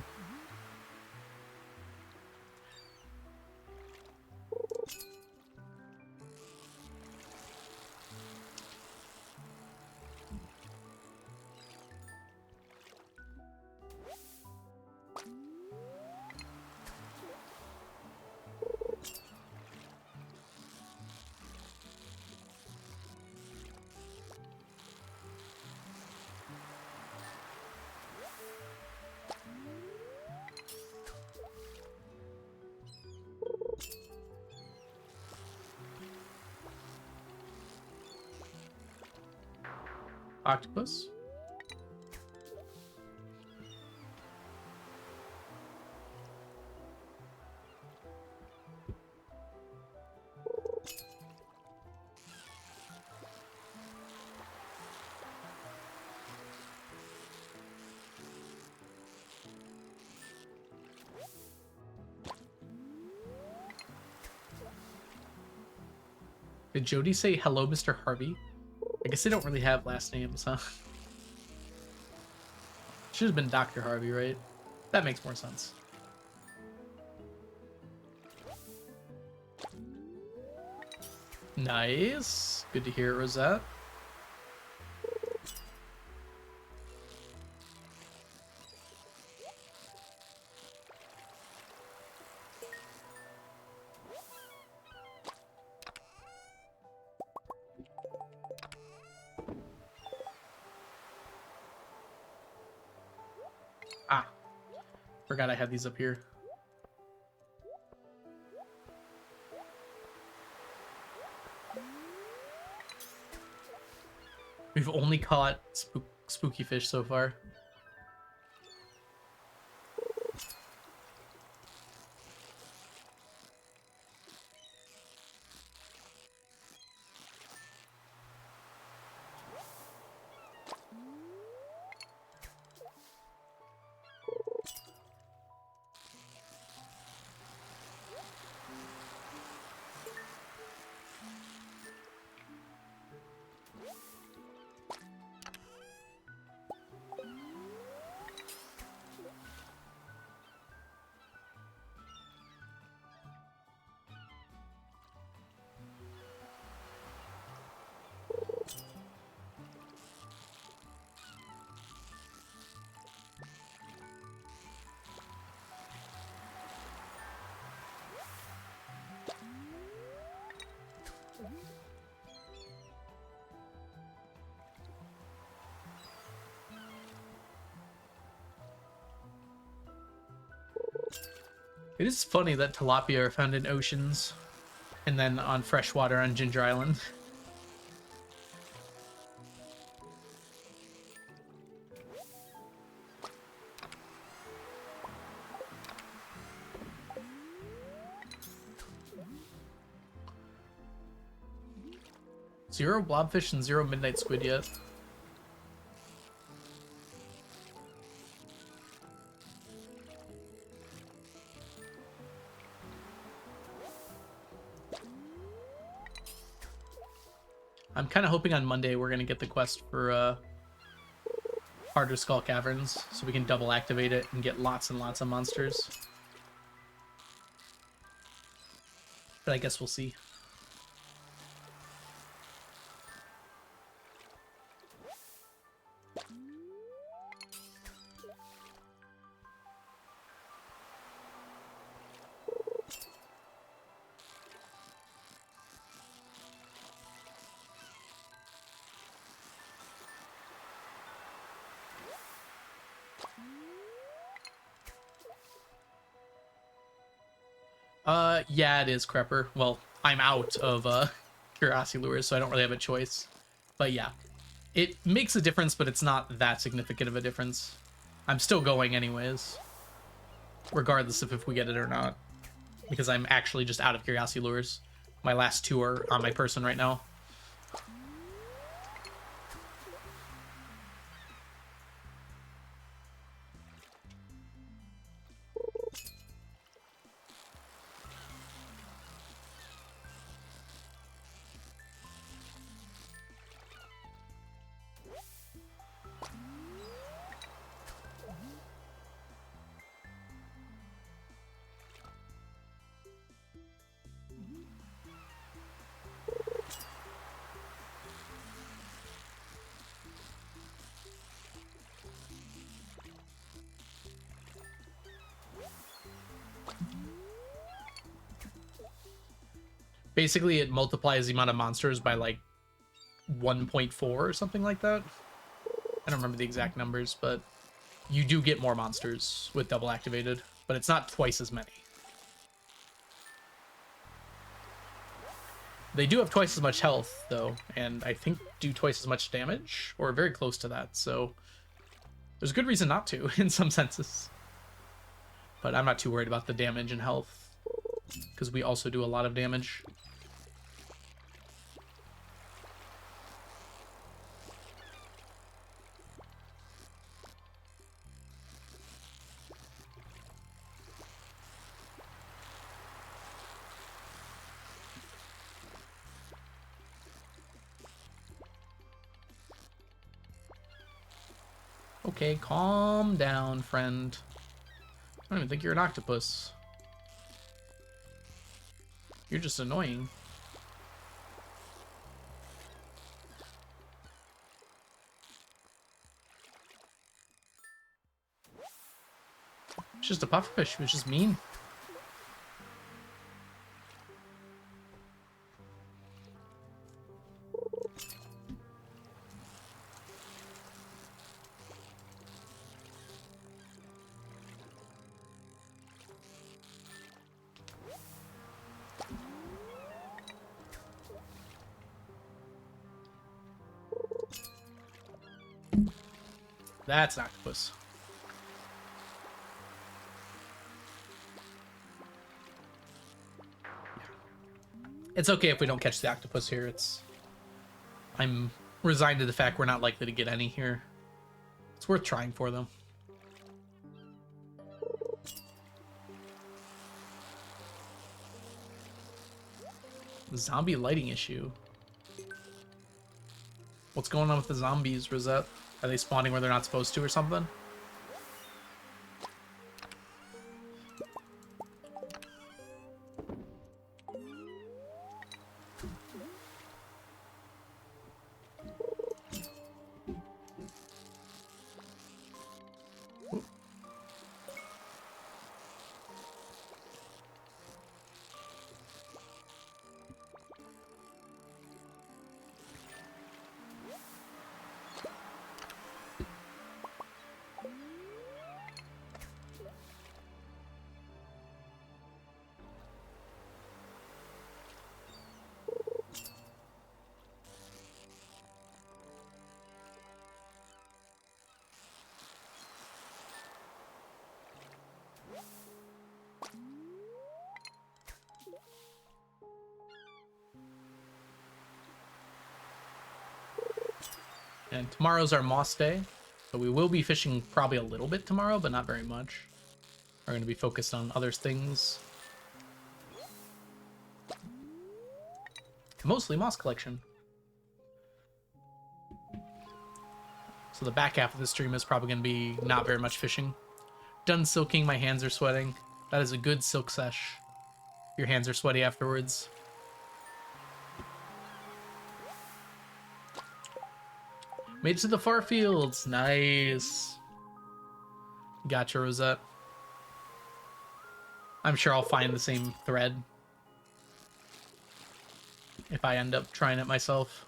Octopus. Did Jody say hello, Mr. Harvey? I guess they don't really have last names, huh? Should have been Dr. Harvey, right? That makes more sense. Nice. Good to hear, Rosette. Ah, forgot I had these up here. We've only caught spooky fish so far. It is funny that tilapia are found in oceans and then on freshwater on Ginger Island. Zero blobfish and zero midnight squid yet. I'm kind of hoping on Monday we're going to get the quest for Harder Skull Caverns, so we can double activate it and get lots and lots of monsters. But I guess we'll see. Yeah, it is Crepper. Well, I'm out of Curiosity Lures, so I don't really have a choice. But yeah, it makes a difference, but it's not that significant of a difference. I'm still going anyways, regardless of if we get it or not, because I'm actually just out of Curiosity Lures. My last two are on my person right now. Basically, it multiplies the amount of monsters by like 1.4 or something like that. I don't remember the exact numbers, but you do get more monsters with double activated, but it's not twice as many. They do have twice as much health, though, and I think do twice as much damage, or very close to that, so there's a good reason not to, in some senses. But I'm not too worried about the damage and health, because we also do a lot of damage. Okay, calm down, friend. I don't even think you're an octopus. You're just annoying. It's just a pufferfish. It was just mean. That's an octopus. It's okay if we don't catch the octopus here. I'm resigned to the fact we're not likely to get any here. It's worth trying for, though. Zombie lighting issue. What's going on with the zombies, Rosette? Are they spawning where they're not supposed to or something? And tomorrow's our moss day, so we will be fishing probably a little bit tomorrow, but not very much. We're going to be focused on other things. Mostly moss collection. So the back half of the stream is probably going to be not very much fishing. Done silking, my hands are sweating. That is a good silk sesh. Your hands are sweaty afterwards. Made it to the far fields. Nice. Gotcha, Rosette. I'm sure I'll find the same thread if I end up trying it myself.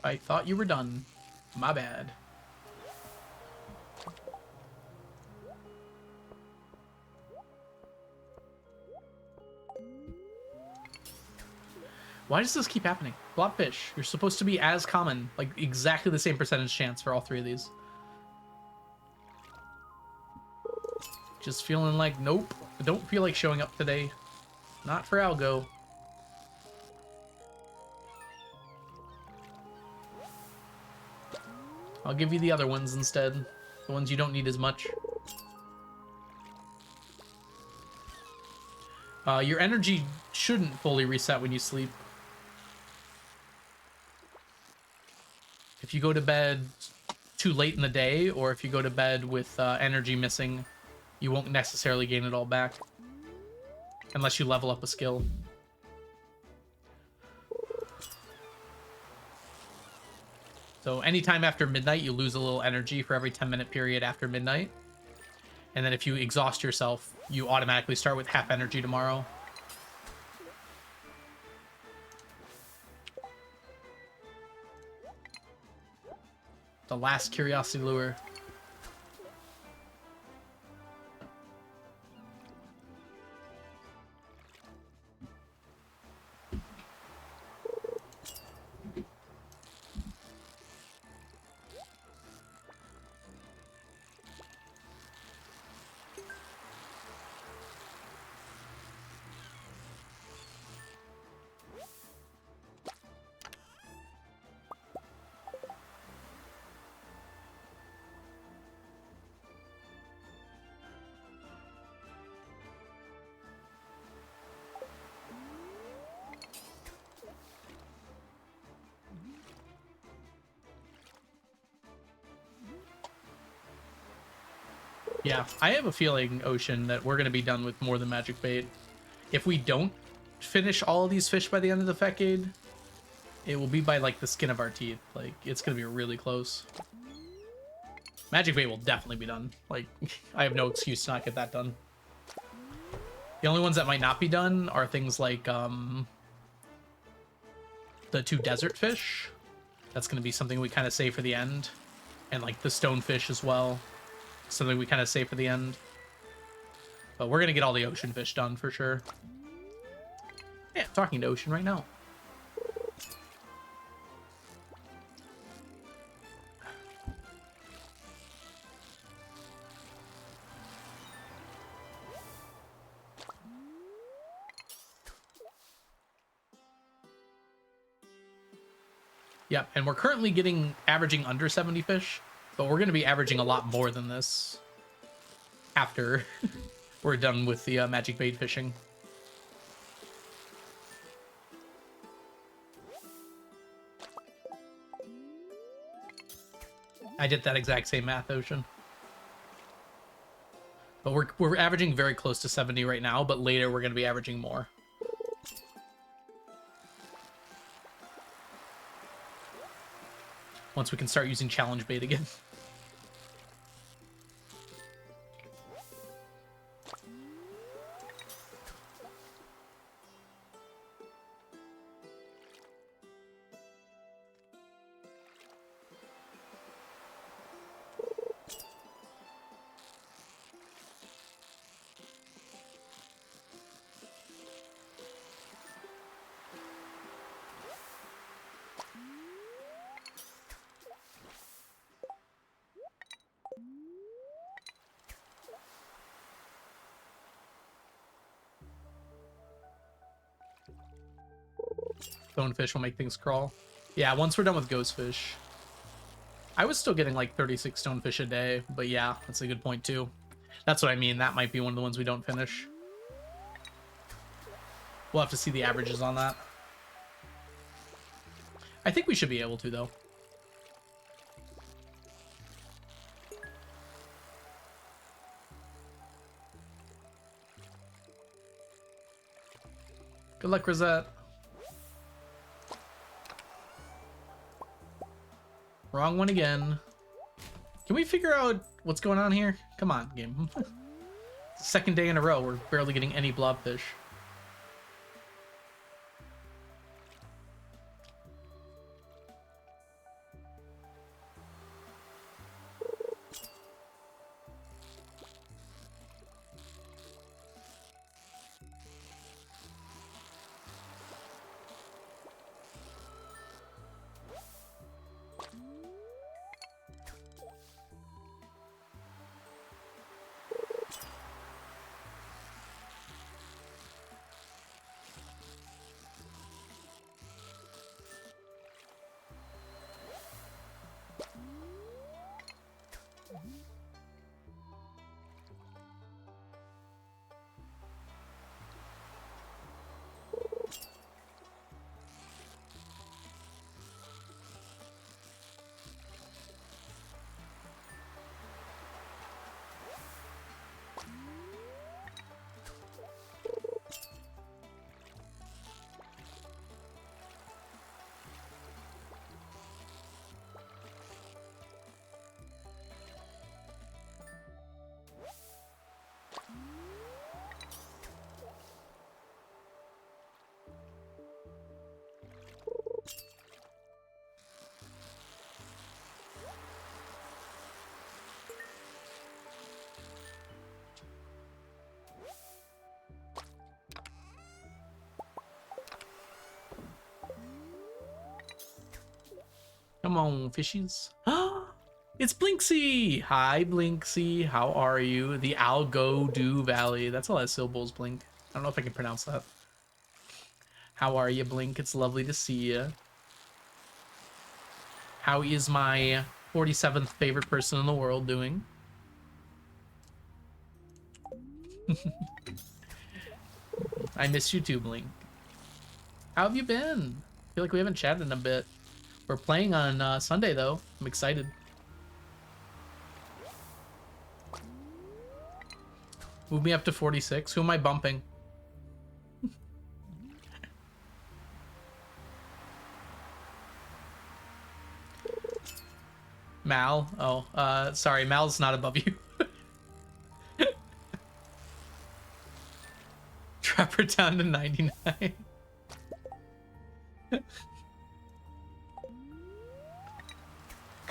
I thought you were done. My bad. Why does this keep happening? Blobfish, you're supposed to be as common. Like, exactly the same percentage chance for all three of these. Just feeling like, nope. I don't feel like showing up today. Not for Algo. I'll give you the other ones instead. The ones you don't need as much. Your energy shouldn't fully reset when you sleep. If you go to bed too late in the day, or if you go to bed with energy missing, you won't necessarily gain it all back. Unless you level up a skill. So anytime after midnight, you lose a little energy for every 10-minute period after midnight. And then if you exhaust yourself, you automatically start with half energy tomorrow. The last curiosity lure. Yeah, I have a feeling, Ocean, that we're going to be done with more than Magic Bait. If we don't finish all of these fish by the end of the Fecade, it will be by, like, the skin of our teeth. Like, it's going to be really close. Magic Bait will definitely be done. Like, I have no excuse to not get that done. The only ones that might not be done are things like, the 2 desert fish. That's going to be something we kind of save for the end. And, like, the stonefish as well. Something we kind of save for the end. But we're going to get all the ocean fish done for sure. Yeah, I'm talking to Ocean right now. Yep, and we're currently averaging under 70 fish, but we're going to be averaging a lot more than this after we're done with the magic bait fishing. I did that exact same math, Ocean. But we're averaging very close to 70 right now, but later we're going to be averaging more. Once we can start using challenge bait again. Stonefish will make things crawl. Yeah, once we're done with ghostfish. I was still getting like 36 stonefish a day, but yeah, that's a good point too. That's what I mean. That might be one of the ones we don't finish. We'll have to see the averages on that. I think we should be able to, though. Good luck, Rosette. Wrong one again. Can we figure out what's going on here? Come on, game. Second day in a row, we're barely getting any blobfish. Come on, fishies. It's Blinksy! Hi, Blinksy. How are you? The Algodo Valley. That's a lot of syllables, Blink. I don't know if I can pronounce that. How are you, Blink? It's lovely to see you. How is my 47th favorite person in the world doing? I miss you too, Blink. How have you been? I feel like we haven't chatted in a bit. We're playing on Sunday, though. I'm excited. Move me up to 46. Who am I bumping? Mal? Oh, sorry. Mal's not above you. Drop her down to 99.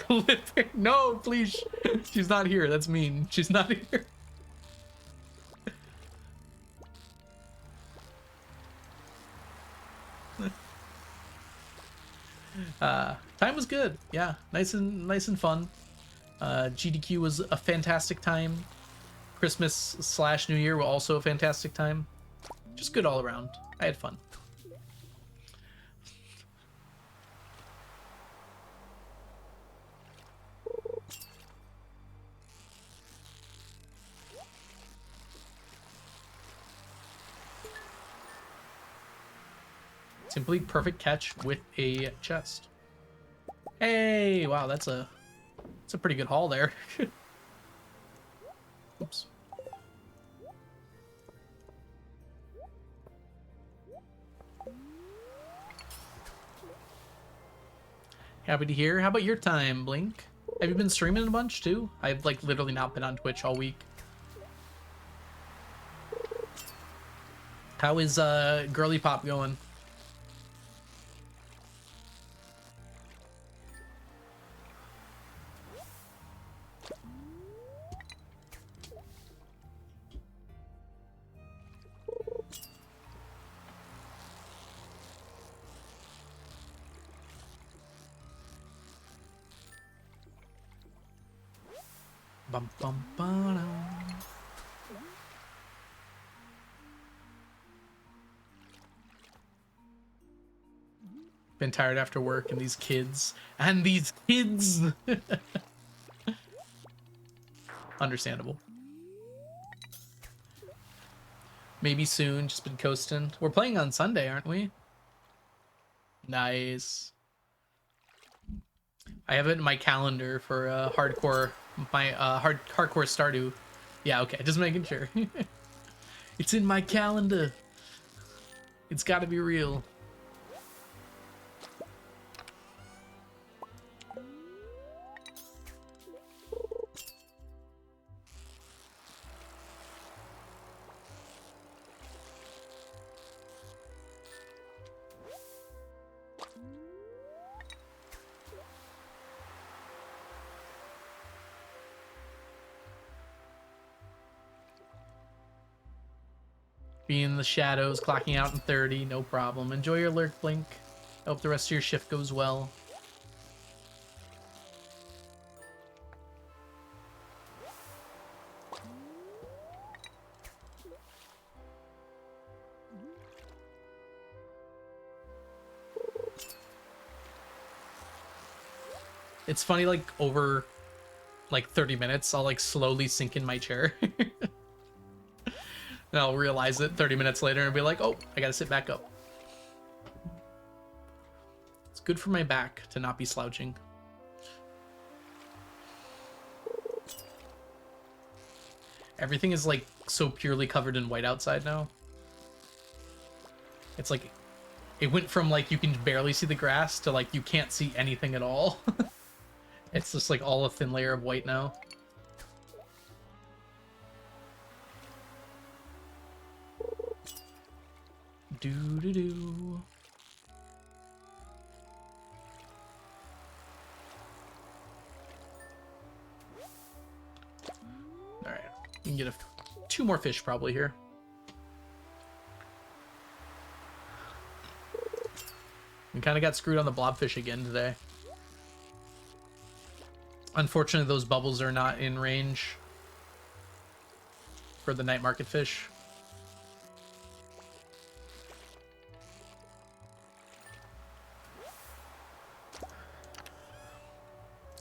Clipping. No, please. She's not here. That's mean. She's not here. Time was good. Yeah, nice and fun. GDQ was a fantastic time. Christmas/New Year were also a fantastic time. Just good all around. I had fun. Simply perfect catch with a chest. Hey, wow, that's a pretty good haul there. Oops. Happy to hear. How about your time, Blink? Have you been streaming a bunch too? I've like literally not been on Twitch all week. How is Girly Pop going? Bum, bum, ba-dum. Been tired after work and these kids. Understandable. Maybe soon, just been coasting. We're playing on Sunday, aren't we? Nice. I have it in my calendar for hardcore, my hardcore Stardew. Yeah, okay, just making sure. It's in my calendar. It's got to be real. Be in the shadows, clocking out in 30, no problem. Enjoy your lurk, Blink. I hope the rest of your shift goes well. It's funny, like, over, like, 30 minutes, I'll, like, slowly sink in my chair. And I'll realize it 30 minutes later and be like, oh, I gotta sit back up. It's good for my back to not be slouching. Everything is, like, so purely covered in white outside now. It's like, it went from, like, you can barely see the grass to, like, you can't see anything at all. It's just, like, all a thin layer of white now. Do-do-do. Alright, you can get two more fish probably here. We kind of got screwed on the blobfish again today. Unfortunately, those bubbles are not in range for the night market fish.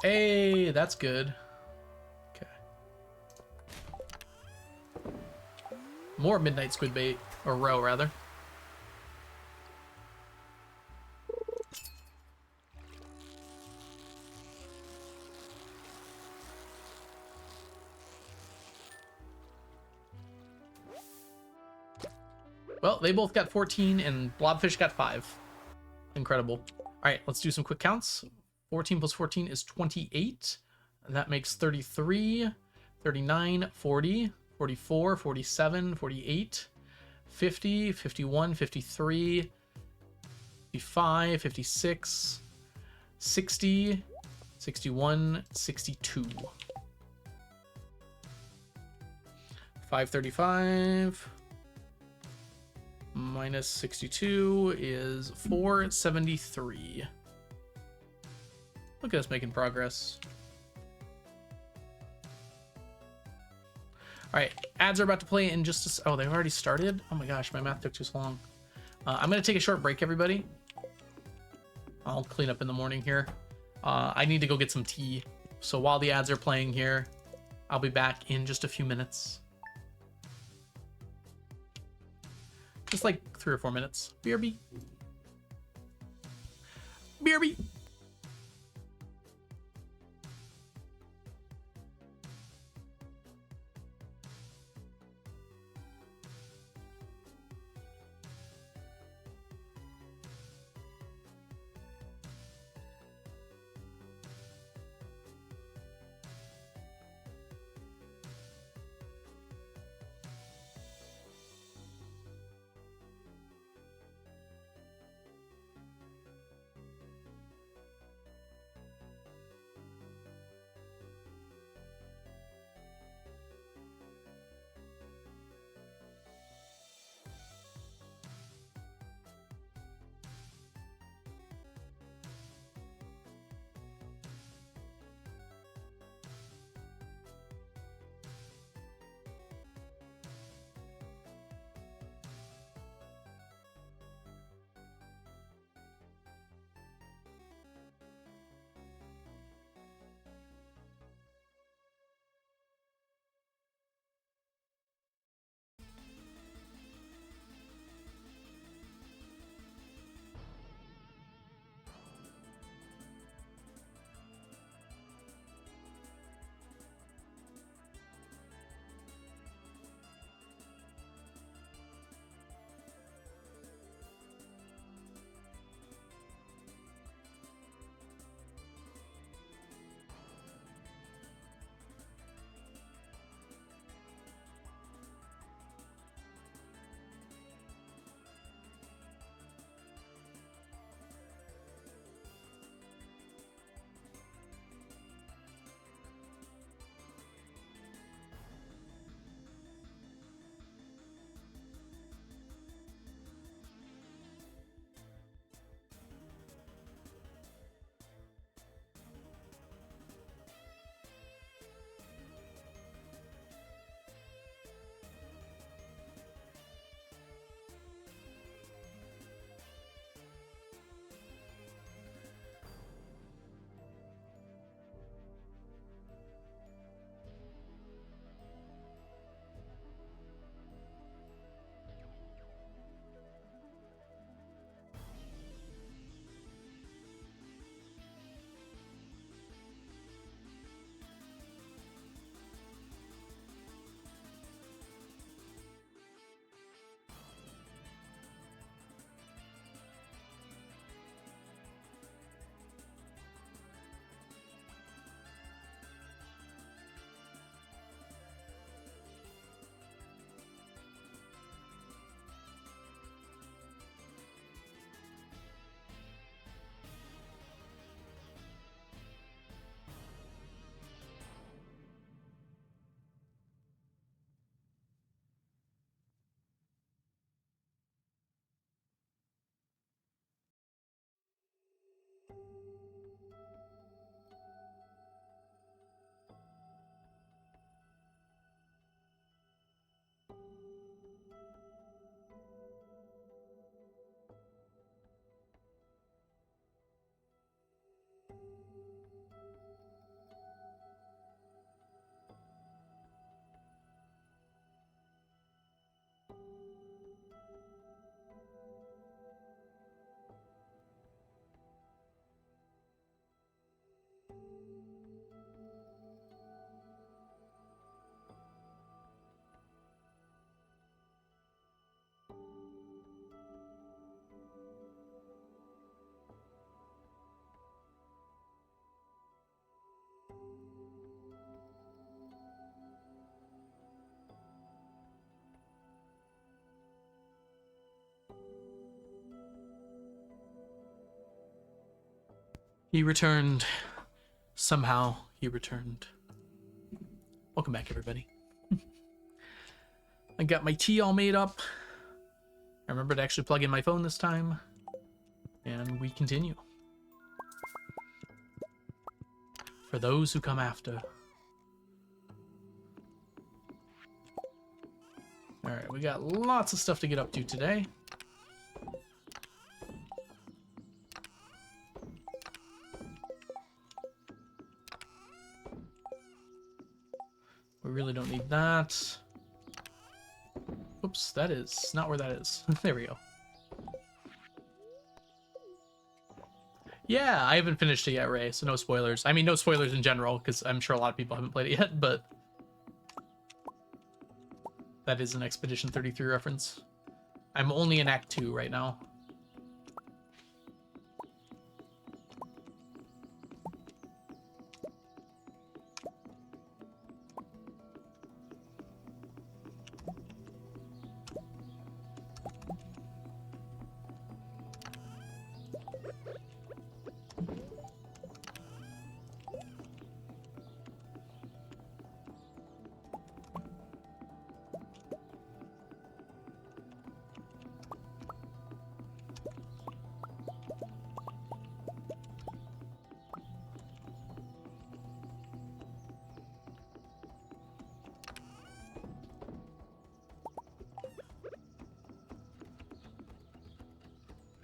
Hey, that's good. Okay. More midnight squid bait, or roe rather. Well, they both got 14 and blobfish got 5. Incredible. All right, let's do some quick counts. 14 plus 14 is 28. That makes 33, 39, 40, 44, 47, 48, 50, 51, 53, 55, 56, 60, 61, 62. 535 minus 62 is 473. Look at us making progress. All right, ads are about to play in just a... Oh, they've already started? Oh my gosh, my math took too long. I'm going to take a short break, everybody. I'll clean up in the morning here. I need to go get some tea. So while the ads are playing here, I'll be back in just a few minutes. Just like 3 or 4 minutes. BRB. BRB. He returned. Somehow he returned. Welcome back, everybody. I got my tea all made up. I remember to actually plug in my phone this time. And we continue. For those who come after. Alright, we got lots of stuff to get up to today. We really don't need that. Oops, that is not where that is. There we go. Yeah, I haven't finished it yet, Ray, so no spoilers. I mean, no spoilers in general, because I'm sure a lot of people haven't played it yet, but... that is an Expedition 33 reference. I'm only in Act 2 right now.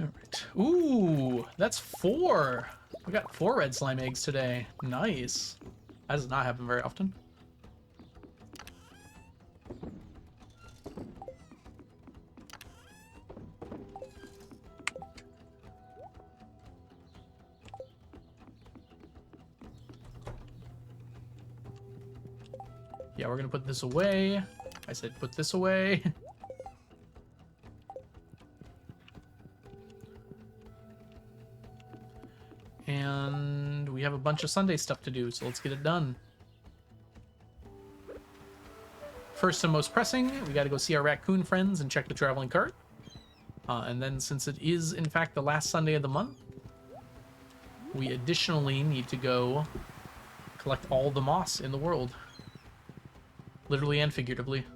Alright. Ooh, that's 4. We got 4 red slime eggs today. Nice. That does not happen very often. Yeah, we're gonna put this away. I said put this away. And we have a bunch of Sunday stuff to do, so let's get it done. First and most pressing, we gotta go see our raccoon friends and check the traveling cart. And then, since it is in fact the last Sunday of the month, we additionally need to go collect all the moss in the world. Literally and figuratively.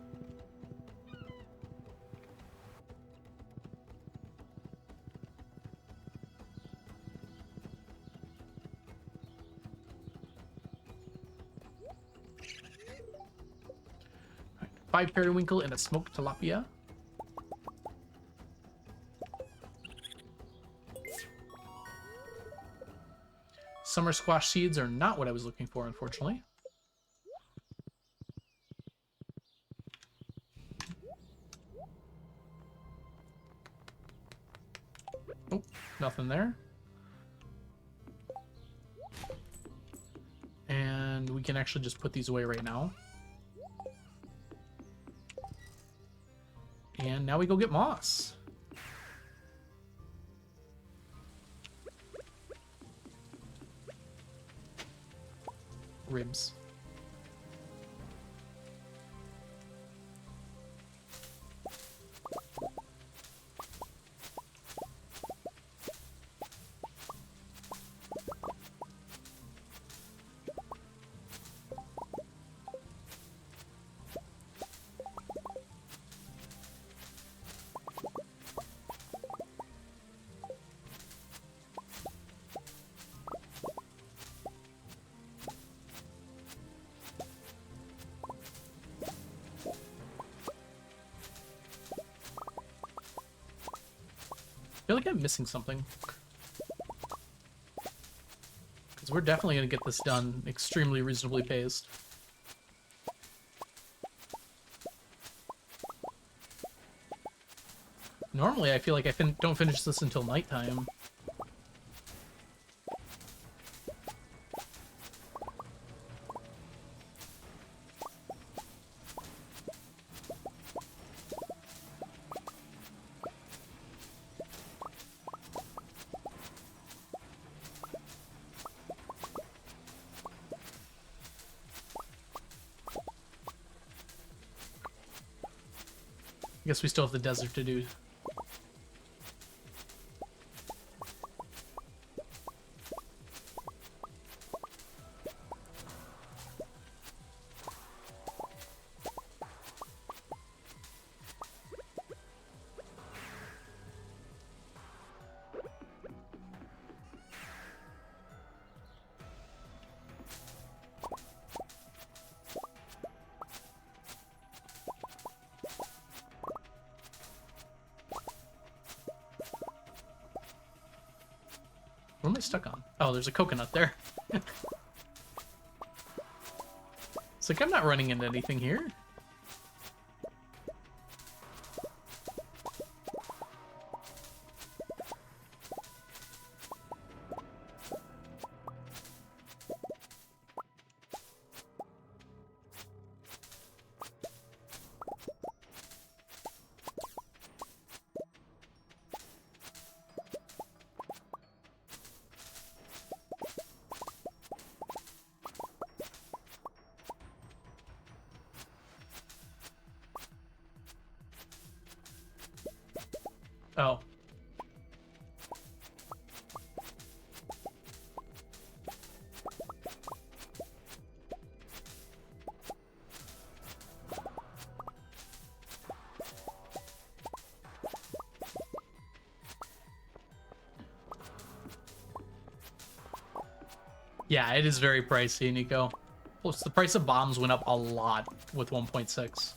Right, 5 periwinkle and a smoked tilapia. Summer squash seeds are not what I was looking for, unfortunately. Oh, nothing there. And we can actually just put these away right now. And now we go get moss. Ribs. I feel like I'm missing something. Because we're definitely going to get this done extremely reasonably paced. Normally, I feel like I don't finish this until nighttime. I guess we still have the desert to do. am I stuck on? Oh, there's a coconut there. It's like I'm not running into anything here. Oh. Yeah, it is very pricey, Nico. Plus, the price of bombs went up a lot with 1.6.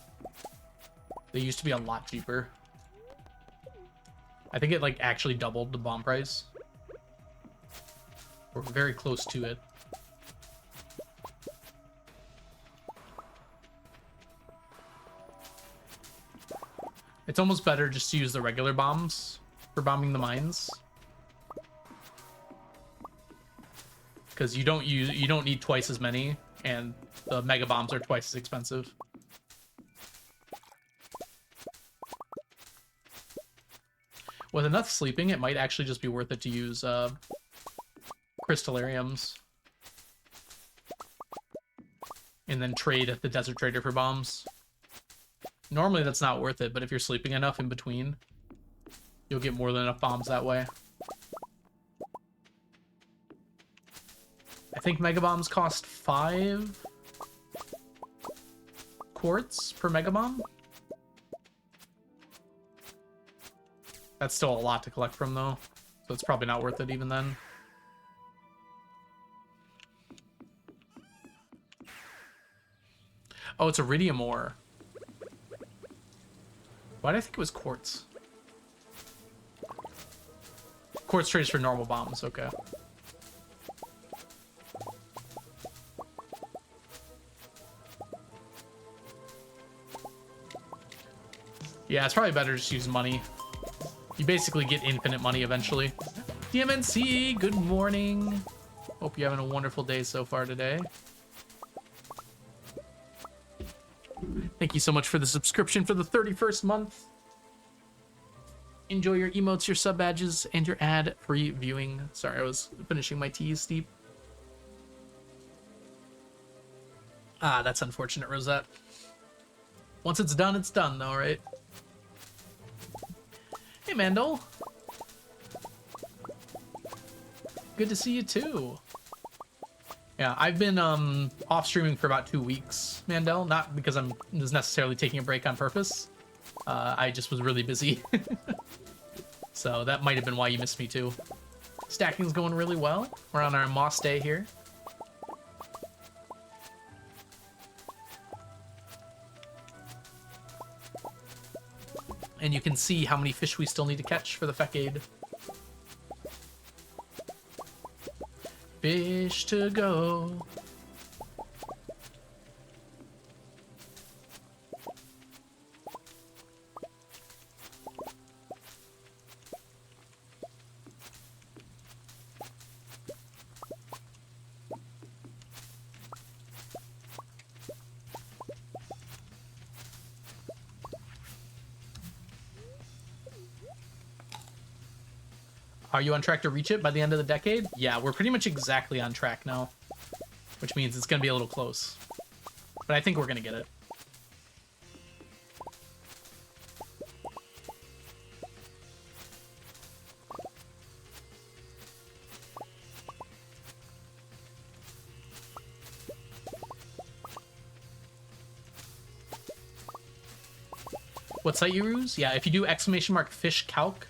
They used to be a lot cheaper. I think it, like, actually doubled the bomb price. We're very close to it. It's almost better just to use the regular bombs for bombing the mines. Because you don't need twice as many, and the mega bombs are twice as expensive. With enough sleeping, it might actually just be worth it to use crystallariums. And then trade at the desert trader for bombs. Normally that's not worth it, but if you're sleeping enough in between, you'll get more than enough bombs that way. I think mega bombs cost 5 quartz per mega bomb. That's still a lot to collect from, though, so it's probably not worth it even then. Oh, it's iridium ore. Why did I think it was quartz? Quartz trades for normal bombs, okay. Yeah, it's probably better to just use money. You basically get infinite money eventually. DMNC, good morning. Hope you're having a wonderful day so far today. Thank you so much for the subscription for the 31st month. Enjoy your emotes, your sub badges, and your ad-free viewing. Sorry, I was finishing my tea, Steve. Ah, that's unfortunate, Rosette. Once it's done, though, right? Hey, Mandel. Good to see you, too. Yeah, I've been off streaming for about 2 weeks, Mandel. Not because I was necessarily taking a break on purpose. I just was really busy. So that might have been why you missed me, too. Stacking's going really well. We're on our moss day here. And you can see how many fish we still need to catch for the Fecade. Fish to go. Are you on track to reach it by the end of the decade? Yeah, we're pretty much exactly on track now, which means it's going to be a little close. But I think we're going to get it. What site you use? Yeah, if you do !fish calc,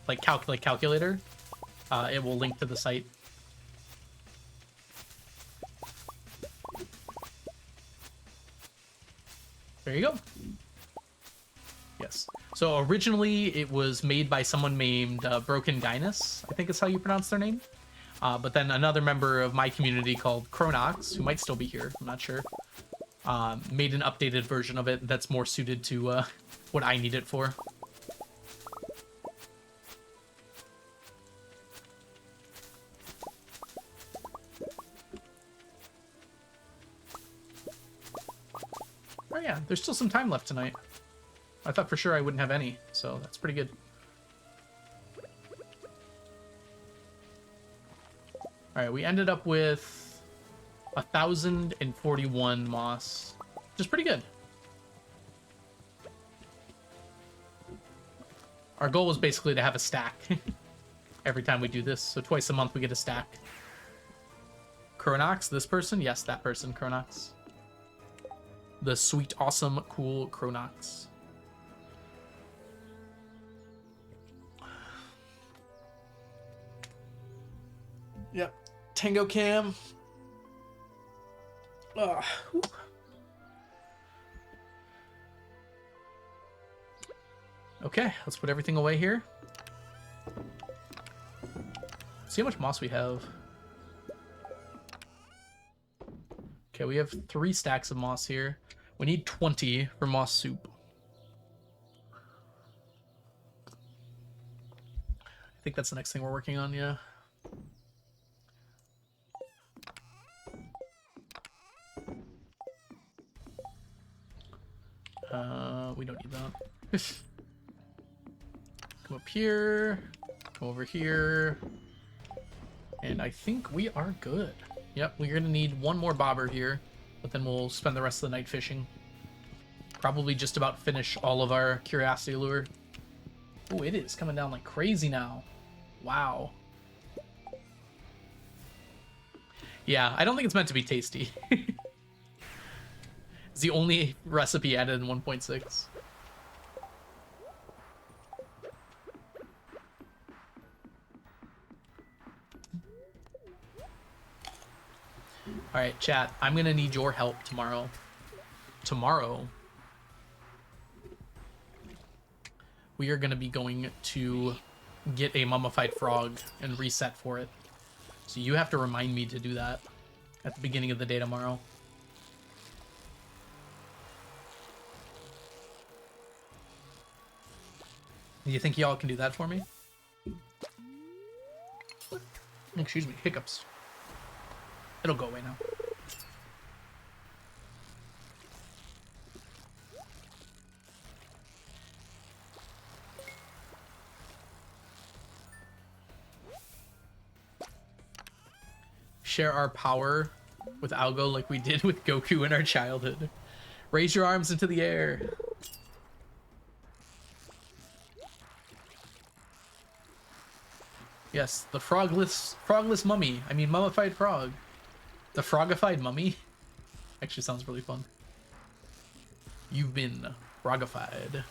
like calculator, it will link to the site. There you go. Yes. So originally it was made by someone named Broken Gynus, I think is how you pronounce their name. But then another member of my community called Chronox, who might still be here, I'm not sure, made an updated version of it that's more suited to what I need it for. Oh yeah, there's still some time left tonight. I thought for sure I wouldn't have any, so that's pretty good. Alright, we ended up with 1,041 moss, which is pretty good. Our goal was basically to have a stack every time we do this, so twice a month we get a stack. Chronox, this person? Yes, that person, Chronox. The sweet, awesome, cool Chronox. Yep. Tango Cam. Okay, let's put everything away here. See how much moss we have. Okay, we have 3 stacks of moss here. We need 20 for moss soup. I think that's the next thing we're working on, yeah. We don't need that. Come up here, come over here, and I think we are good. Yep, we're gonna need one more bobber here, but then we'll spend the rest of the night fishing. Probably just about finish all of our curiosity lure. Oh, it is coming down like crazy now. Wow. Yeah, I don't think it's meant to be tasty. It's the only recipe added in 1.6. Alright, chat, I'm gonna need your help tomorrow. Tomorrow, we are gonna be going to get a mummified frog and reset for it. So you have to remind me to do that at the beginning of the day tomorrow. Do you think y'all can do that for me? Excuse me, hiccups. It'll go away now. Share our power with Algo like we did with Goku in our childhood. Raise your arms into the air. Yes, the frogless mummy. I mean, mummified frog. The frogified mummy. Actually sounds really fun. You've been frogified.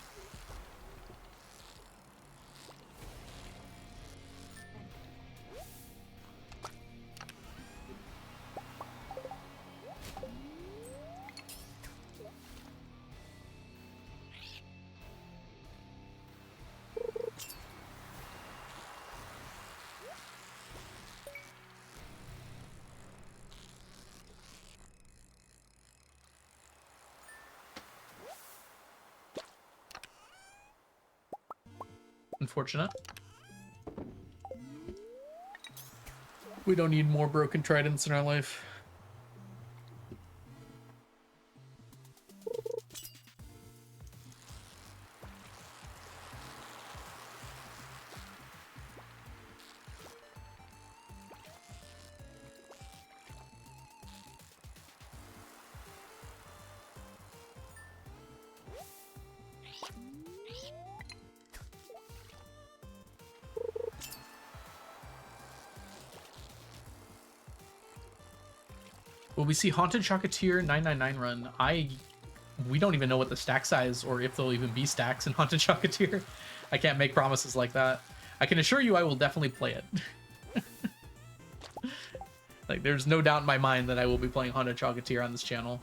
Unfortunate. We don't need more broken tridents in our life. Will we see Haunted Chocolatier 999 run? We don't even know what the stack size or if there'll even be stacks in Haunted Chocolatier. I can't make promises like that. I can assure you I will definitely play it. Like, there's no doubt in my mind that I will be playing Haunted Chocolatier on this channel.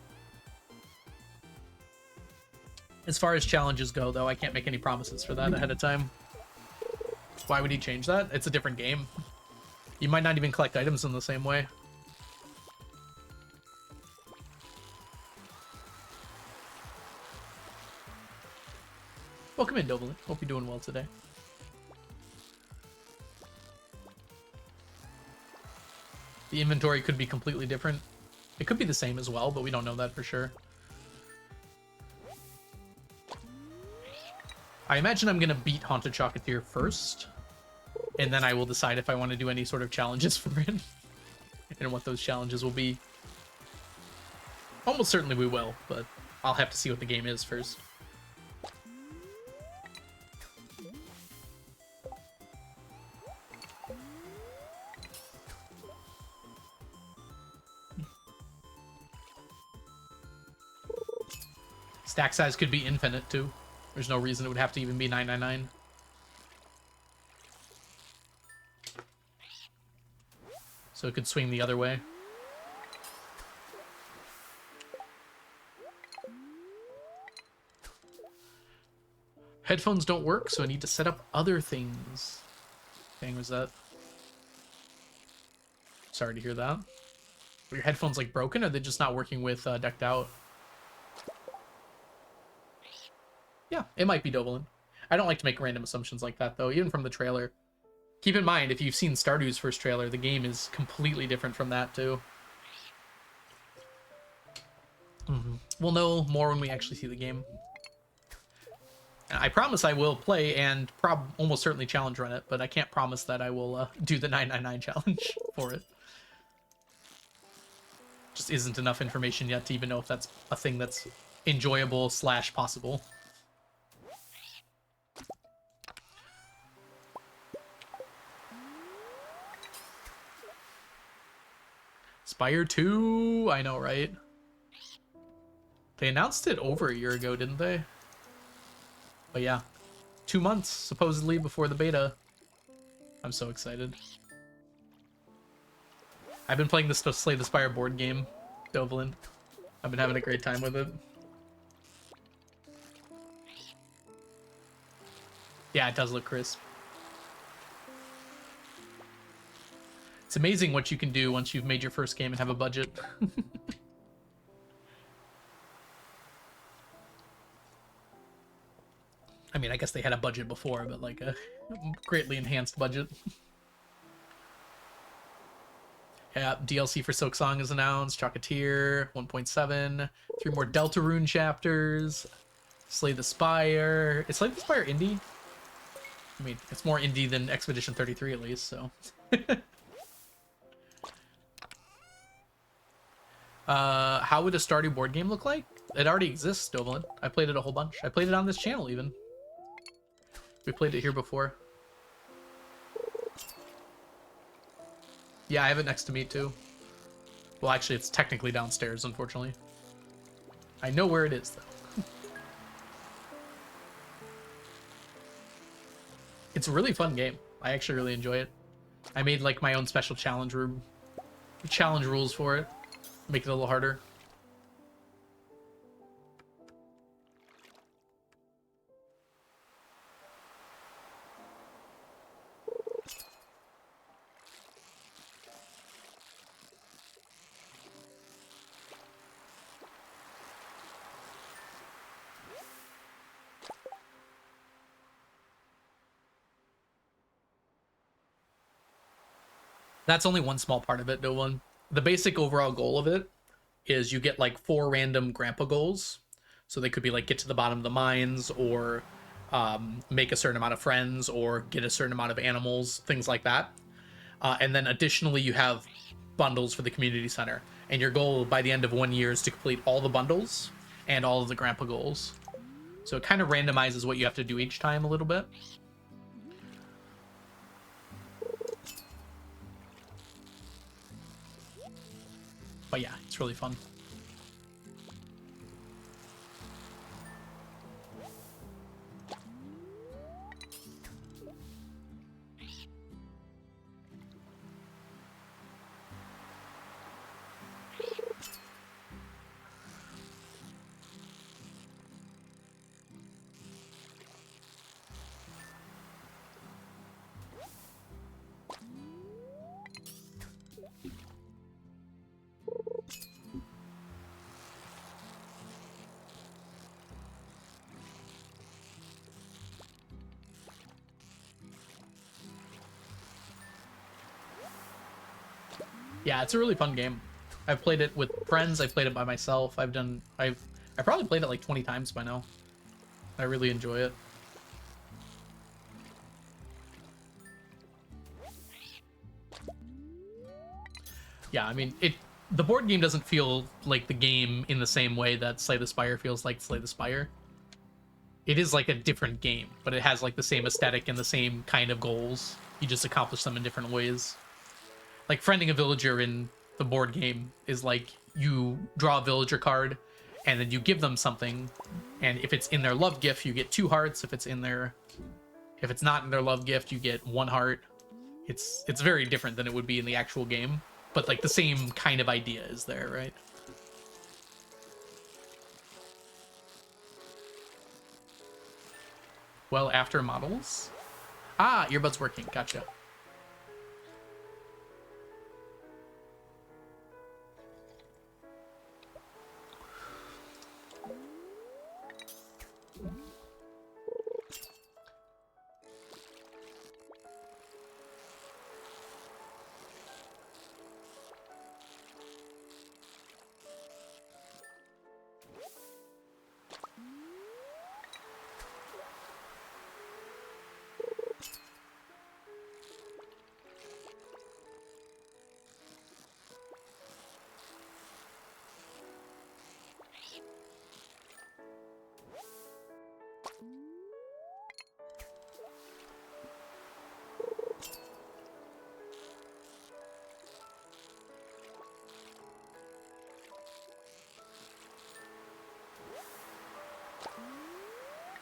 As far as challenges go, though, I can't make any promises for that ahead of time. Why would he change that? It's a different game. You might not even collect items in the same way. Welcome in, Dovalin. Hope you're doing well today. The inventory could be completely different. It could be the same as well, but we don't know that for sure. I imagine I'm going to beat Haunted Chocolatier first, and then I will decide if I want to do any sort of challenges for it, and what those challenges will be. Almost certainly we will, but I'll have to see what the game is first. Stack size could be infinite, too. There's no reason it would have to even be 999. So it could swing the other way. Headphones don't work, so I need to set up other things. Dang, was that? Sorry to hear that. Are your headphones, like, broken, or are they just not working with Decked Out? Yeah, it might be Dovalin. I don't like to make random assumptions like that, though, even from the trailer. Keep in mind, if you've seen Stardew's first trailer, the game is completely different from that, too. We'll know more when we actually see the game. I promise I will play and almost certainly challenge run it, but I can't promise that I will do the 999 challenge for it. Just isn't enough information yet to even know if that's a thing that's enjoyable / possible. Spire 2, I know, right? They announced it over a year ago, didn't they? But yeah, 2 months supposedly before the beta. I'm so excited. I've been playing this Slay the Spire board game, Dovalin. I've been having a great time with it. Yeah, it does look crisp. It's amazing what you can do once you've made your first game and have a budget. I mean, I guess they had a budget before, but like a greatly enhanced budget. Yeah, DLC for Silksong is announced. Chocolatier 1.7. 3 more Deltarune chapters. Slay the Spire. Is Slay the Spire indie? I mean, it's more indie than Expedition 33 at least, so. How would a Stardew board game look like? It already exists, Dovalin. I played it a whole bunch. I played it on this channel, even. We played it here before. Yeah, I have it next to me, too. Well, actually, it's technically downstairs, unfortunately. I know where it is, though. It's a really fun game. I actually really enjoy it. I made, like, my own special challenge room. Challenge rules for it. Make it a little harder. That's only one small part of it, no one. The basic overall goal of it is you get like 4 random grandpa goals. So they could be like get to the bottom of the mines, or make a certain amount of friends, or get a certain amount of animals, things like that. And then additionally, you have bundles for the community center. And your goal by the end of 1 year is to complete all the bundles and all of the grandpa goals. So it kind of randomizes what you have to do each time a little bit. But yeah, it's really fun. Yeah, it's a really fun game. I've played it with friends. I've played it by myself. I probably played it like 20 times by now. I really enjoy it. Yeah, I mean, the board game doesn't feel like the game in the same way that Slay the Spire feels like Slay the Spire. It is like a different game, but it has like the same aesthetic and the same kind of goals. You just accomplish them in different ways. Like friending a villager in the board game is like you draw a villager card and then you give them something, and if it's in their love gift you get 2 hearts. If it's not in their love gift you get 1 heart. It's very different than it would be in the actual game, but like the same kind of idea is there, right? Well, after models. Ah, earbuds working. Gotcha.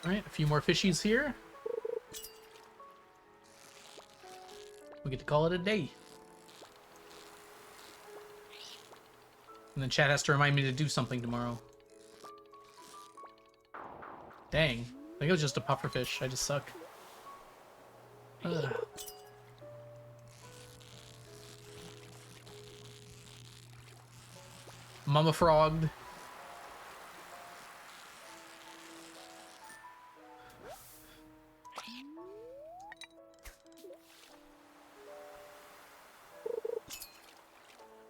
All right, a few more fishies here. We get to call it a day. And then chat has to remind me to do something tomorrow. Dang. I think it was just a pufferfish. I just suck. Ugh. Mama frogged.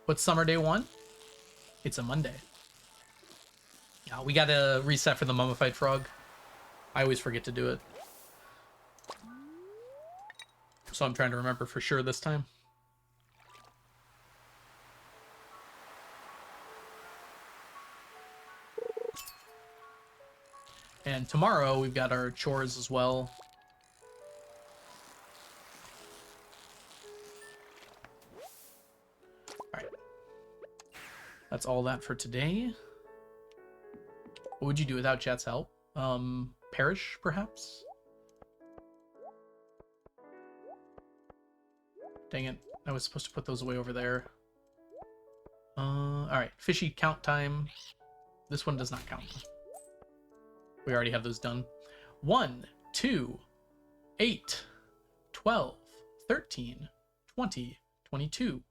What's summer day 1? It's a Monday. Yeah, we gotta reset for the mummified frog. I always forget to do it. So I'm trying to remember for sure this time. And tomorrow we've got our chores as well. Alright. That's all that for today. What would you do without chat's help? Perish, perhaps? Dang it. I was supposed to put those away over there. Alright. Fishy count time. This one does not count. We already have those done. 1, 2, 8, 12, 13, 20, 22,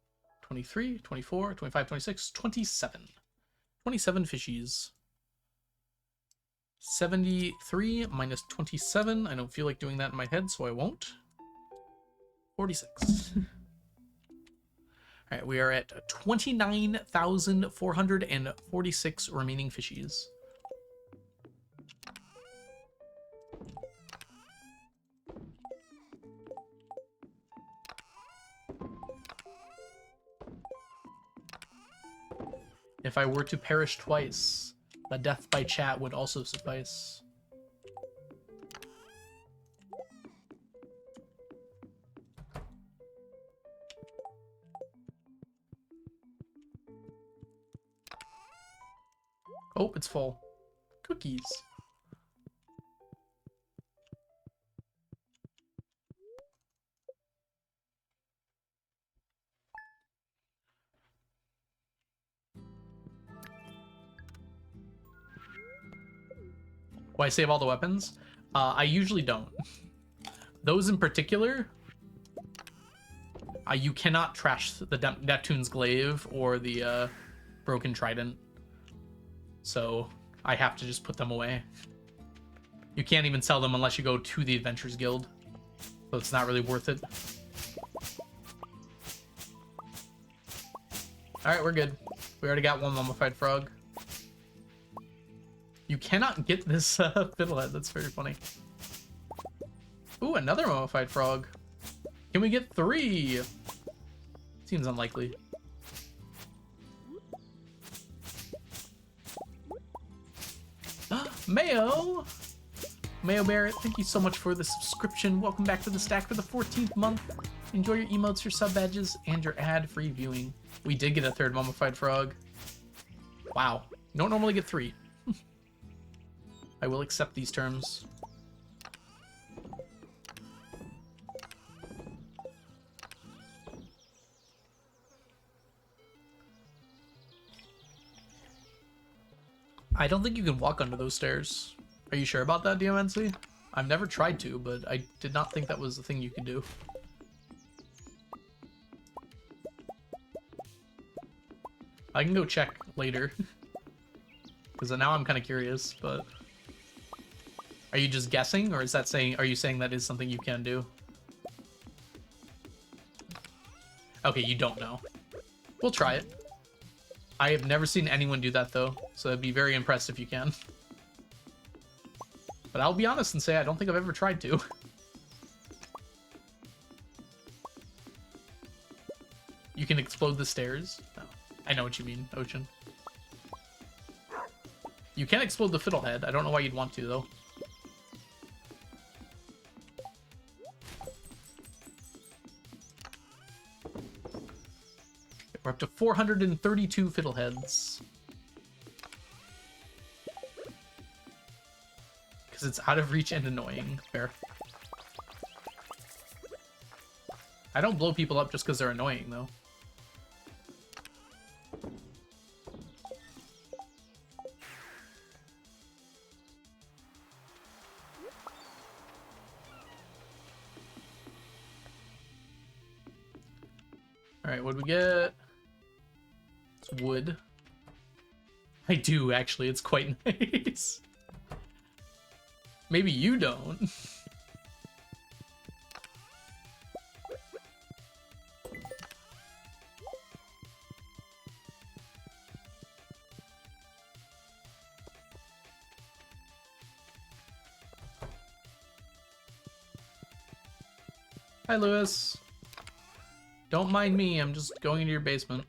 23, 24, 25, 26, 27. 27 fishies. 73 minus 27. I don't feel like doing that in my head, so I won't. 46. Alright, we are at 29,446 remaining fishies. If I were to perish twice, the death by chat would also suffice. Oh, it's full. Cookies. Why I save all the weapons? I usually don't. Those in particular, you cannot trash the Neptune's Glaive or the Broken Trident. So I have to just put them away. You can't even sell them unless you go to the Adventurers Guild. So it's not really worth it. Alright, we're good. We already got one mummified frog. You cannot get this fiddlehead. That's very funny. Ooh, another mummified frog. Can we get 3? Seems unlikely. Mayo! Mayo Barrett, thank you so much for the subscription. Welcome back to the stack for the 14th month. Enjoy your emotes, your sub badges, and your ad-free viewing. We did get a 3rd mummified frog. Wow. You don't normally get 3. I will accept these terms. I don't think you can walk under those stairs. Are you sure about that, DMNC? I've never tried to, but I did not think that was the thing you could do. I can go check later. Because now I'm kind of curious, but... Are you just guessing, or is that saying... Are you saying that is something you can do? Okay, you don't know. We'll try it. I have never seen anyone do that, though, so I'd be very impressed if you can. But I'll be honest and say I don't think I've ever tried to. You can explode the stairs? No. I know what you mean, Ocean. You can explode the fiddlehead. I don't know why you'd want to, though. We're up to 432 fiddleheads. Because it's out of reach and annoying. Fair. I don't blow people up just because they're annoying, though. Alright, what'd we get? It's wood. I do, actually. It's quite nice. Maybe you don't. Hi, Lewis. Don't mind me, I'm just going into your basement.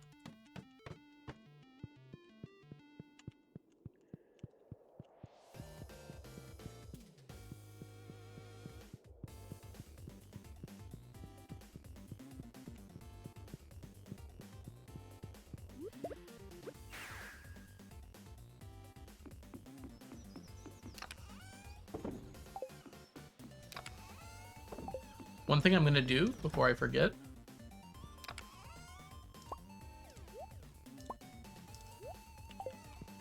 One thing I'm gonna do before I forget.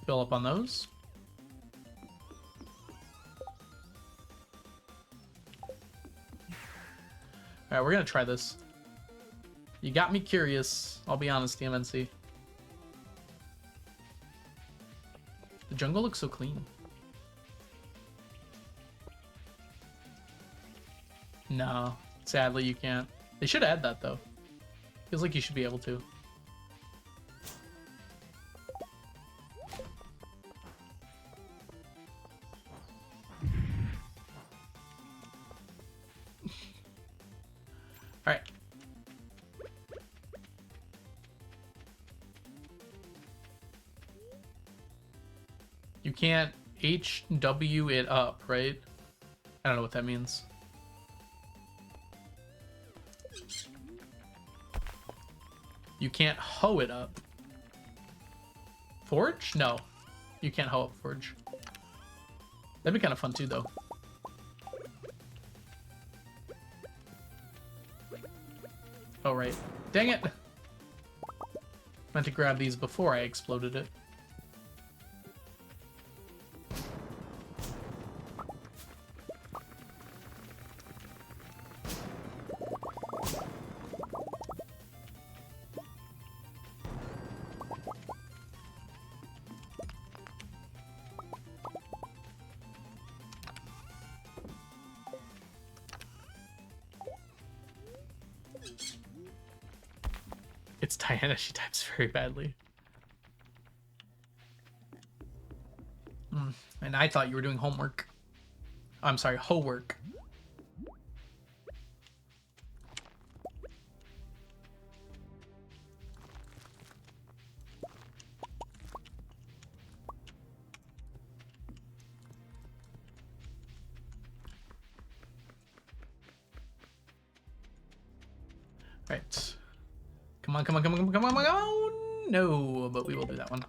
Fill up on those. Alright, we're gonna try this. You got me curious, I'll be honest, DMNC. The jungle looks so clean. No, sadly you can't. They should add that though. Feels like you should be able to. Alright. You can't HW it up, right? I don't know what that means. You can't hoe it up. Forge? No. You can't hoe up forge. That'd be kind of fun too, though. Oh, right. Dang it! Meant to grab these before I exploded it. It's Diana. She types very badly. And I thought you were doing homework. I'm sorry, homework. Right. Come on, come on, come on, come on, come on, come on. No, but we will do that one.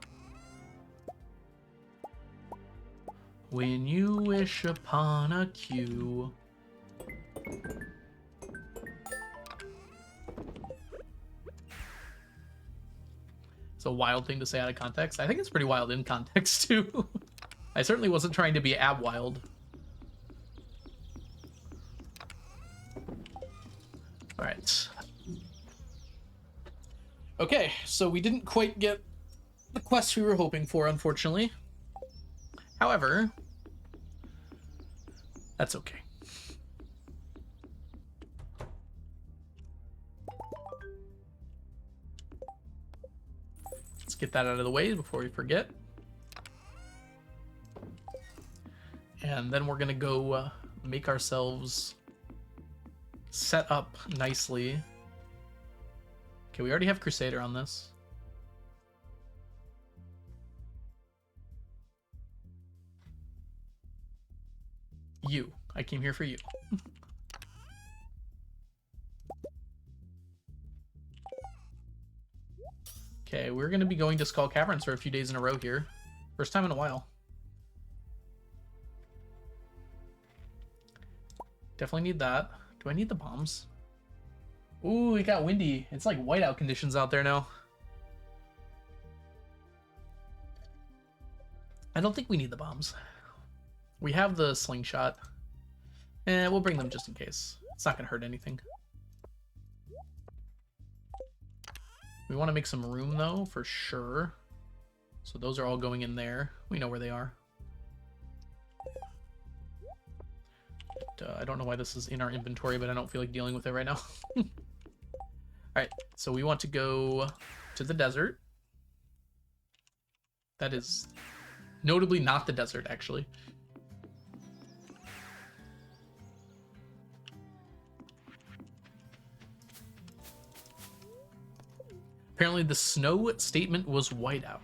When you wish upon a queue. It's a wild thing to say out of context. I think it's pretty wild in context, too. I certainly wasn't trying to be ab wild. Alright. Okay, so we didn't quite get the quest we were hoping for, unfortunately. However, that's okay. Let's get that out of the way before we forget. And then we're gonna go make ourselves set up nicely. Okay, we already have Crusader on this. You. I came here for you. Okay, we're going to be going to Skull Caverns for a few days in a row here. First time in a while. Definitely need that. Do I need the bombs? Ooh, it got windy. It's like whiteout conditions out there now. I don't think we need the bombs. We have the slingshot. We'll bring them just in case. It's not going to hurt anything. We want to make some room, though, for sure. So those are all going in there. We know where they are. I don't know why this is in our inventory, but I don't feel like dealing with it right now. Alright, so we want to go to the desert. That is notably not the desert, actually. Apparently the snow statement was whiteout.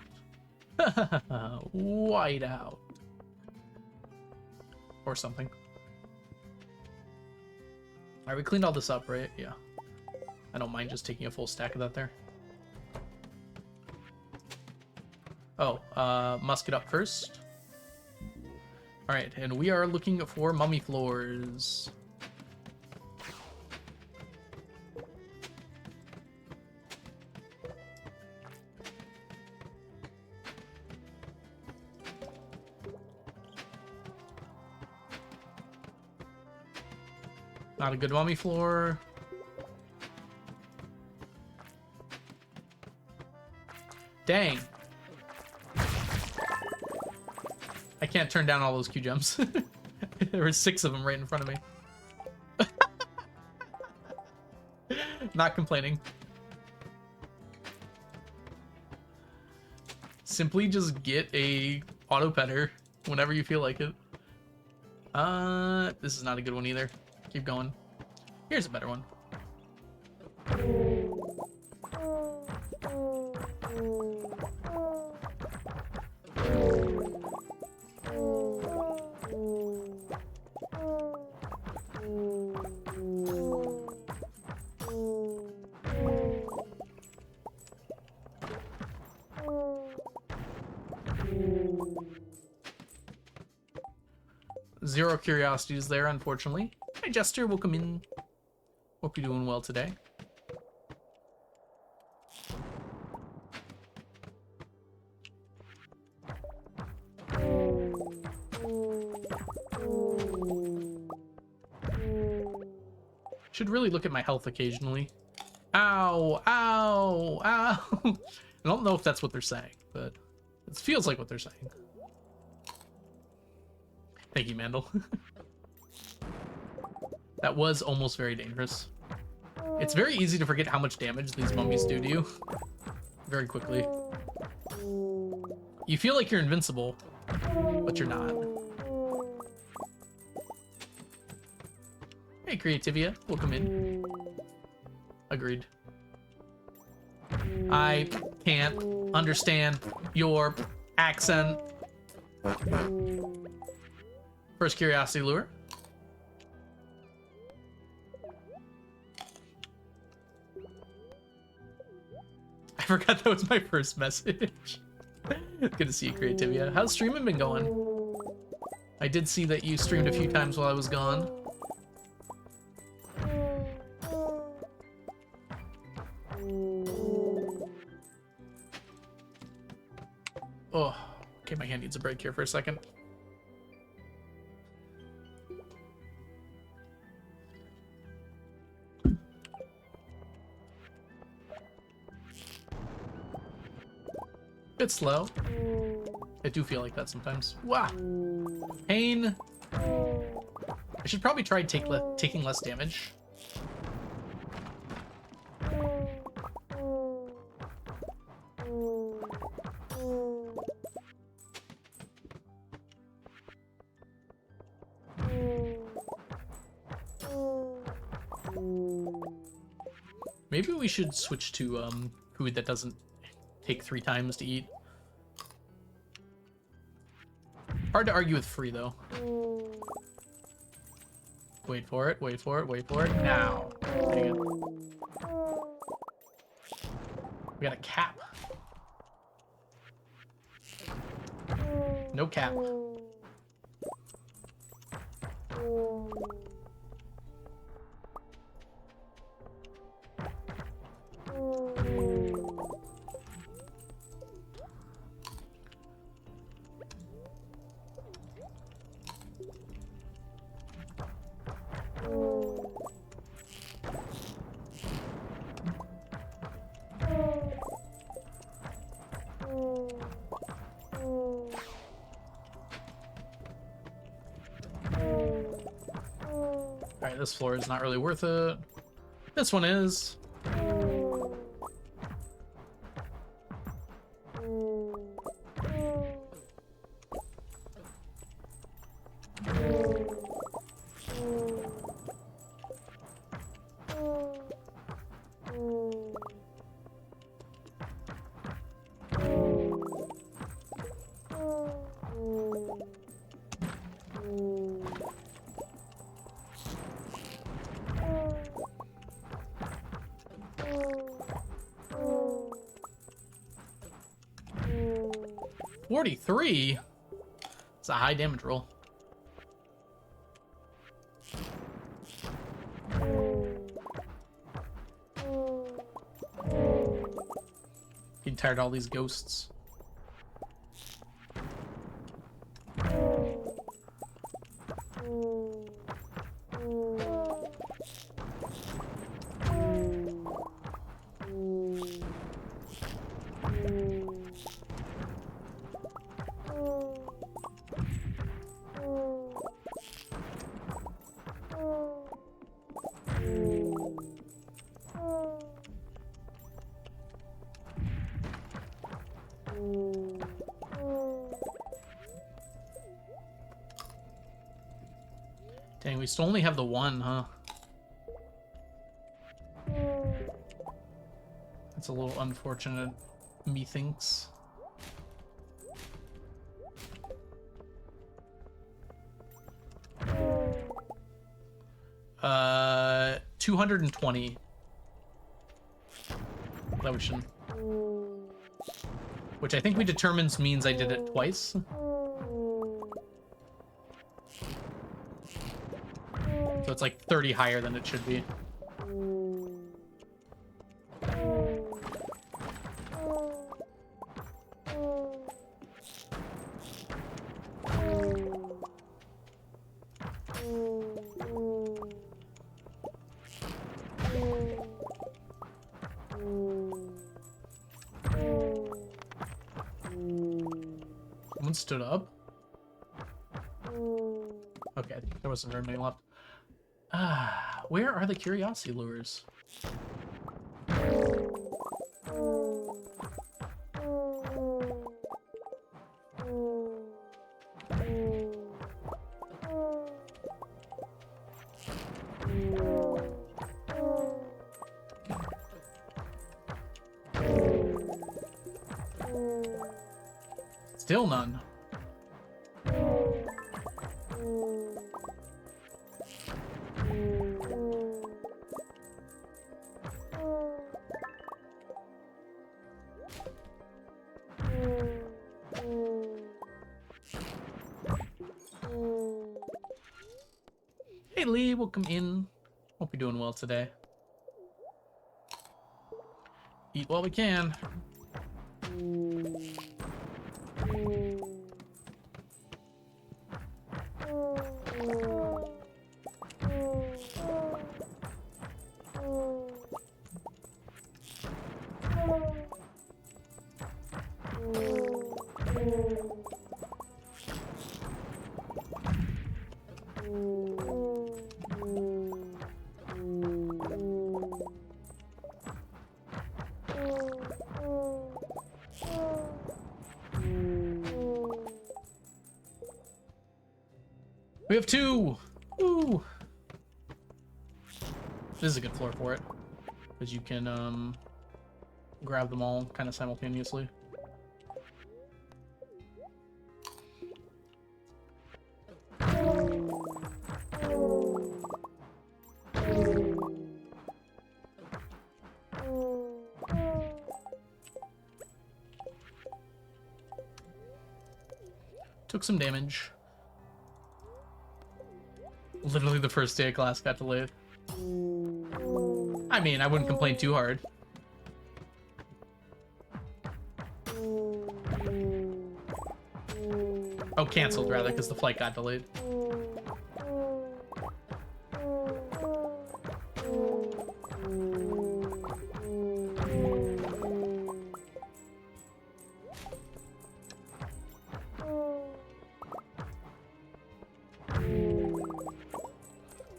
Whiteout. Or something. Alright, we cleaned all this up, right? Yeah. I don't mind just taking a full stack of that there. Oh, musket up first. Alright, and we are looking for mummy floors. Not a good mummy floor. Dang. I can't turn down all those Q gems. There were 6 of them right in front of me. Not complaining. Simply just get a auto petter whenever you feel like it. This is not a good one either. Keep going. Here's a better one. Zero curiosities there, unfortunately. Hi, Jester. Welcome in. Hope you're doing well today. Should really look at my health occasionally. Ow, ow, ow. I don't know if that's what they're saying, but it feels like what they're saying. Thank you, Mandel. That was almost very dangerous. It's very easy to forget how much damage these mummies do to you. Very quickly. You feel like you're invincible, but you're not. Hey, Creativia, welcome in. Agreed. I can't understand your accent. First curiosity lure. I forgot that was my first message. Good to see you, Creativia. How's streaming been going? I did see that you streamed a few times while I was gone. Oh, okay, my hand needs a break here for a second. Bit slow. I do feel like that sometimes. Wow. Pain. I should probably try taking less damage. Maybe we should switch to food that doesn't take 3 times to eat. Hard to argue with free, though. Wait for it, wait for it, wait for it. Now. Dang it. We got a cap. No cap. Alright, this floor is not really worth it. This one is. $43? It's a high damage roll. Getting tired of all these ghosts. Dang, we still only have the one, huh? That's a little unfortunate, methinks. 220. That we should. Which I think we determined means I did it twice. So it's like 30 higher than it should be. Someone stood up. Okay, I think there wasn't very many left. Ah, where are the curiosity lures? Still none. Hey Lee, welcome in. Hope you're doing well today. Eat while we can. We have 2! Woo! This is a good floor for it. Because you can, grab them all kind of simultaneously. Took some damage. Literally the first day of class got delayed. I mean, I wouldn't complain too hard. Oh, canceled rather, because the flight got delayed.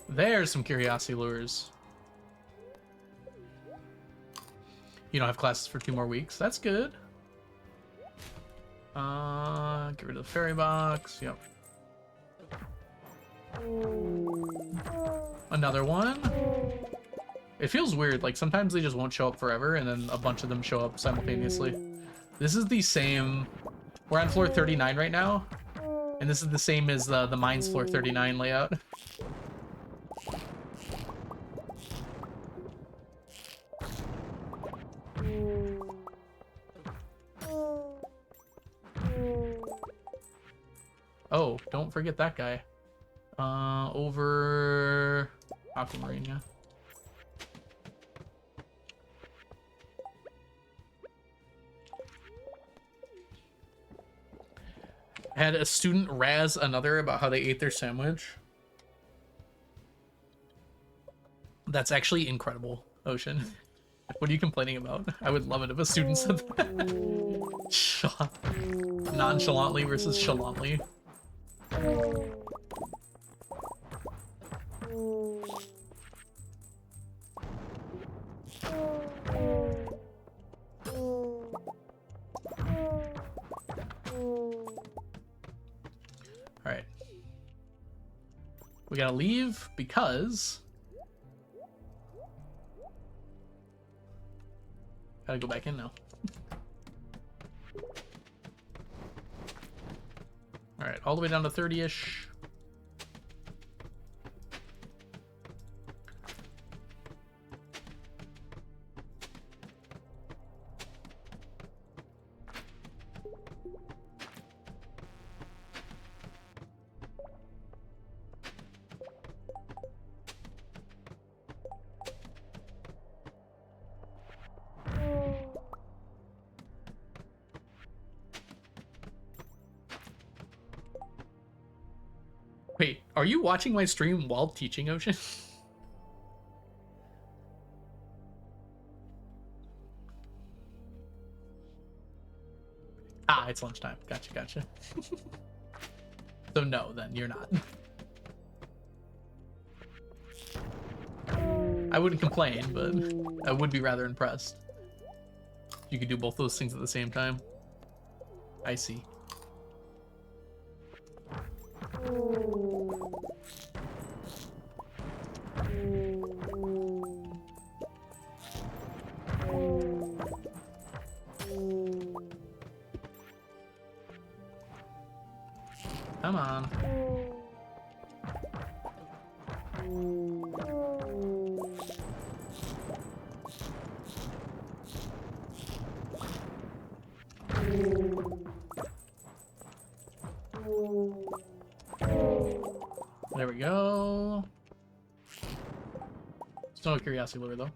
There's some curiosity lures. You don't have classes for 2 more weeks. That's good. Get rid of the fairy box. Yep. Another one. It feels weird. Like, sometimes they just won't show up forever, and then a bunch of them show up simultaneously. This is the same... We're on floor 39 right now, and this is the same as the Mines floor 39 layout. Oh, don't forget that guy. Over Aquamarine, yeah. Had a student razz another about how they ate their sandwich. That's actually incredible, Ocean. What are you complaining about? I would love it if a student said that. Nonchalantly versus chalantly. Alright. We gotta leave because... Gotta go back in now. Alright, all the way down to 30-ish. Wait, are you watching my stream while teaching, Ocean? Ah, it's lunchtime. Gotcha, gotcha. So no, then you're not. I wouldn't complain, but I would be rather impressed. You could do both those things at the same time. I see. Come on. There we go. Still no curiosity lure though.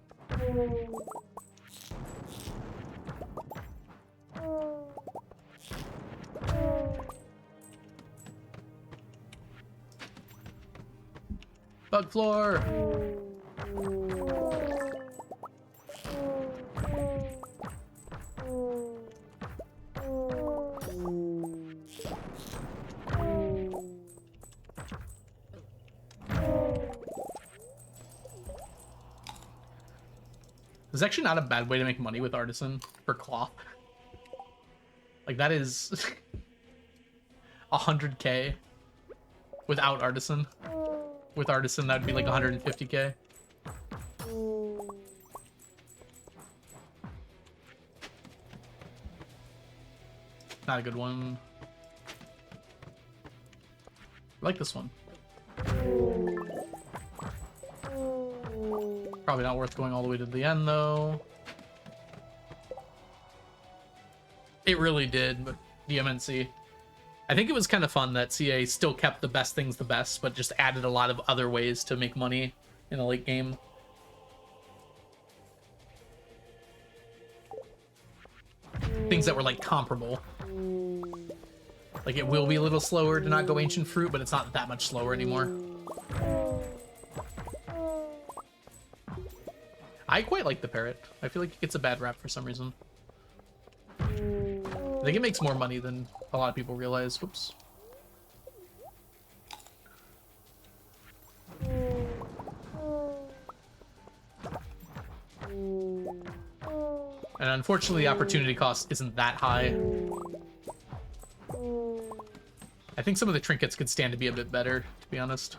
Bug floor. It's actually not a bad way to make money with Artisan for cloth. Like, that is 100k without Artisan. With Artisan, that'd be like 150k. Not a good one. I like this one. Probably not worth going all the way to the end, though. It really did, but the MNC. I think it was kind of fun that CA still kept the best things the best, but just added a lot of other ways to make money in the late game. Things that were, like, comparable. Like, it will be a little slower to not go Ancient Fruit, but it's not that much slower anymore. I quite like the parrot. I feel like it gets a bad rap for some reason. I think it makes more money than a lot of people realize. Whoops. And unfortunately, the opportunity cost isn't that high. I think some of the trinkets could stand to be a bit better, to be honest.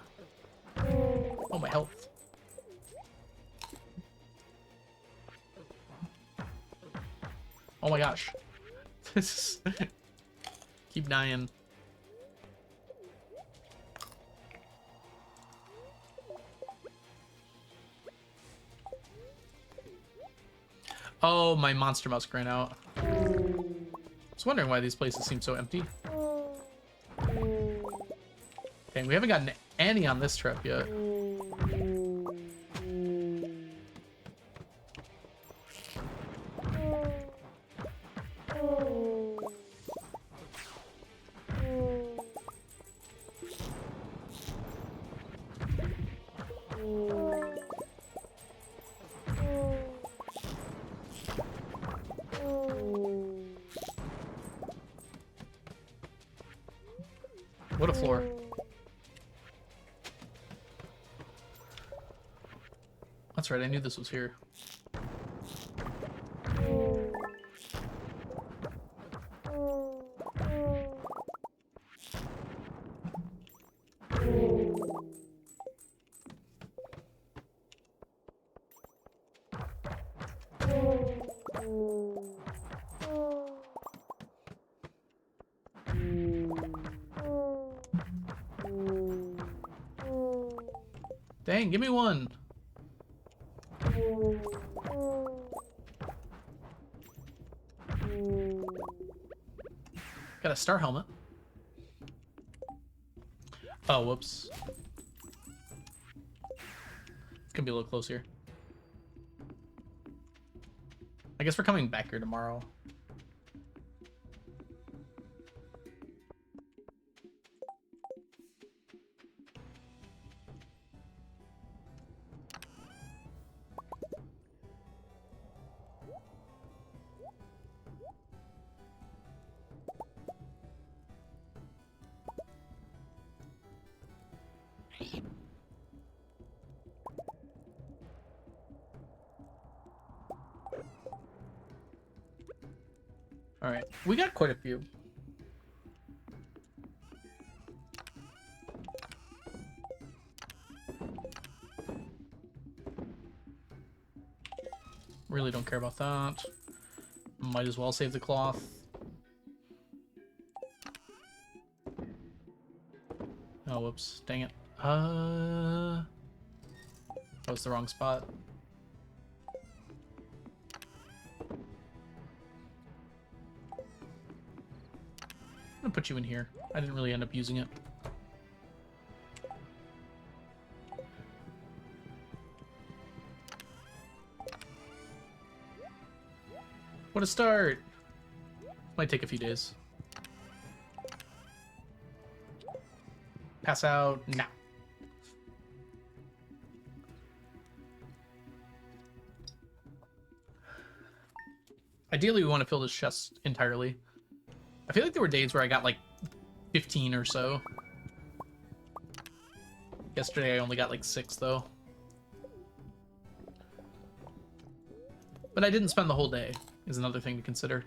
Oh, my health. Oh my gosh. This is... Keep dying. Oh, my monster musk ran out. I was wondering why these places seem so empty. Okay, we haven't gotten any on this trip yet. What a floor. That's right, I knew this was here. Dang, give me one. Got a star helmet. Oh, whoops. It's gonna be a little close here. I guess we're coming back here tomorrow. All right, we got quite a few. Really don't care about that. Might as well save the cloth. Oh, whoops. Dang it. That was the wrong spot. I'm gonna put you in here. I didn't really end up using it. What a start! Might take a few days. Pass out now. Ideally, we want to fill this chest entirely. I feel like there were days where I got like 15 or so. Yesterday, I only got like 6, though. But I didn't spend the whole day, is another thing to consider.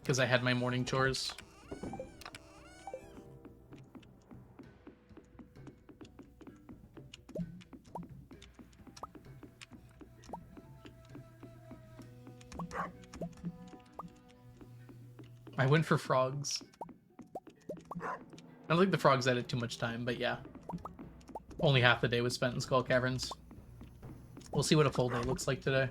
Because I had my morning chores. I went for frogs. I don't think the frogs added too much time, but yeah. Only half the day was spent in Skull Caverns. We'll see what a full day looks like today.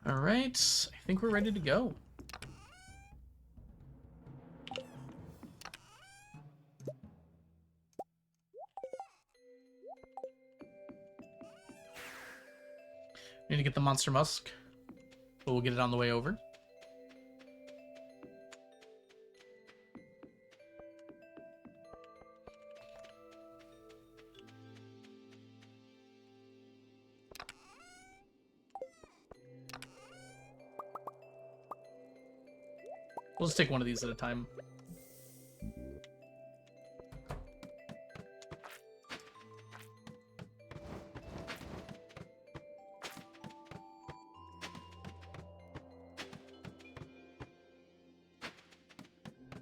Alright, I think we're ready to go. Need to get the Monster Musk, but we'll get it on the way over. We'll just take one of these at a time.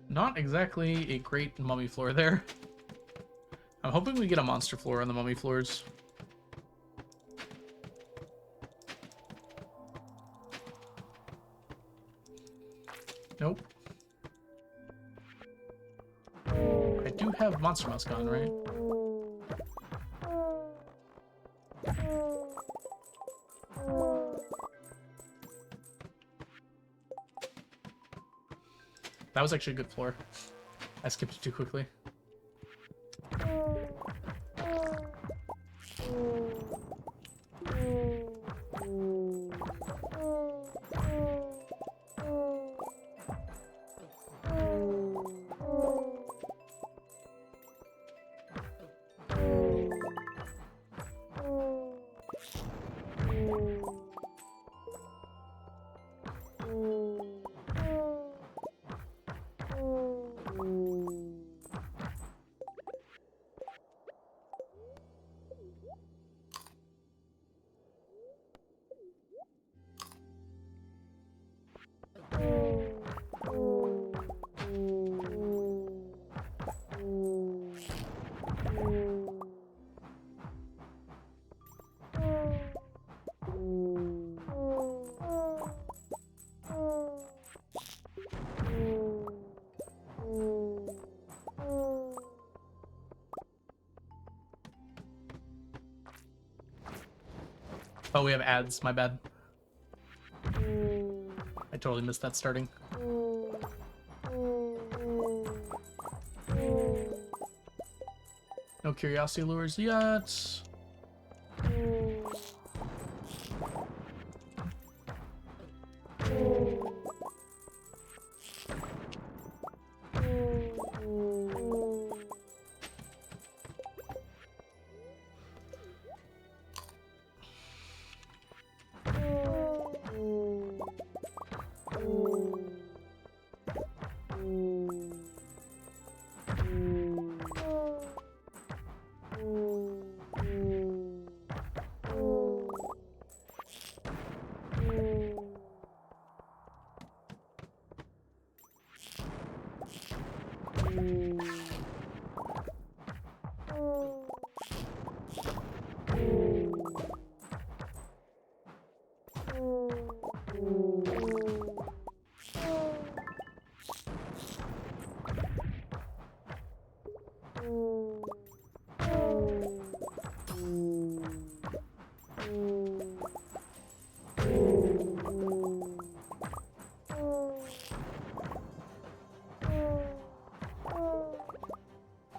Not exactly a great mummy floor there. I'm hoping we get a monster floor on the mummy floors. Nope. I do have Monster Musk on, right? That was actually a good floor. I skipped it too quickly. Oh, we have ads. My bad. I totally missed that starting. Nope. No curiosity lures yet.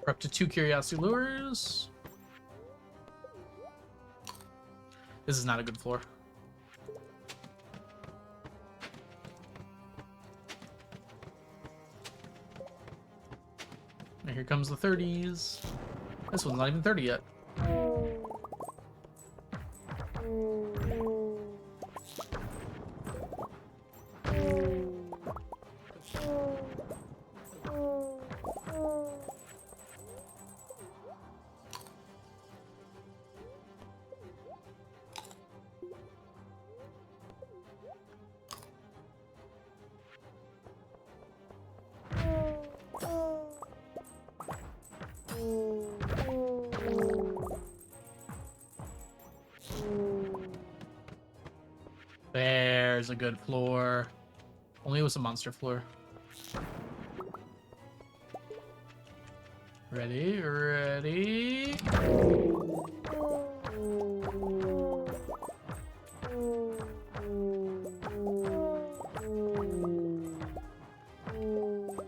We're up to 2 curiosity lures. This is not a good floor. And here comes the 30s. This one's not even 30 yet. There's a good floor. Only it was a monster floor. Ready, ready.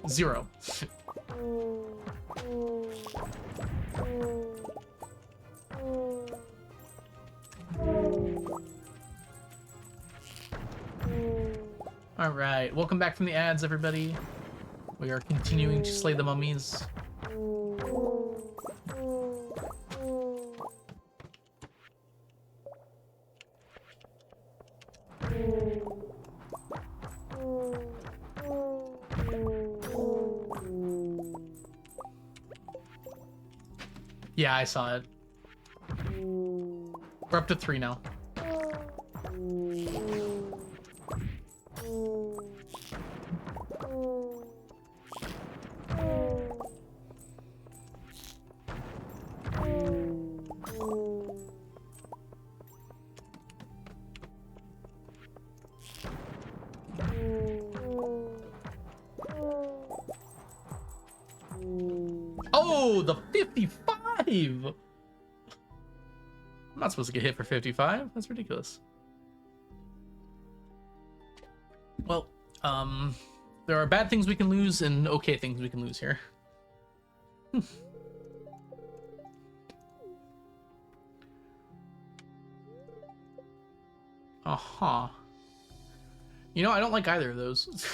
Zero. All right, welcome back from the ads, everybody. We are continuing to slay the mummies. Yeah, I saw it. We're up to 3 now. Oh, the 55! I'm not supposed to get hit for 55. That's ridiculous. Well, there are bad things we can lose and okay things we can lose here. Uh-huh. You know, I don't like either of those.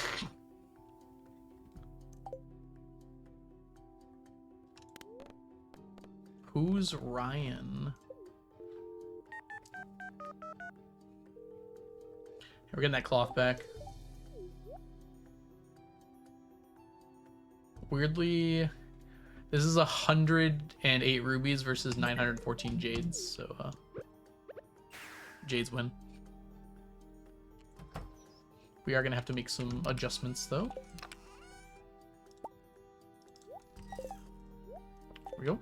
Who's Ryan? We're getting that cloth back. Weirdly, this is 108 rubies versus 914 jades, so jades win. We are gonna have to make some adjustments though. There we go.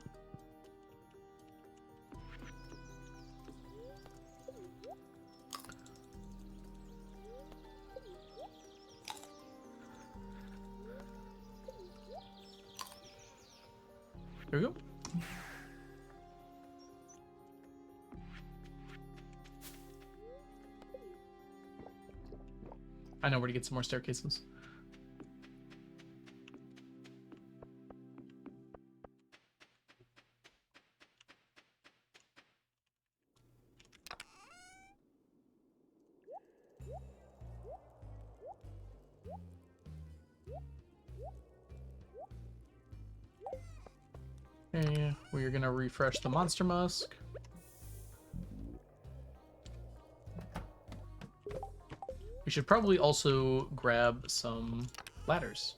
There we go. I know where to get some more staircases. Okay, we're gonna refresh the monster musk. We should probably also grab some ladders.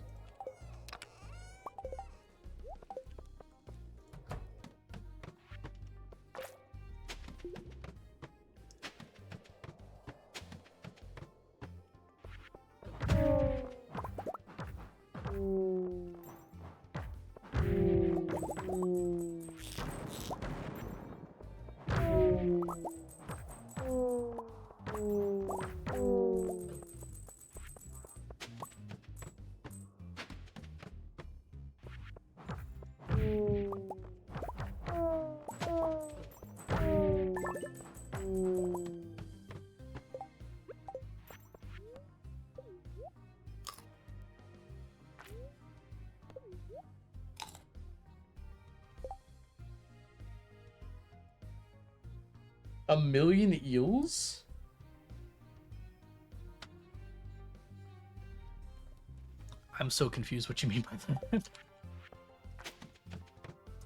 A million eels? I'm so confused what you mean by that.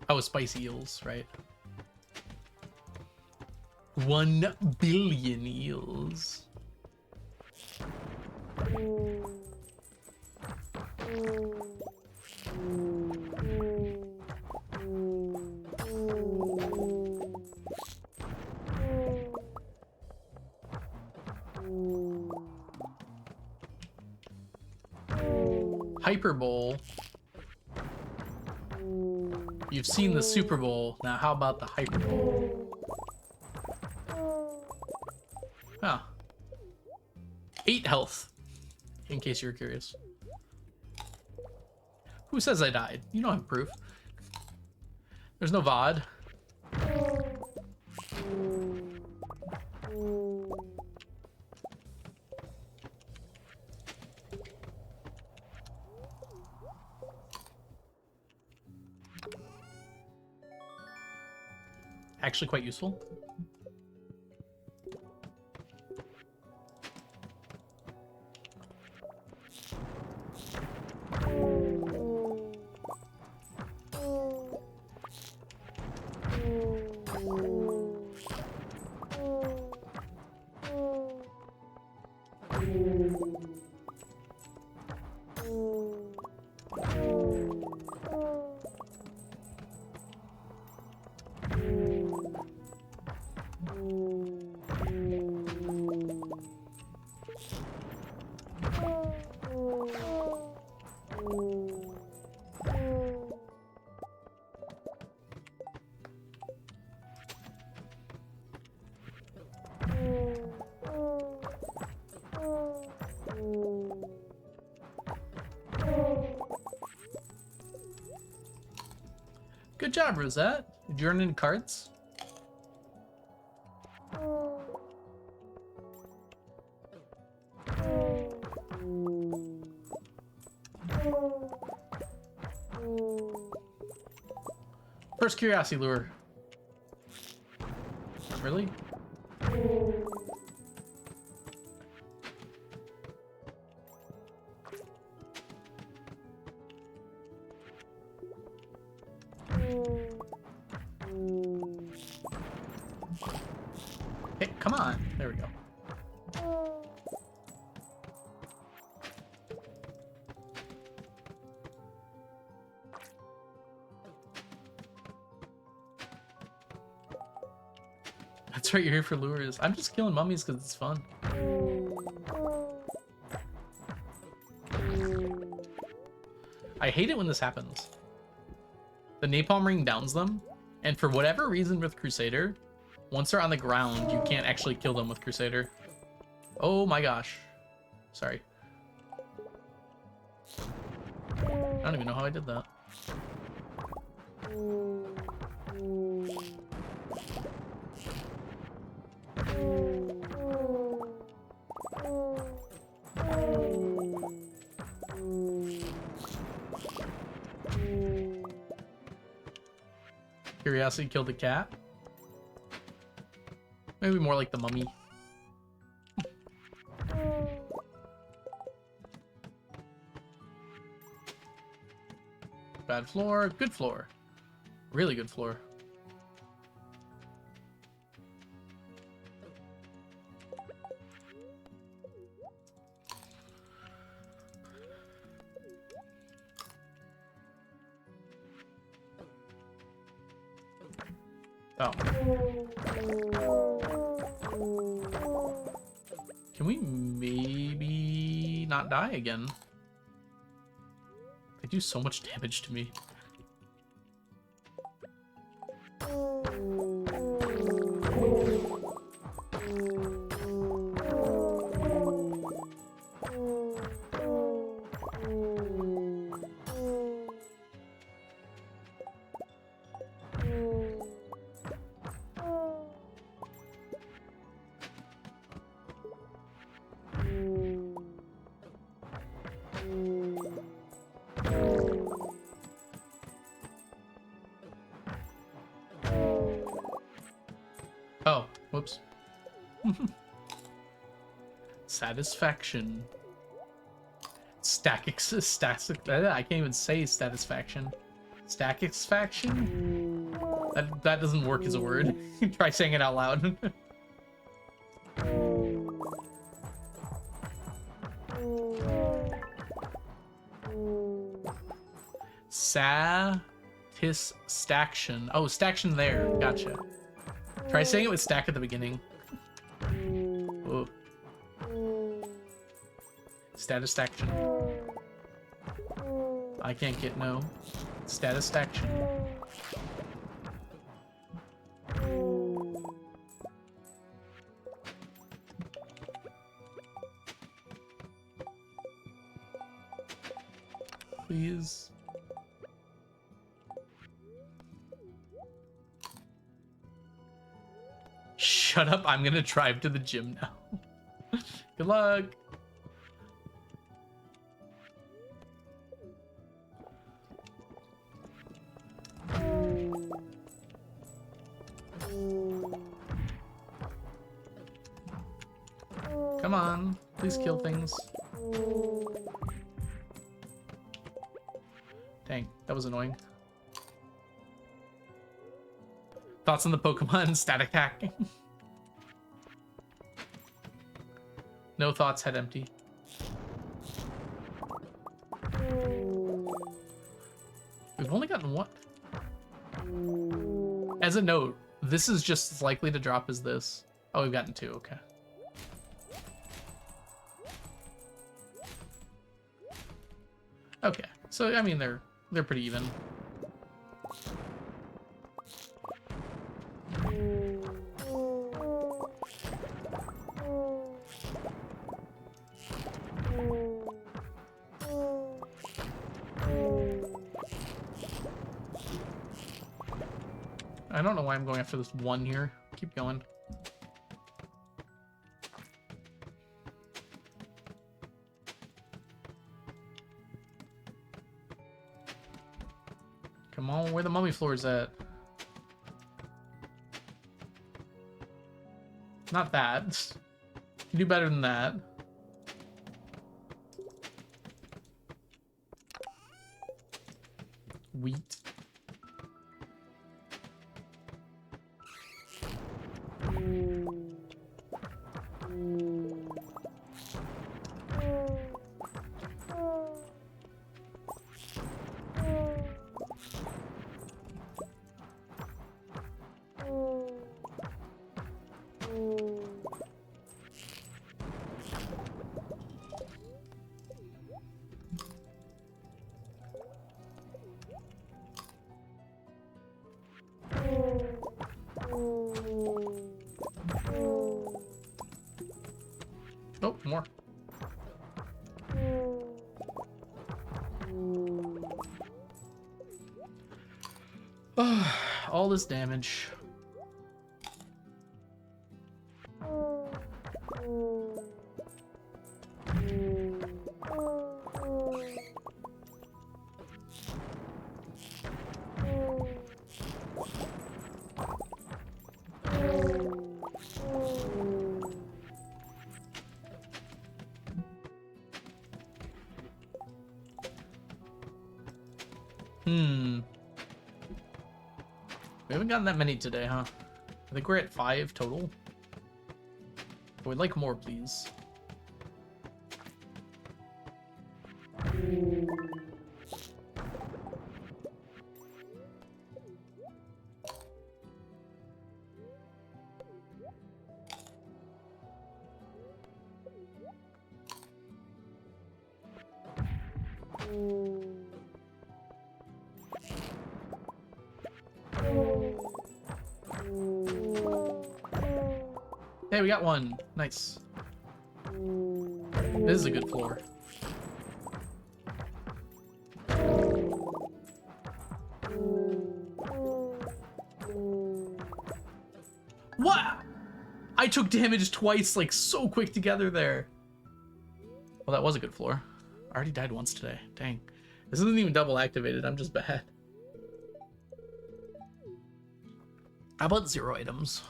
Oh, spicy eels, right? 1 billion eels. Hyper Bowl. You've seen the Super Bowl. Now how about the Hyper Bowl? Huh. 8 health. In case you're curious. Who says I died? You don't have proof. There's no VOD. Actually quite useful. Good job, Rosette. Did you earn any cards? First curiosity lure. Really? Hey, come on. There we go. That's right, you're here for lures. I'm just killing mummies because it's fun. I hate it when this happens. The napalm ring downs them, and for whatever reason with Crusader, once they're on the ground, you can't actually kill them with Crusader. Oh my gosh. Sorry. I don't even know how I did that. Curiosity killed the cat. Maybe more like the mummy. bad floor. Good floor. Really good floor. Oh. Can we maybe not die again? They do so much damage to me. Oh, whoops. Satisfaction. I can't even say satisfaction. Statisfaction? That doesn't work as a word. Try saying it out loud. Satisfaction. Oh, staction there. Gotcha. Try saying it with stack at the beginning. Oh. Satisfaction. I can't get no. Satisfaction. Please. Shut up, I'm gonna drive to the gym now. Good luck. Come on, please kill things. Dang, that was annoying. Thoughts on the Pokemon static hack? No thoughts, head empty. We've only gotten one. As a note, this is just as likely to drop as this. Oh, we've gotten two, okay. Okay, so I mean they're pretty even. I don't know why I'm going after this one here. Keep going. Come on, where the mummy floor's at? Not that. You do better than that. Wheat. Oh, more. All this damage. Hmm. We haven't gotten that many today, huh? I think we're at 5 total. We'd like more, please. Hey, we got one. Nice. This is a good floor. What? I took damage twice, like, so quick together there. Well, that was a good floor. I already died once today. Dang. This isn't even double activated. I'm just bad. How about 0 items?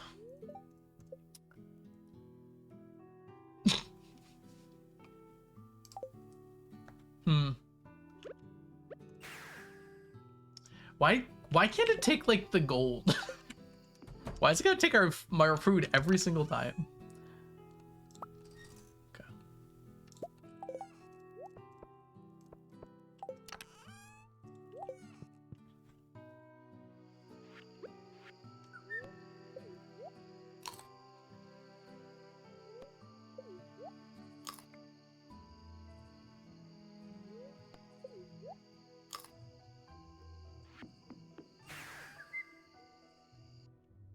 Why can't it take, like, the gold? Why is it gonna take our food every single time? Okay.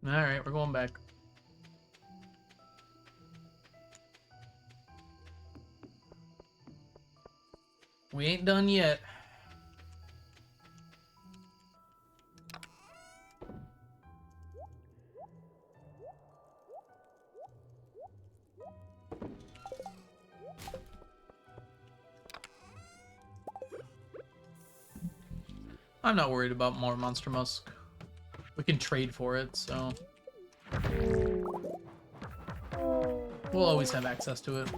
Alright, we're going back. We ain't done yet. I'm not worried about more Monster Musk. We can trade for it, so... we'll always have access to it.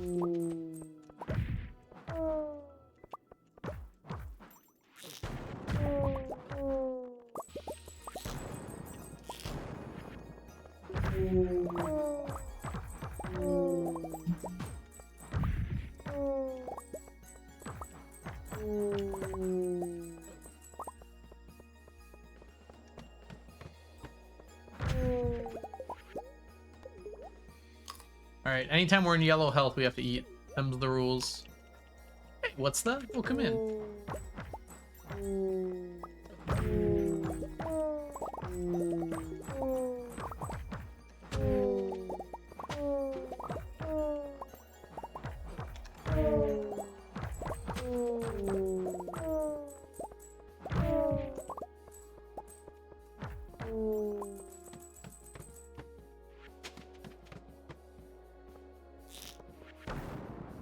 Alright, anytime we're in yellow health, we have to eat. Them's the rules. Hey, what's that? Oh, come in.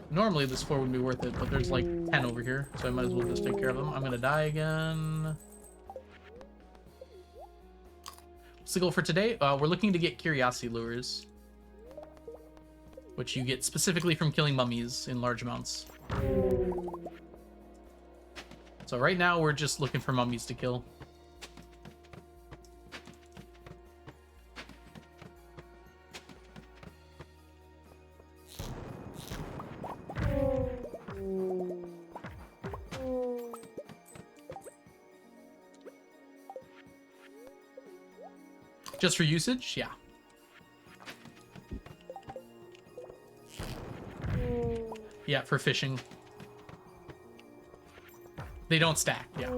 Normally this floor would be worth it, but there's like 10 over here, so I might as well just take care of them. I'm gonna die again. What's the goal for today? We're looking to get curiosity lures, which you get specifically from killing mummies in large amounts. So right now we're just looking for mummies to kill. Just for usage? Yeah. Yeah, for fishing. They don't stack, yeah.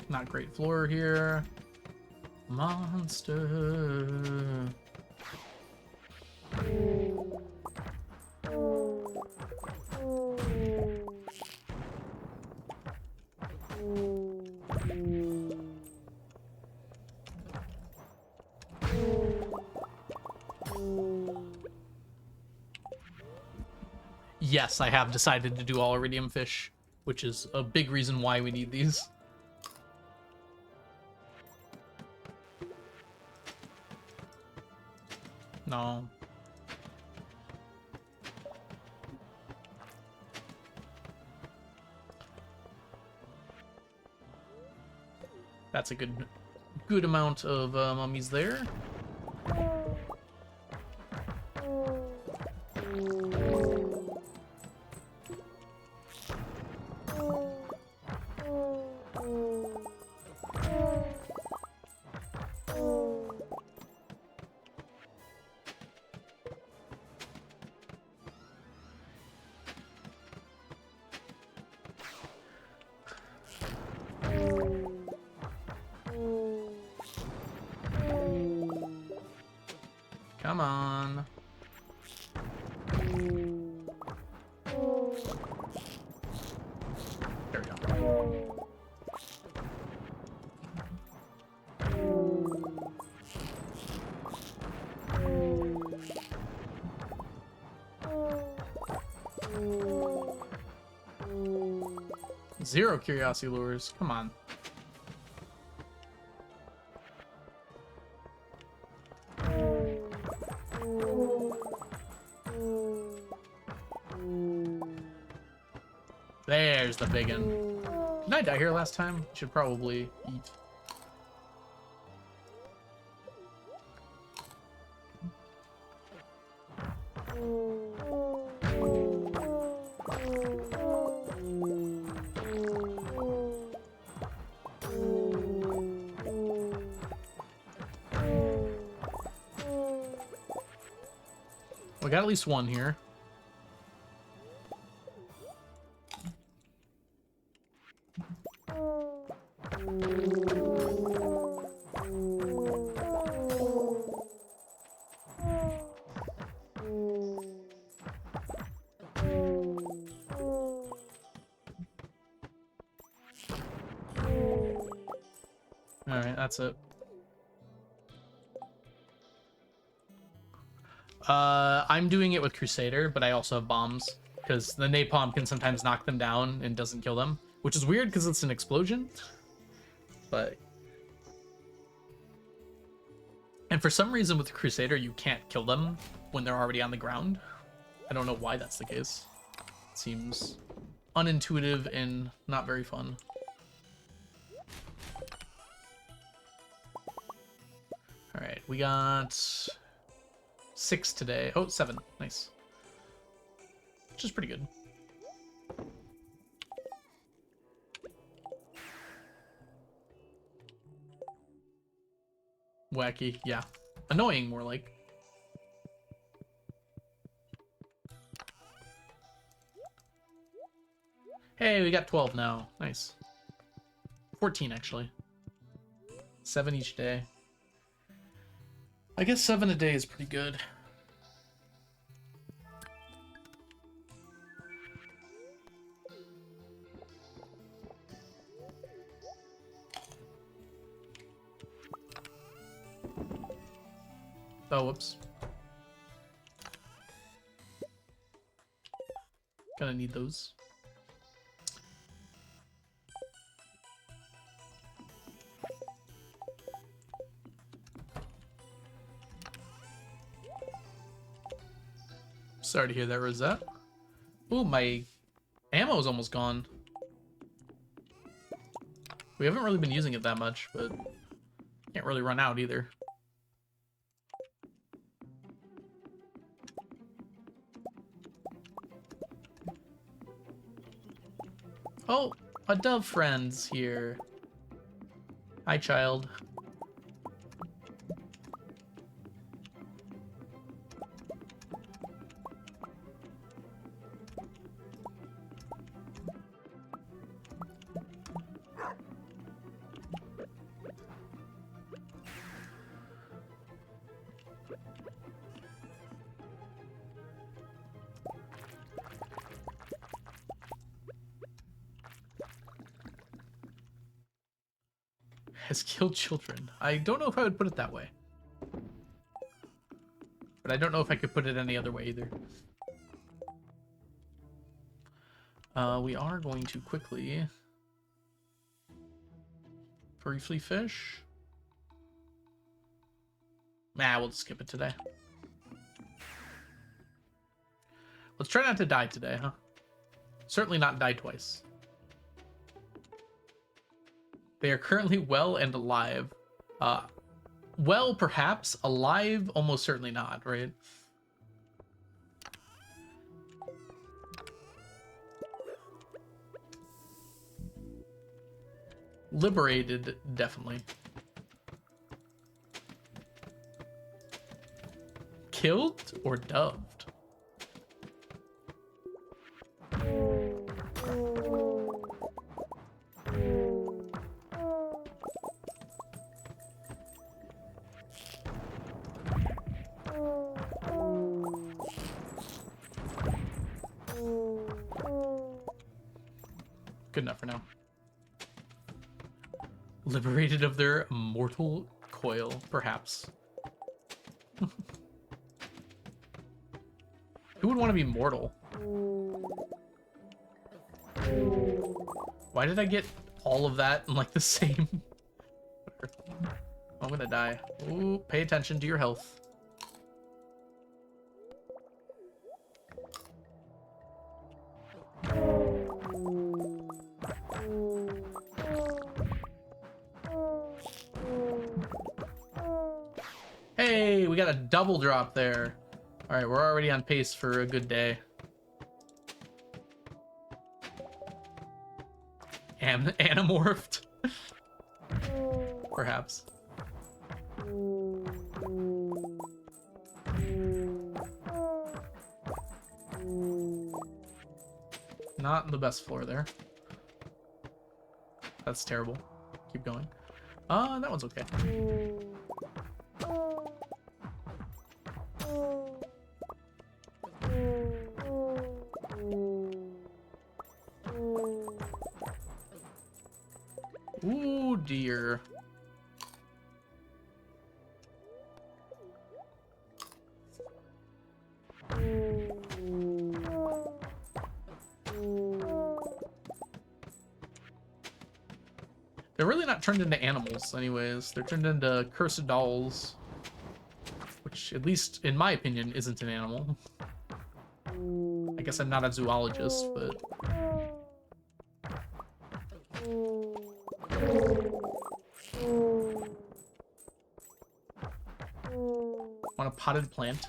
Not great floor here. Monster. Yes, I have decided to do all iridium fish, which is a big reason why we need these. No. That's a good amount of mummies there. Come on. There we go. 0 curiosity lures. Come on. There's the big one. Didn't I die here last time? Should probably eat. We got at least one here. Alright, that's it. I'm doing it with Crusader, but I also have bombs, because the napalm can sometimes knock them down and doesn't kill them, which is weird because it's an explosion. But... And for some reason with Crusader, you can't kill them when they're already on the ground. I don't know why that's the case. It seems unintuitive and not very fun. Alright, we got 6 today. Oh, 7. Nice. Which is pretty good. Wacky, yeah. Annoying, more like. Hey, we got 12 now. Nice. 14, actually. 7 each day. I guess 7 a day is pretty good. Oh, whoops. Gonna need those. Sorry to hear that, Rosette. Ooh, my ammo is almost gone. We haven't really been using it that much, but can't really run out either. Oh, a dove friend's here. Hi, child. Has killed children. I don't know if I would put it that way. But I don't know if I could put it any other way either. We are going to quickly briefly fish. Nah, we'll just skip it today. try not to die today, huh? Certainly not die twice. They are currently well and alive. Well, perhaps. Alive, almost certainly not, right? Liberated, definitely. Killed or doved? Good enough for now. Liberated of their mortal coil, perhaps. Who would want to be mortal? Why did I get all of that in like the same? I'm gonna die. Ooh, pay attention to your health. Hey, we got a double drop there. All right, we're already on pace for a good day. Anamorphed. Perhaps. Not the best floor there. That's terrible. Keep going. That one's okay. Ooh, dear. They're really not turned into animals anyways. They're turned into cursed dolls. Which, at least in my opinion, isn't an animal. I guess I'm not a zoologist, but... Want a potted plant?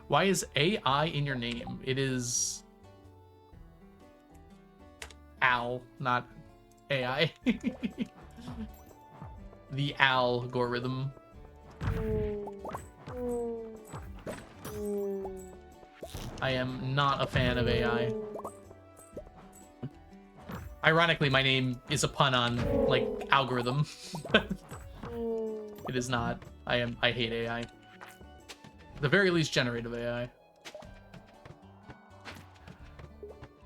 Why is AI in your name? It is Al, not AI. The algorithm. I am not a fan of AI. Ironically, my name is a pun on, like, algorithm. It is not. I hate AI. At the very least, generative AI.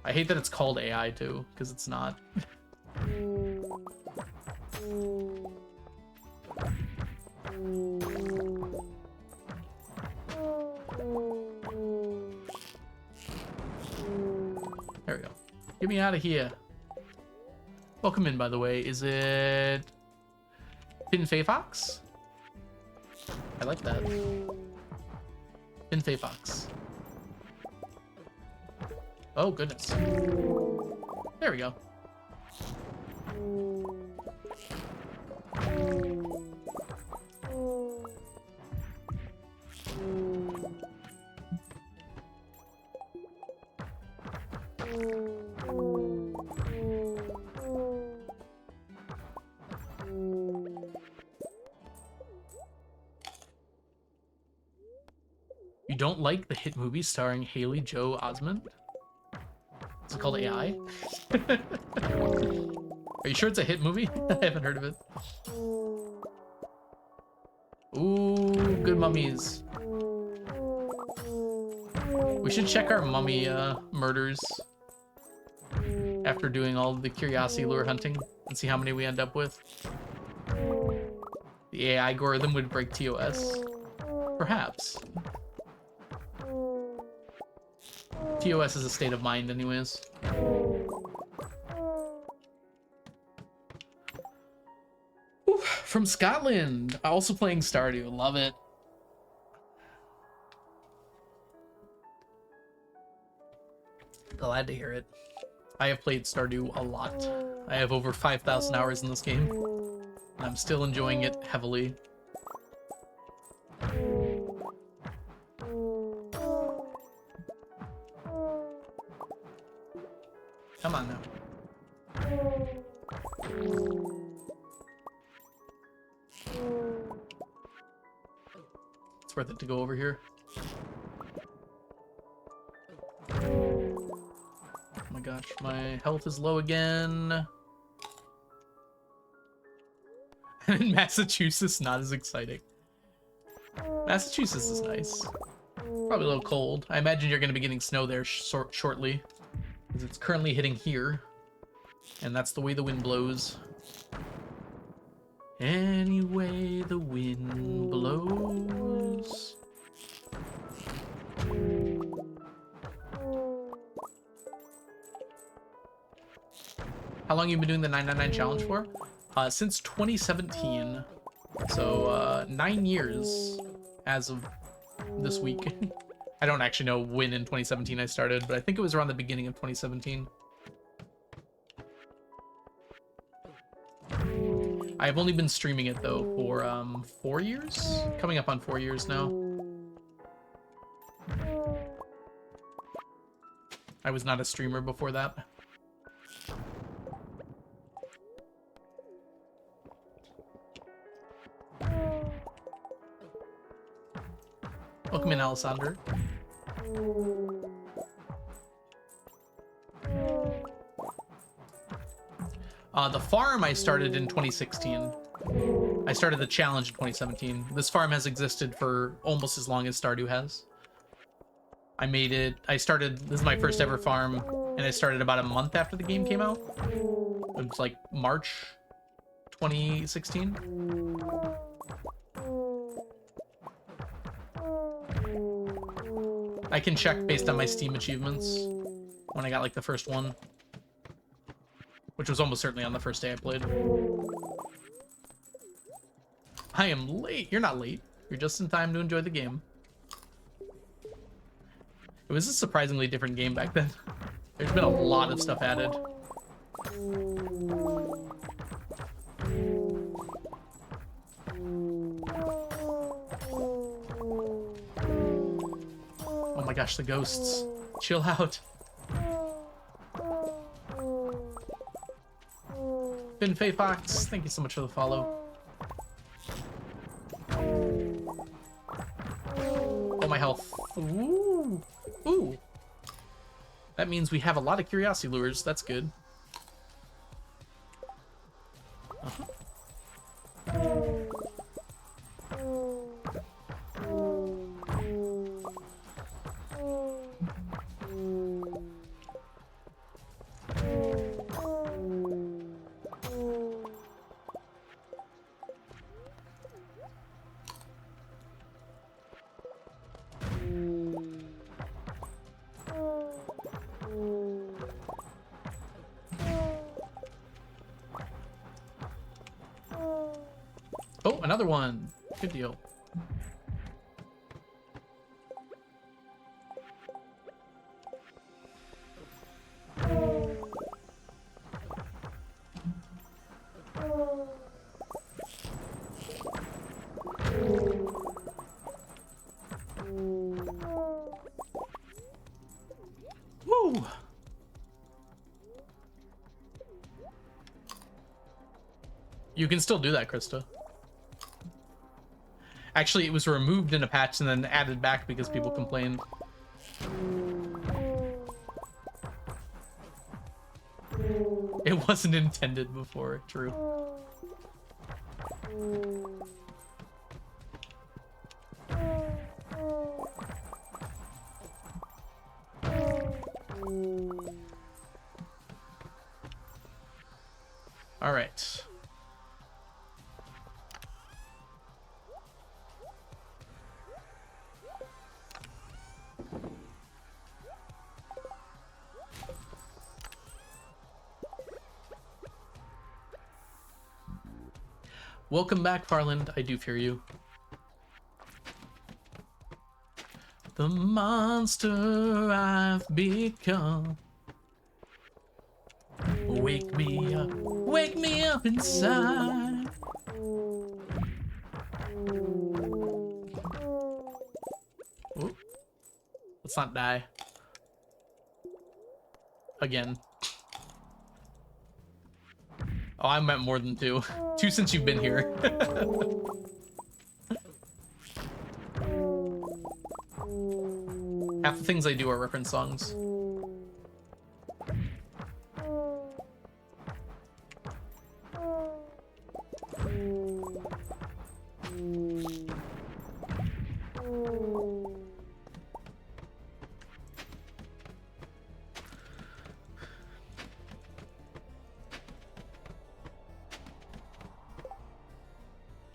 I hate that it's called AI, too, because it's not. There we go. Get me out of here. Welcome in, by the way. Is it Pinfei Fox? I like that. Pinfei Fox. Oh, goodness. There we go. You don't like the hit movie starring Haley Joel Osment? Is it called AI? Are you sure it's a hit movie? I haven't heard of it. Ooh, good mummies. We should check our mummy murders after doing all the curiosity lure hunting and see how many we end up with. The AI algorithm would break TOS. Perhaps. TOS is a state of mind anyways. Ooh, from Scotland, also playing Stardew. Love it. Glad to hear it. I have played Stardew a lot. I have over 5,000 hours in this game. And I'm still enjoying it heavily. Come on now. It's worth it to go over here. Oh my gosh, my health is low again. And in Massachusetts, not as exciting. Massachusetts is nice. Probably a little cold. I imagine you're going to be getting snow there shortly. Because it's currently hitting here. And that's the way the wind blows. Any way the wind blows. How long have you been doing the 999 challenge for? Since 2017. So 9 years as of this week. I don't actually know when in 2017 I started, but I think it was around the beginning of 2017. I've only been streaming it though for 4 years? Coming up on 4 years now. I was not a streamer before that. Welcome in, Alessander. The farm I started in 2016. I started the challenge in 2017. This farm has existed for almost as long as Stardew has. I made it, this is my first ever farm, and I started about a month after the game came out. It was like March 2016. I can check based on my Steam achievements when I got like the first one. Which was almost certainly on the first day I played. I am late. You're not late. You're just in time to enjoy the game. It was a surprisingly different game back then. There's been a lot of stuff added. Oh my gosh, the ghosts. Chill out. Finn Fay Fox, thank you so much for the follow. Oh, my health. Ooh. Ooh. That means we have a lot of curiosity lures. That's good. Oh, another one. Good deal. Woo! You can still do that, Krista. Actually, it was removed in a patch and then added back because people complained. It wasn't intended before, true. All right. Welcome back, Farland. I do fear you. The monster I've become. Wake me up inside. Ooh. Let's not die. Again. Oh, I meant more than two. Two since you've been here. Half the things I do are reference songs.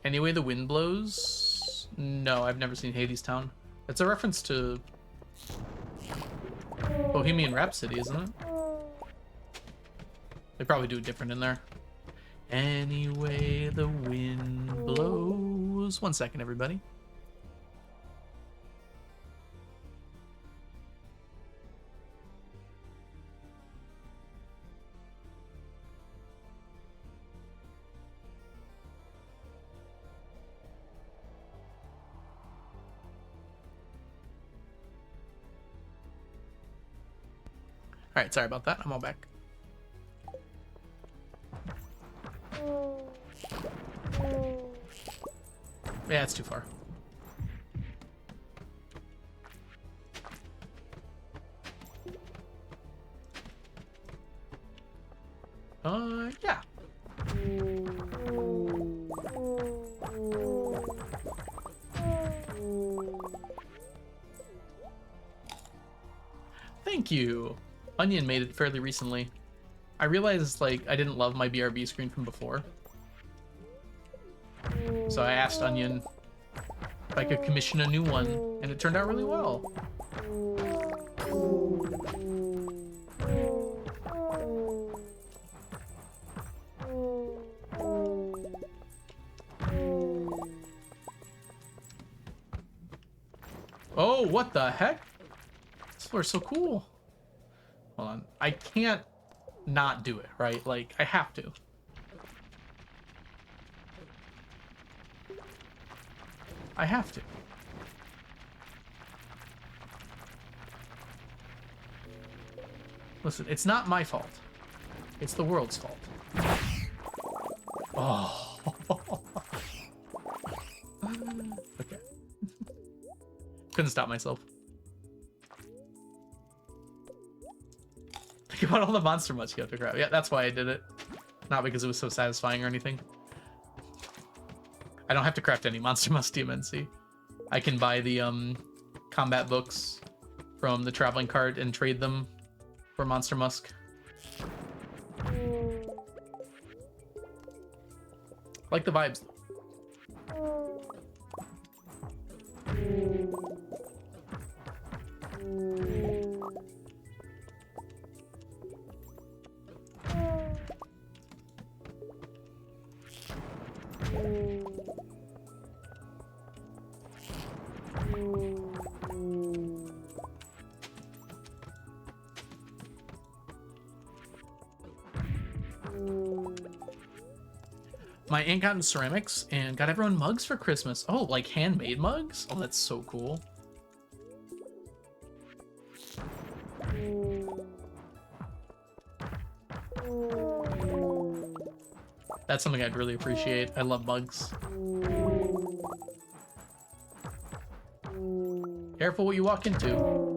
Any way the wind blows? No, I've never seen Hades Town. It's a reference to Bohemian Rhapsody, isn't it? They probably do it different in there. Any way the wind blows. 1 second, everybody. All right, sorry about that. I'm all back. Yeah, it's too far. Yeah. Thank you. Onion made it fairly recently. I realized, like, I didn't love my BRB screen from before. So I asked Onion if I could commission a new one, and it turned out really well. Oh, what the heck? This floor's so cool. Hold on. I can't not do it, right? Like, I have to. I have to. Listen, it's not my fault. It's the world's fault. Oh. Okay. Couldn't stop myself. Think about all the monster mutts you have to grab. Yeah, that's why I did it. Not because it was so satisfying or anything. I don't have to craft any monster must DMNC. I can buy the combat books from the traveling cart and trade them for Monster Musk. Like the vibes. My aunt got into ceramics and got everyone mugs for Christmas. Oh, like handmade mugs? Oh, that's so cool. That's something I'd really appreciate. I love mugs. Careful what you walk into.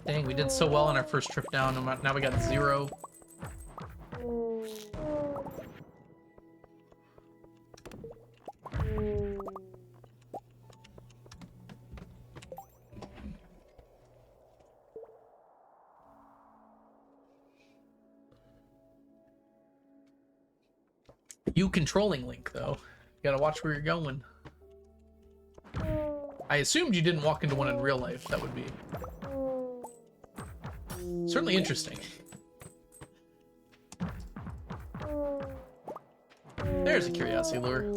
Dang, we did so well on our first trip down, and now we got 0. You controlling Link, though. You gotta watch where you're going. I assumed you didn't walk into one in real life. That would be certainly interesting. There's a curiosity lure.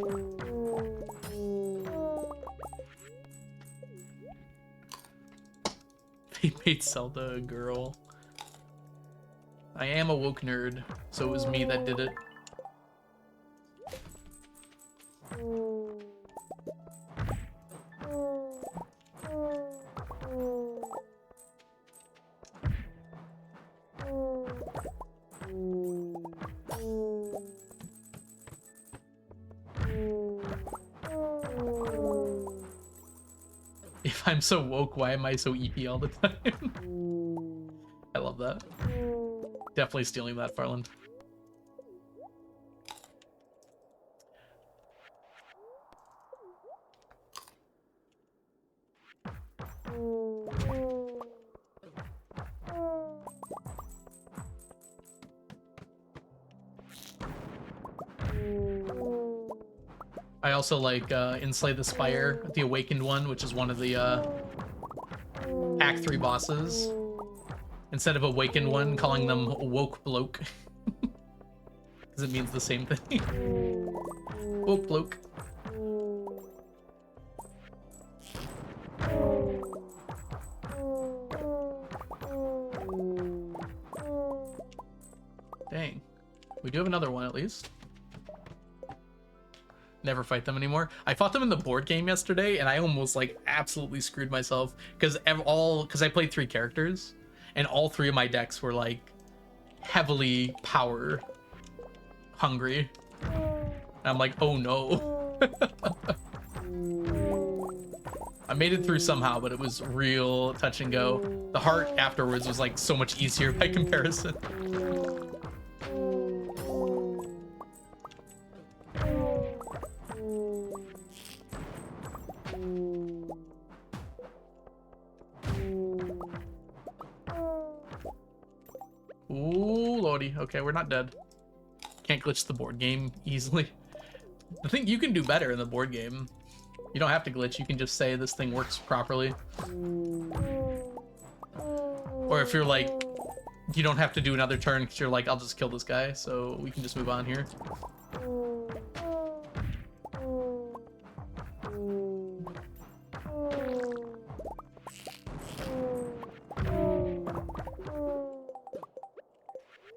They made Zelda a girl. I am a woke nerd, so it was me that did it. If I'm so woke, why am I so EP all the time? I love that. Definitely stealing that, Farland. I also like Enslay the Spire, the Awakened one, which is one of the Act 3 bosses. Instead of Awakened one, calling them Woke Bloke. Because it means the same thing. Woke Bloke. Dang. We do have another one at least. Never fight them anymore. I fought them in the board game yesterday, and I almost like absolutely screwed myself because I played 3 characters, and all 3 of my decks were like heavily power hungry. And I'm like, oh no. I made it through somehow, but it was real touch and go. The heart afterwards was like so much easier by comparison. Ooh, lordy. Okay, we're not dead. Can't glitch the board game easily. I think you can do better in the board game. You don't have to glitch. You can just say this thing works properly. Or if you're like, you don't have to do another turn because you're like, I'll just kill this guy, so we can just move on here.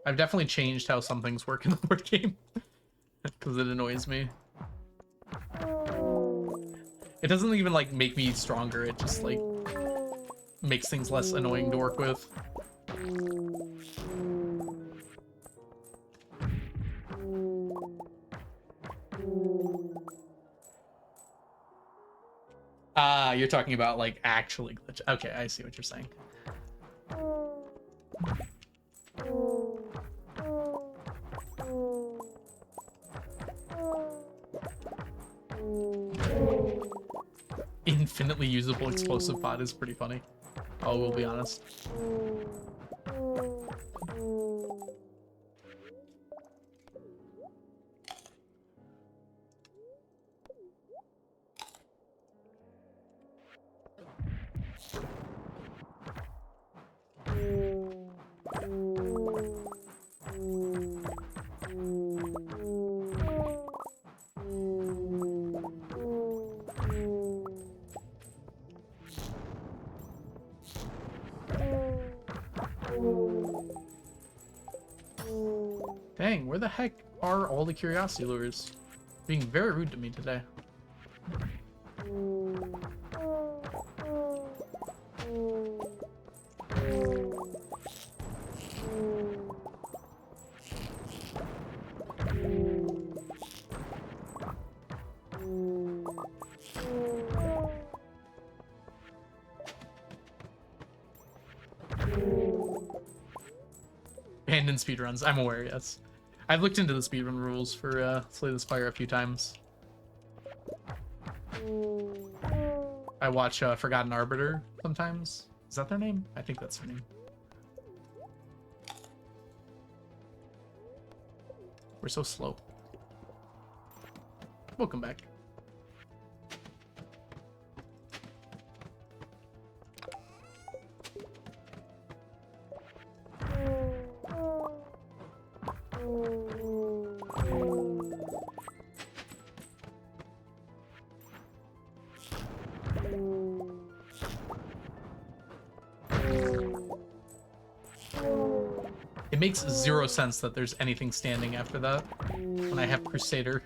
I've definitely changed how some things work in the board game because it annoys me. It doesn't even like make me stronger, it just like makes things less annoying to work with. Ah, you're talking about like actually glitch. Okay, I see what you're saying. Infinitely usable explosive pod is pretty funny. Oh, we'll be honest. Dang, where the heck are all the curiosity lures? Being very rude to me today. Abandoned speedruns, I'm aware, yes. I've looked into the speedrun rules for Slay the Spire a few times. I watch Forgotten Arbiter sometimes. Is that their name? I think that's their name. We're so slow. Welcome back. It makes zero sense that there's anything standing after that when I have Crusader,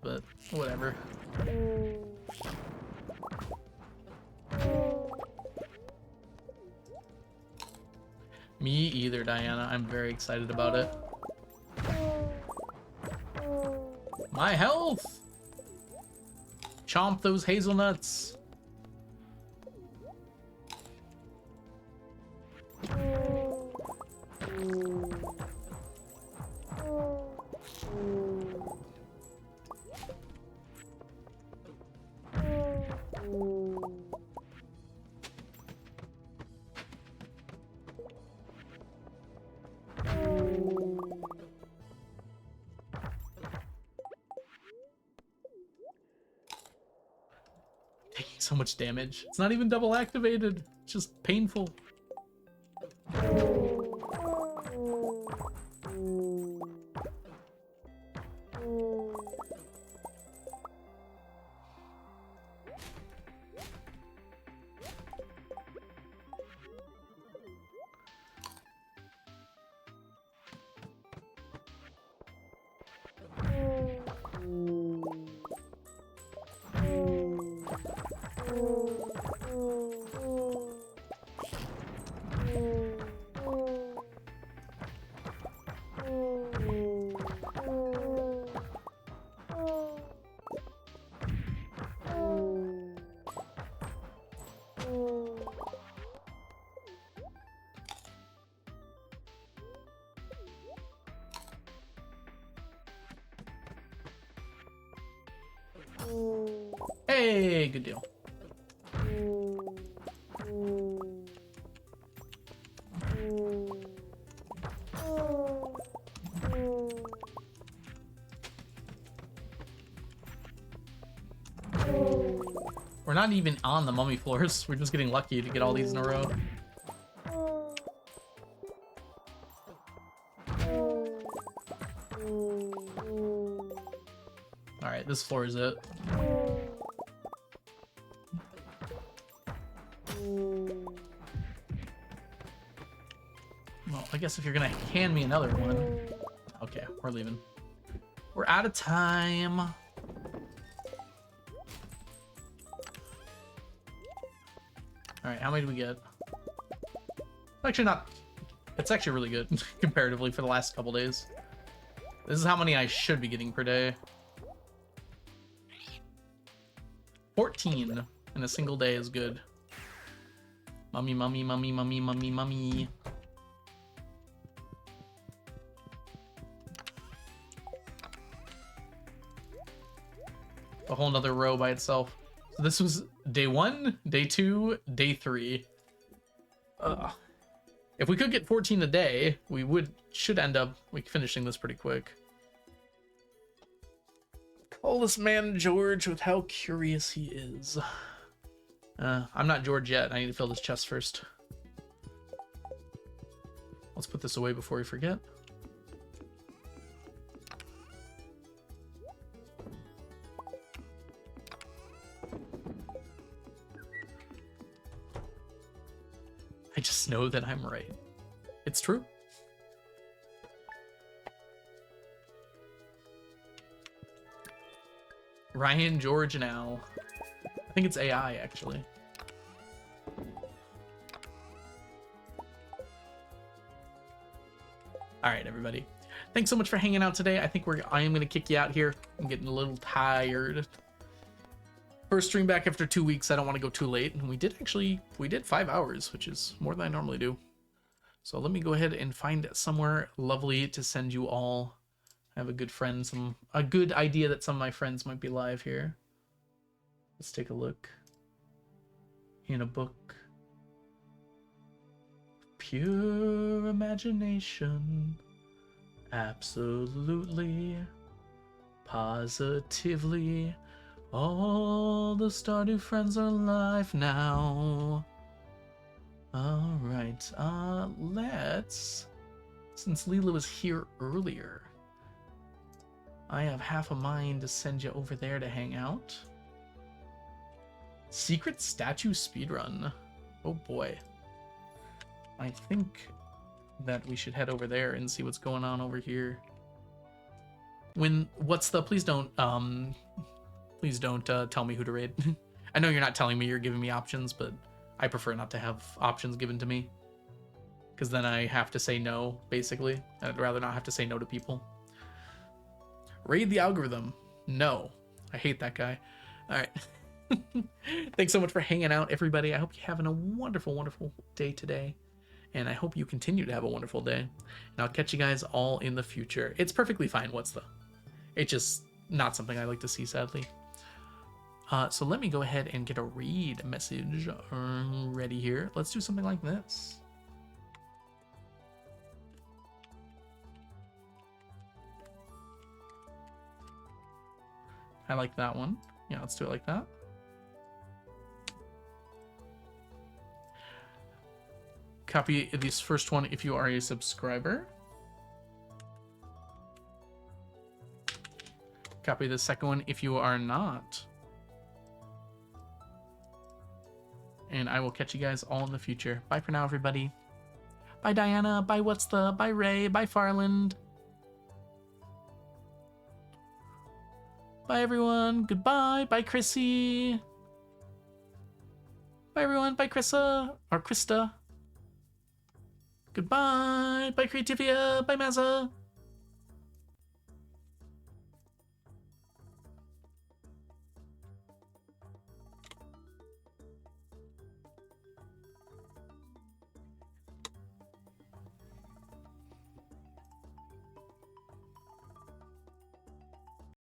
but whatever. Me either, Diana. I'm very excited about it. My health! Chomp those hazelnuts! Taking so much damage. It's not even double activated. It's just painful. Hey, good deal. We're not even on the mummy floors. We're just getting lucky to get all these in a row. Alright, this floor is it. Well, I guess if you're gonna hand me another one... Okay, we're leaving. We're out of time. Alright, how many do we get? Actually not... It's actually really good, comparatively, for the last couple days. This is how many I should be getting per day. 14 in a single day is good. Mummy, mummy, mummy, mummy, mummy, mummy. A whole nother row by itself. So this was day 1, day 2, day 3. If we could get 14 a day, we should end up finishing this pretty quick. Call this man George with how curious he is. I'm not George yet. I need to fill this chest first. Let's put this away before we forget. I just know that I'm right. It's true. Ryan, George, and Al. I think it's AI, actually. All right, everybody. Thanks so much for hanging out today. I think I am going to kick you out here. I'm getting a little tired. First stream back after 2 weeks. I don't want to go too late. And we did 5 hours, which is more than I normally do. So let me go ahead and find somewhere lovely to send you all. I have a good idea that some of my friends might be live here. Let's take a look. In a book. Pure imagination. Absolutely. Positively, all the Stardew friends are alive now. Alright, let's... Since Leela was here earlier, I have half a mind to send you over there to hang out. Secret statue speedrun. Oh boy. I think that we should head over there and see what's going on over here. Please don't tell me who to raid. I know you're not telling me, you're giving me options, but I prefer not to have options given to me. Because then I have to say no, basically. I'd rather not have to say no to people. Raid the algorithm. No. I hate that guy. Alright. Thanks so much for hanging out, everybody. I hope you're having a wonderful, wonderful day today. And I hope you continue to have a wonderful day. And I'll catch you guys all in the future. It's perfectly fine. It's just not something I like to see, sadly. So let me go ahead and get a read message ready here. Let's do something like this. I like that one. Yeah, let's do it like that. Copy this first one if you are a subscriber. Copy the second one if you are not. And I will catch you guys all in the future. Bye for now, everybody. Bye, Diana. Bye, What's the? Bye, Ray. Bye, Farland. Bye, everyone. Goodbye. Bye, Chrissy. Bye, everyone. Bye, Krissa. Or Krista. Goodbye. Bye, Creativia. Bye, Mazza.